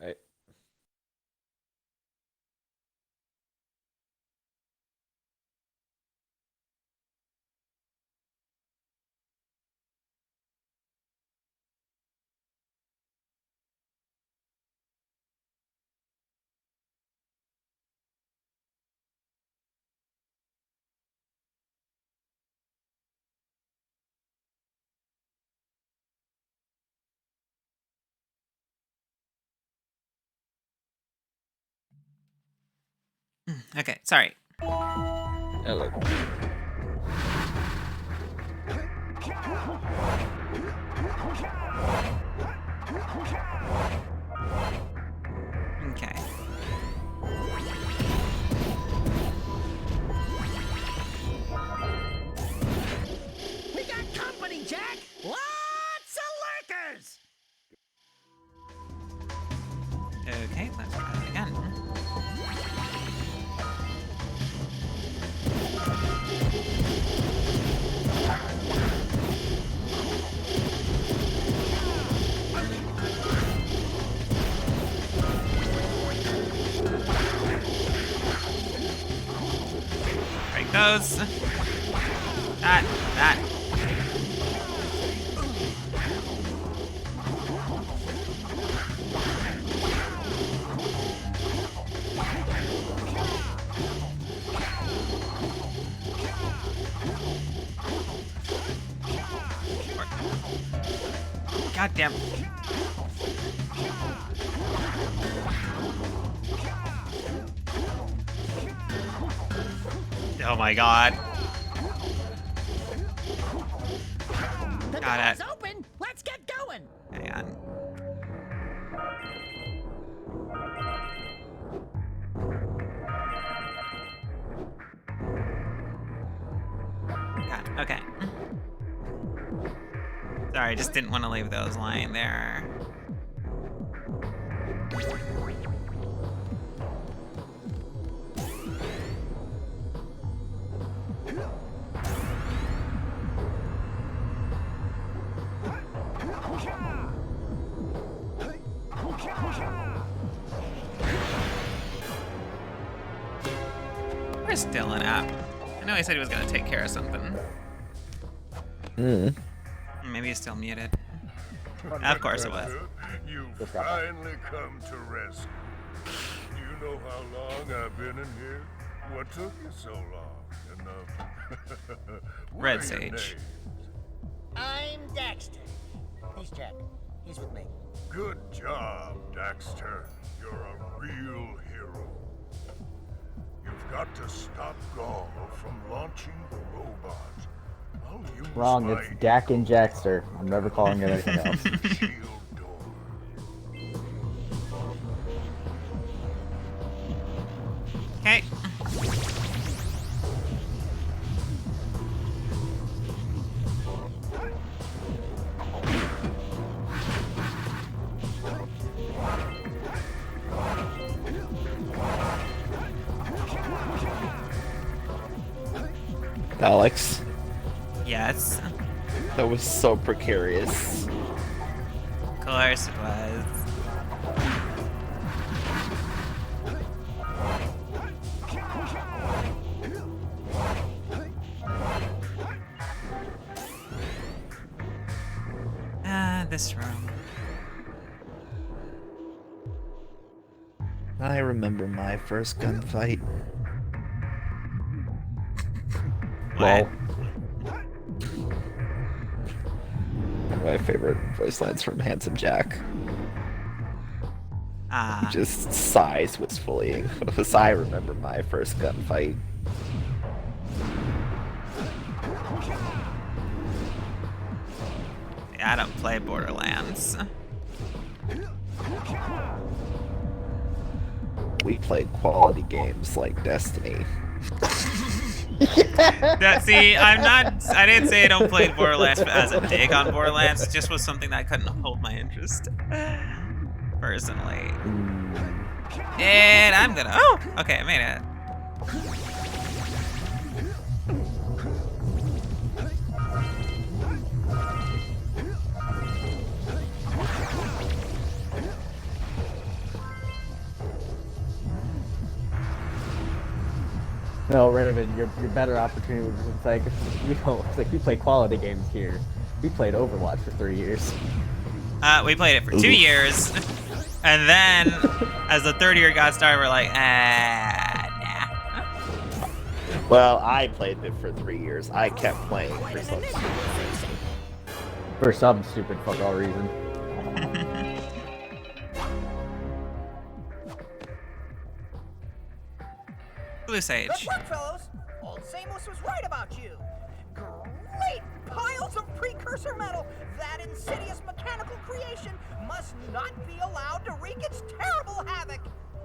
Alright. Okay, sorry. Hello. Okay. We got company, Jack! Lots of lurkers! Okay, let's try that again. There it goes. That. God damn. Oh my god. The Got it. door's open. Let's get going. Hang on. Got it. Okay. Sorry, I just didn't want to leave those lying there. Where's Dylan at? I know he said he was gonna take care of something. Maybe he's still muted. Of course it was. You've finally come to rest. Do you know how long I've been in here? What took you so long? What Red are your Sage. names? I'm Daxter. He's Jack. He's with me. Good job, Daxter. You're a real hero. You've got to stop Gaul from launching the robot. I'll use Wrong, my it's Jak and Daxter. I'm never calling it anything else. shield door. Okay. Alex, Yes. that was so precarious. Of course it was. This room. I remember my first gunfight. What? My favorite voice lines from Handsome Jack. Ah. He just sighs wistfully. I remember my first gunfight. I don't play Borderlands. We played quality games like Destiny. See, I didn't say I don't play Borderlands as a dig on Borderlands. It just was something that couldn't hold my interest. Personally. And I'm gonna, oh, okay, I made it. No, Raven, your better opportunity was it's like, it's like we play quality games here. We played Overwatch for 3 years. We played it for 2 years, and then as the third year got started, we're like, nah. Well, I played it for 3 years. I kept playing for some stupid reason. For some stupid fuck all reason. Blue Sage. Good work, fellows. Old Samos was right about you. Great piles of Precursor metal. That insidious mechanical creation must not be allowed to wreak its terrible havoc.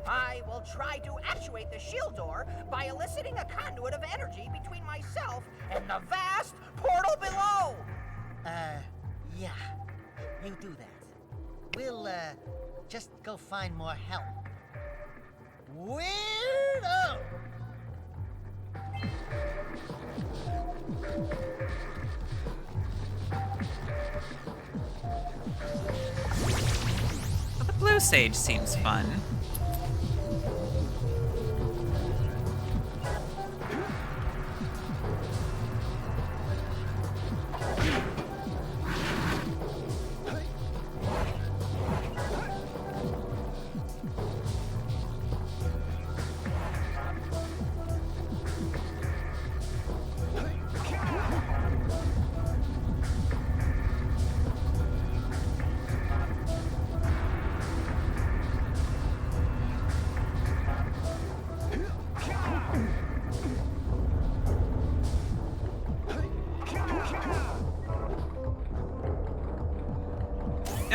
I will try to actuate the shield door by eliciting a conduit of energy between myself and the vast portal below. Yeah. You do that. We'll, just go find more help. Weirdo! Well, the Blue Sage seems fun.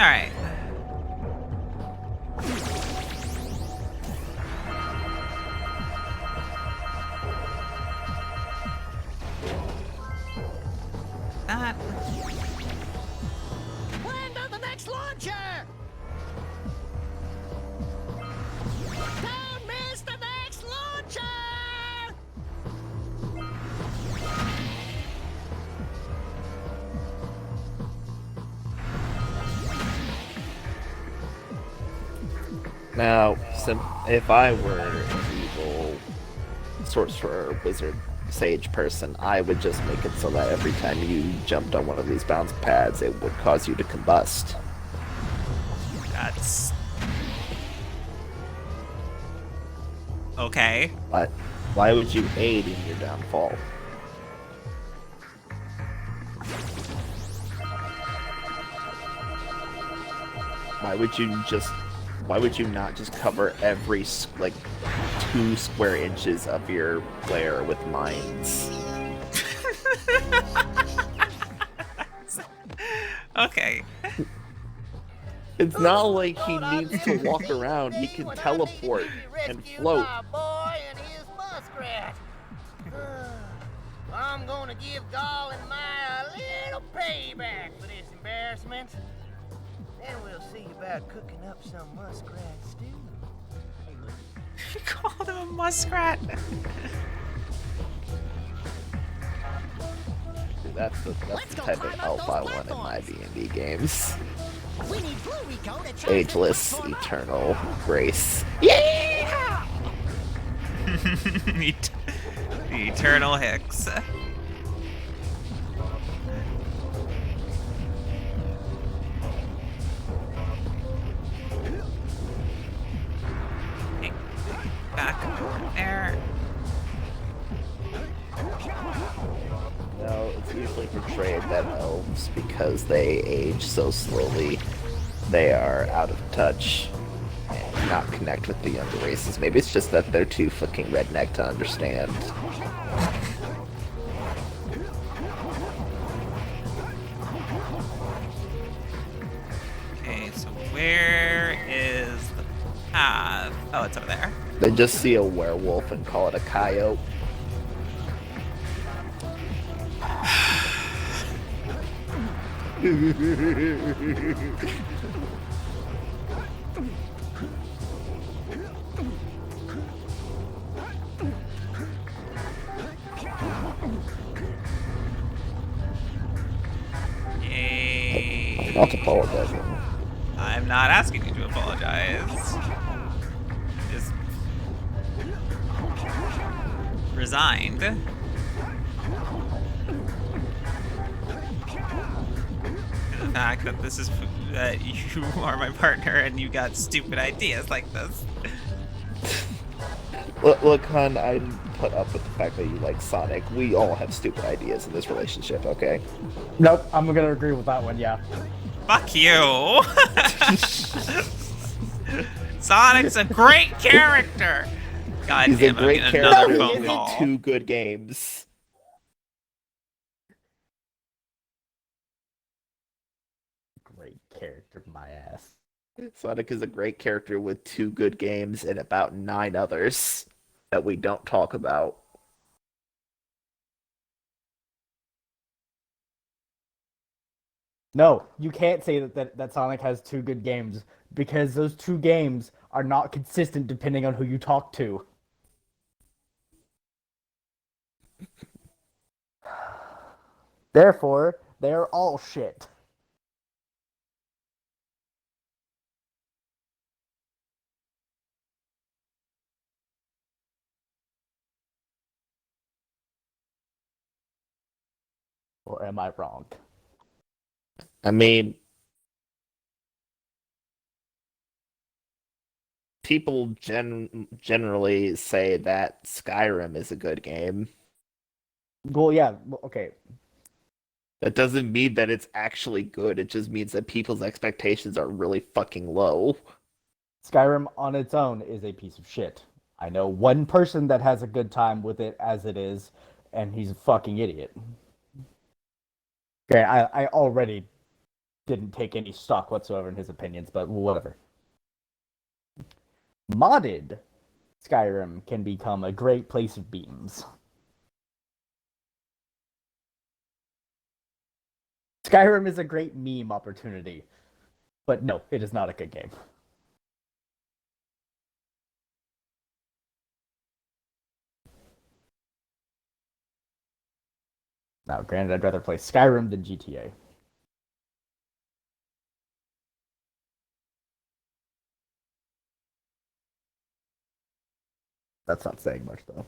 Alright. That. Land on the next launcher! Don't miss the next launcher! Now, if I were an evil sorcerer, wizard, sage person, I would just make it so that every time you jumped on one of these bounce pads, it would cause you to combust. That's... okay. But why would you aid in your downfall? Why would you not just cover every, like, 2 square inches of your lair with mines? Okay. It's not like he needs to walk around. He can teleport and float. Boy and his muskrat. I'm gonna give Gall and Maya a little payback for this embarrassment. Then we'll see about cooking up some muskrat stew. You called him a muskrat. That's the type of elf I want in my D&D games. We need Blue Rico to charge Ageless, the eternal grace. Yeah! The eternal Hicks. Back there. No, it's usually portrayed that elves, because they age so slowly, they are out of touch and not connect with the younger races. Maybe it's just that they're too fucking redneck to understand. Okay, so where is the path? Oh, it's over there. They just see a werewolf and call it a coyote. Yay. Not apologizing. I'm not asking you to apologize. Just resigned. And the fact that this is that you are my partner and you got stupid ideas like this. Look, hun, I put up with the fact that you like Sonic. We all have stupid ideas in this relationship, okay? Nope, I'm gonna agree with that one, yeah. Fuck you! Sonic's a great character! God He's damn, a great I'm getting another character phone in call. 2 good games. Great character, my ass. Sonic is a great character with 2 good games and about 9 others that we don't talk about. No, you can't say that Sonic has 2 good games, because those 2 games are not consistent depending on who you talk to. Therefore, they're all shit. Or am I wrong? I mean, people generally say that Skyrim is a good game. Well, yeah, okay. That doesn't mean that it's actually good. It just means that people's expectations are really fucking low. Skyrim on its own is a piece of shit. I know one person that has a good time with it as it is, and he's a fucking idiot. Okay, I already didn't take any stock whatsoever in his opinions, but whatever. Modded Skyrim can become a great place of beams. Skyrim is a great meme opportunity, but no, it is not a good game. Now, granted, I'd rather play Skyrim than GTA. That's not saying much, though.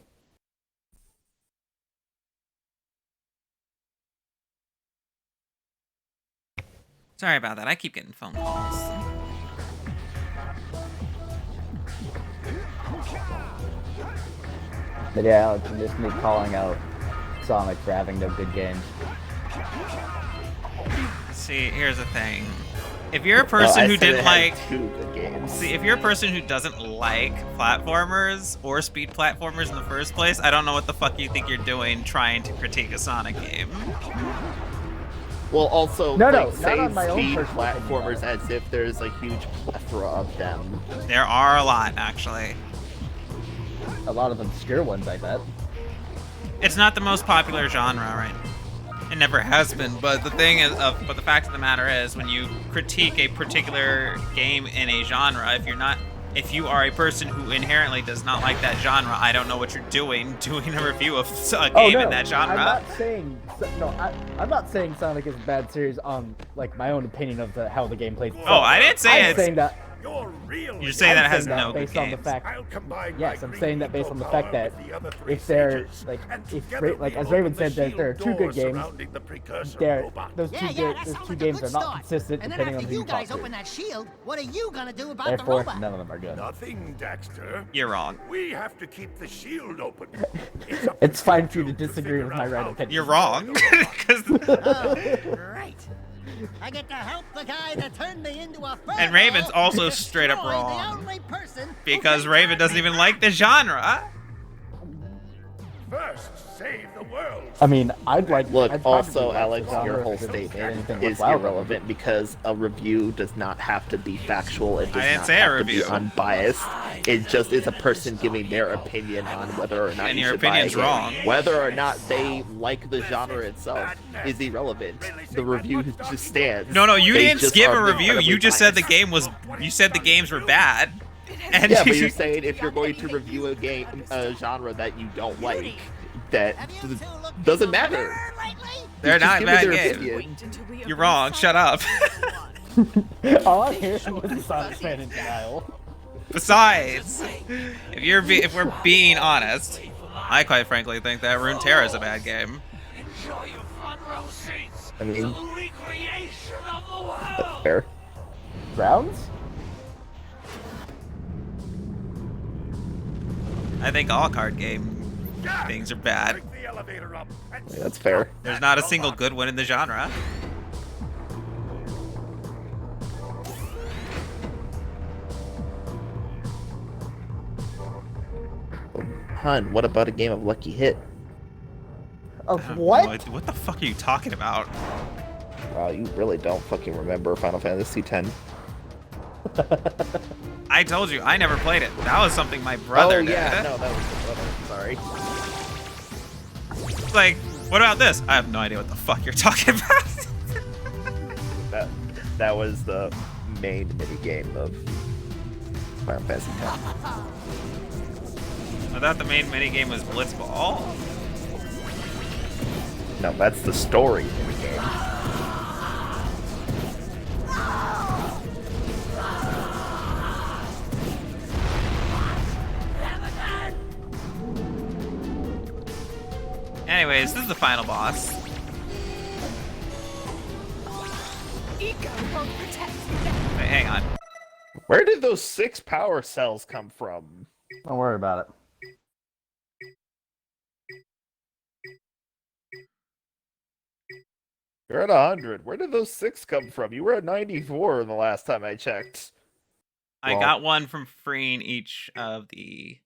Sorry about that. I keep getting phone calls. But yeah, it's just me calling out Sonic for having no good games. See, here's the thing. If you're a person who didn't like... See, if you're a person who doesn't like platformers or speed platformers in the first place, I don't know what the fuck you think you're doing trying to critique a Sonic game. Well, also, say speed platformers as if there's a huge plethora of them. There are a lot, actually. A lot of obscure ones, I bet. It's not the most popular genre, right? It never has been, but the thing is, but the fact of the matter is, when you critique a particular game in a genre, if you are a person who inherently does not like that genre, I don't know what you're doing a review of a game in that genre. I'm not saying Sonic is a bad series on like my own opinion of how the game plays. Oh, I didn't say I'm saying that. You're saying that it has no good games. Yes, I'm saying that based on the fact that if they're like as Raven said, there are two good games. Those two games are not consistent depending on who you talk guys to. open that shield, what are you gonna do about Therefore, the robot? none of them are good. Nothing, Daxter. You're wrong. We have to keep the shield open. It's fine for you to disagree with my right opinion. You're wrong. Right. I get to help the guy that turned me into a furbo. And Raven's also straight up wrong. Because Raven doesn't even like the genre. First, save the world. I mean, Look, also, Alex, your whole statement is irrelevant because a review does not have to be factual. It does not have to be unbiased. It just is a person giving their opinion on whether or not you should buy a game. Wrong. Whether or not they like the genre itself is irrelevant. The review just stands. No, you didn't give a review. You just said the game was. You said the games were bad. And yeah, but you're saying if you're going to review a genre that you don't like, that doesn't matter. They're not bad games. You're wrong. Shut up. All I'm hearing was a Sonic fan in denial. Besides, if we're being honest, I quite frankly think that Runeterra is a bad game. I mean, that's fair. Grounds? I think all card game things are bad. Yeah, that's fair. There's not a single good one in the genre. Hun, what about a game of Lucky Hit? Of what? What the fuck are you talking about? Wow, you really don't fucking remember Final Fantasy X. I told you, I never played it. That was something my brother did. No, that was the brother. Sorry. It's like, what about this? I have no idea what the fuck you're talking about. that was the main minigame of Final Fantasy X. I thought the main minigame was Blitzball. No, that's the story minigame. Anyways, this is the final boss. Wait, hang on. Where did those 6 power cells come from? Don't worry about it. You're at 100. Where did those 6 come from? You were at 94 the last time I checked. I got one from freeing each of the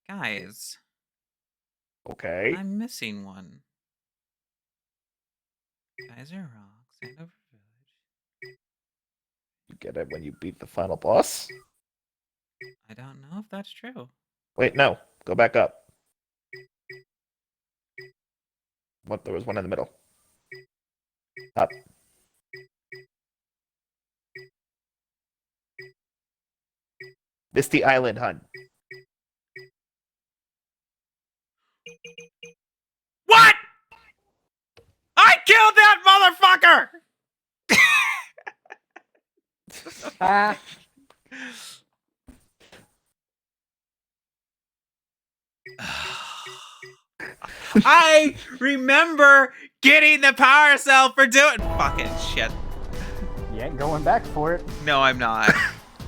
guys. Okay. I'm missing one. Guys are rocks. Sandover Village. get it when you beat the final boss. I don't know if that's true. Wait, no. Go back up. What? There was one in the middle. Up. Misty Island Hunt. What? I killed that motherfucker! Ah. I remember getting the power cell for doing fucking shit. You ain't going back for it. No, I'm not.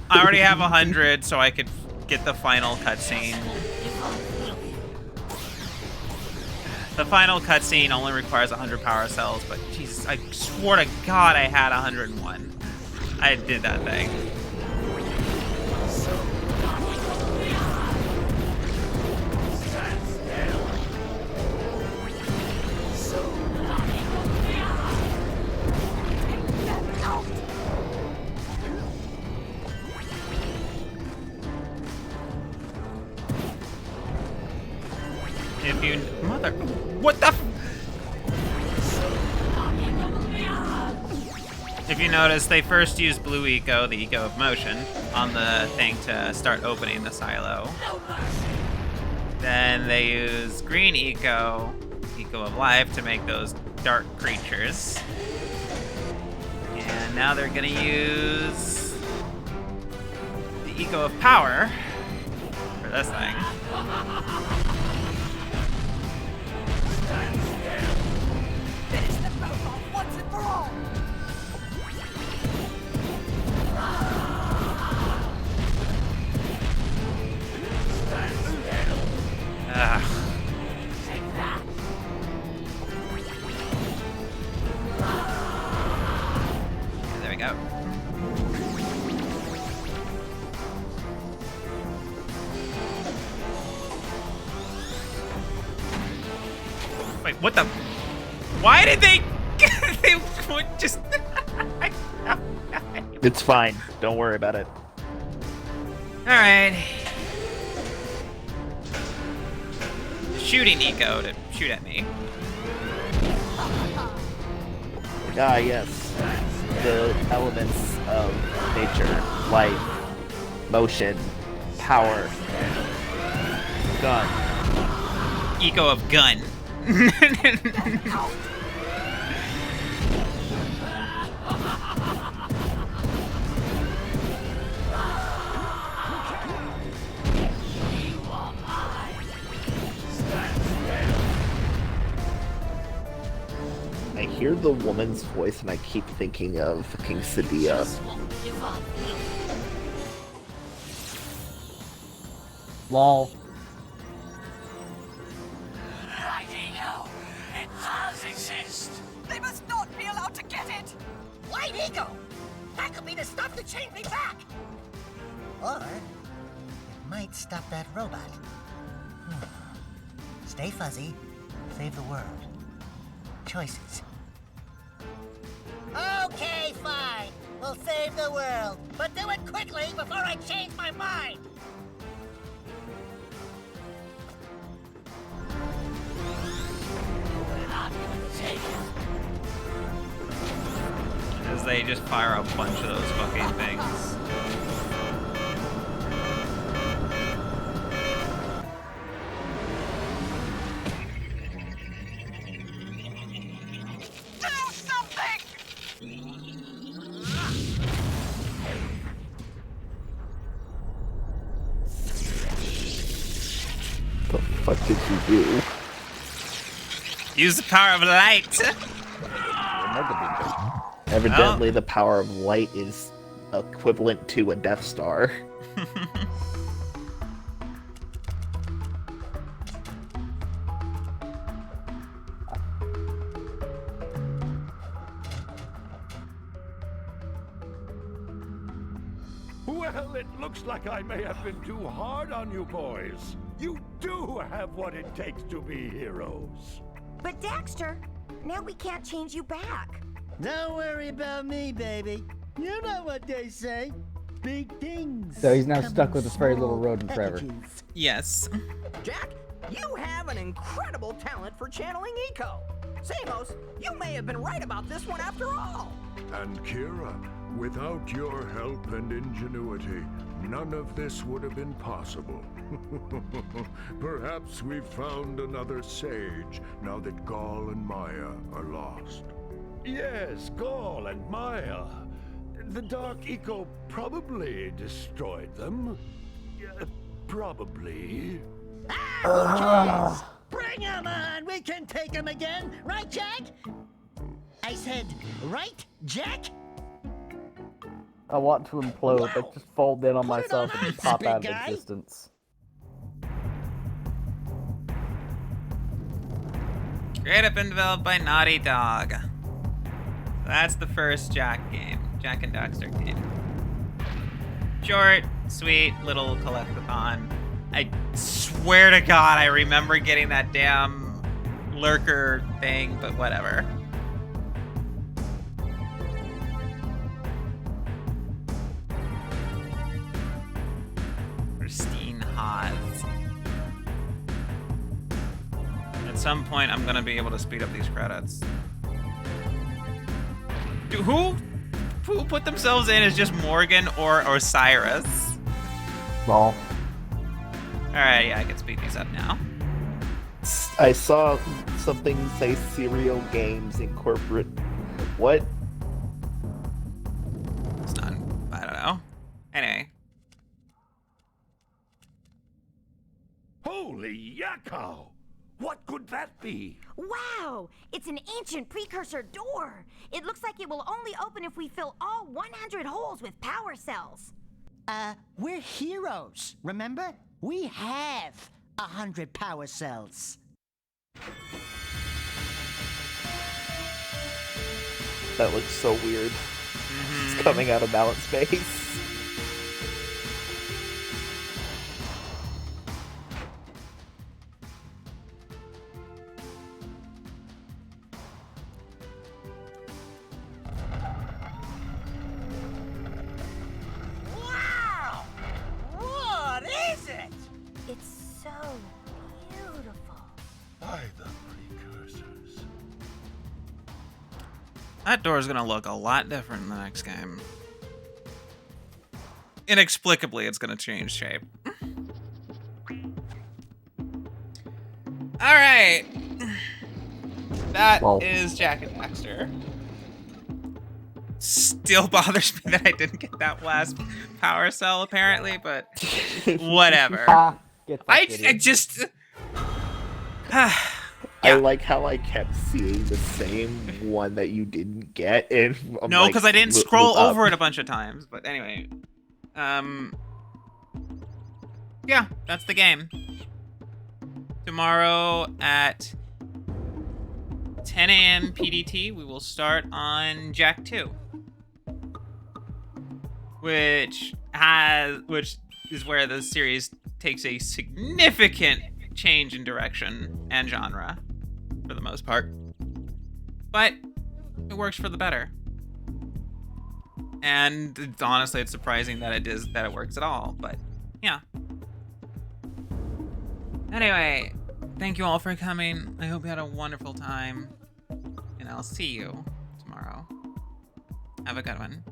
I already have 100, so I could get the final cutscene. The final cutscene only requires 100 power cells, but Jesus, I swore to God I had 101. I did that thing. If you mother, what the? If you notice, they first use blue eco, the eco of motion, on the thing to start opening the silo. Then they use green eco, eco of life, to make those dark creatures. And now they're gonna use the eco of power for this thing. Finish the robot once and for all! There we go. Wait, what the? Why did they? They would just. It's fine. Don't worry about it. All right. Shooting eco to shoot at me. Ah, yes. The elements of nature, life, motion, power, gun. Eco of gun. I hear the woman's voice and I keep thinking of King Sadia. Lol. Right, Ego. It does exist. They must not be allowed to get it! White ego! That could be the stuff to change me back! Or it might stop that robot. Stay fuzzy, save the world. Choices. Okay, fine. We'll save the world, but do it quickly before I change my mind. We're not gonna take it. As they just fire a bunch of those fucking things. What did you do? Use the power of light. Evidently, the power of light is equivalent to a Death Star. Well, it looks like I may have been too hard on you boys. You do have what it takes to be heroes. But Daxter, now we can't change you back. Don't worry about me, baby. You know what they say. Big things. So he's now come stuck in with this very little small rodent forever. packages. Yes. Jack, you have an incredible talent for channeling eco. Samos, you may have been right about this one after all. And Kira, without your help and ingenuity, none of this would have been possible. Perhaps we've found another sage, now that Gaul and Maya are lost. Yes, Gaul and Maya. The Dark Eco probably destroyed them. Probably. Ah, bring 'em on! We can take 'em again, right, Jack? I said, right, Jack? I want to implode, like just fold in on Put it myself on and just ice, pop big out of guy. existence. Created and developed by Naughty Dog. That's the first Jak game. Jak and Daxter game. Short, sweet, little collectathon. I swear to God, I remember getting that damn lurker thing, but whatever. Pristine Haas. At some point, I'm gonna be able to speed up these credits. Dude, who put themselves in as just Morgan or Osiris? Well. Alright, yeah, I can speed these up now. I saw something say Serial Games Incorporate. What? It's not, I don't know. Anyway. Holy yakko! What could that be? Wow! It's an ancient precursor door. It looks like it will only open if we fill all 100 holes with power cells. We're heroes, remember? We have 100 power cells. That looks so weird. It's coming out of balance space. Wow! What is it? It's so beautiful. By the precursors. That door's gonna look a lot different in the next game. Inexplicably, it's gonna change shape. Alright. That is Jak and Daxter. Still bothers me that I didn't get that last power cell, apparently, but whatever. I just... I like how I kept seeing the same one that you didn't get, and I'm no, like, because I didn't look scroll up. over it a bunch of times. But anyway, yeah, that's the game. Tomorrow at 10 a.m. PDT, we will start on Jak 2, which is where the series takes a significant change in direction and genre, for the most part. But it works for the better. And honestly, it's surprising that it works at all, but yeah. Anyway, thank you all for coming. I hope you had a wonderful time, and I'll see you tomorrow. Have a good one.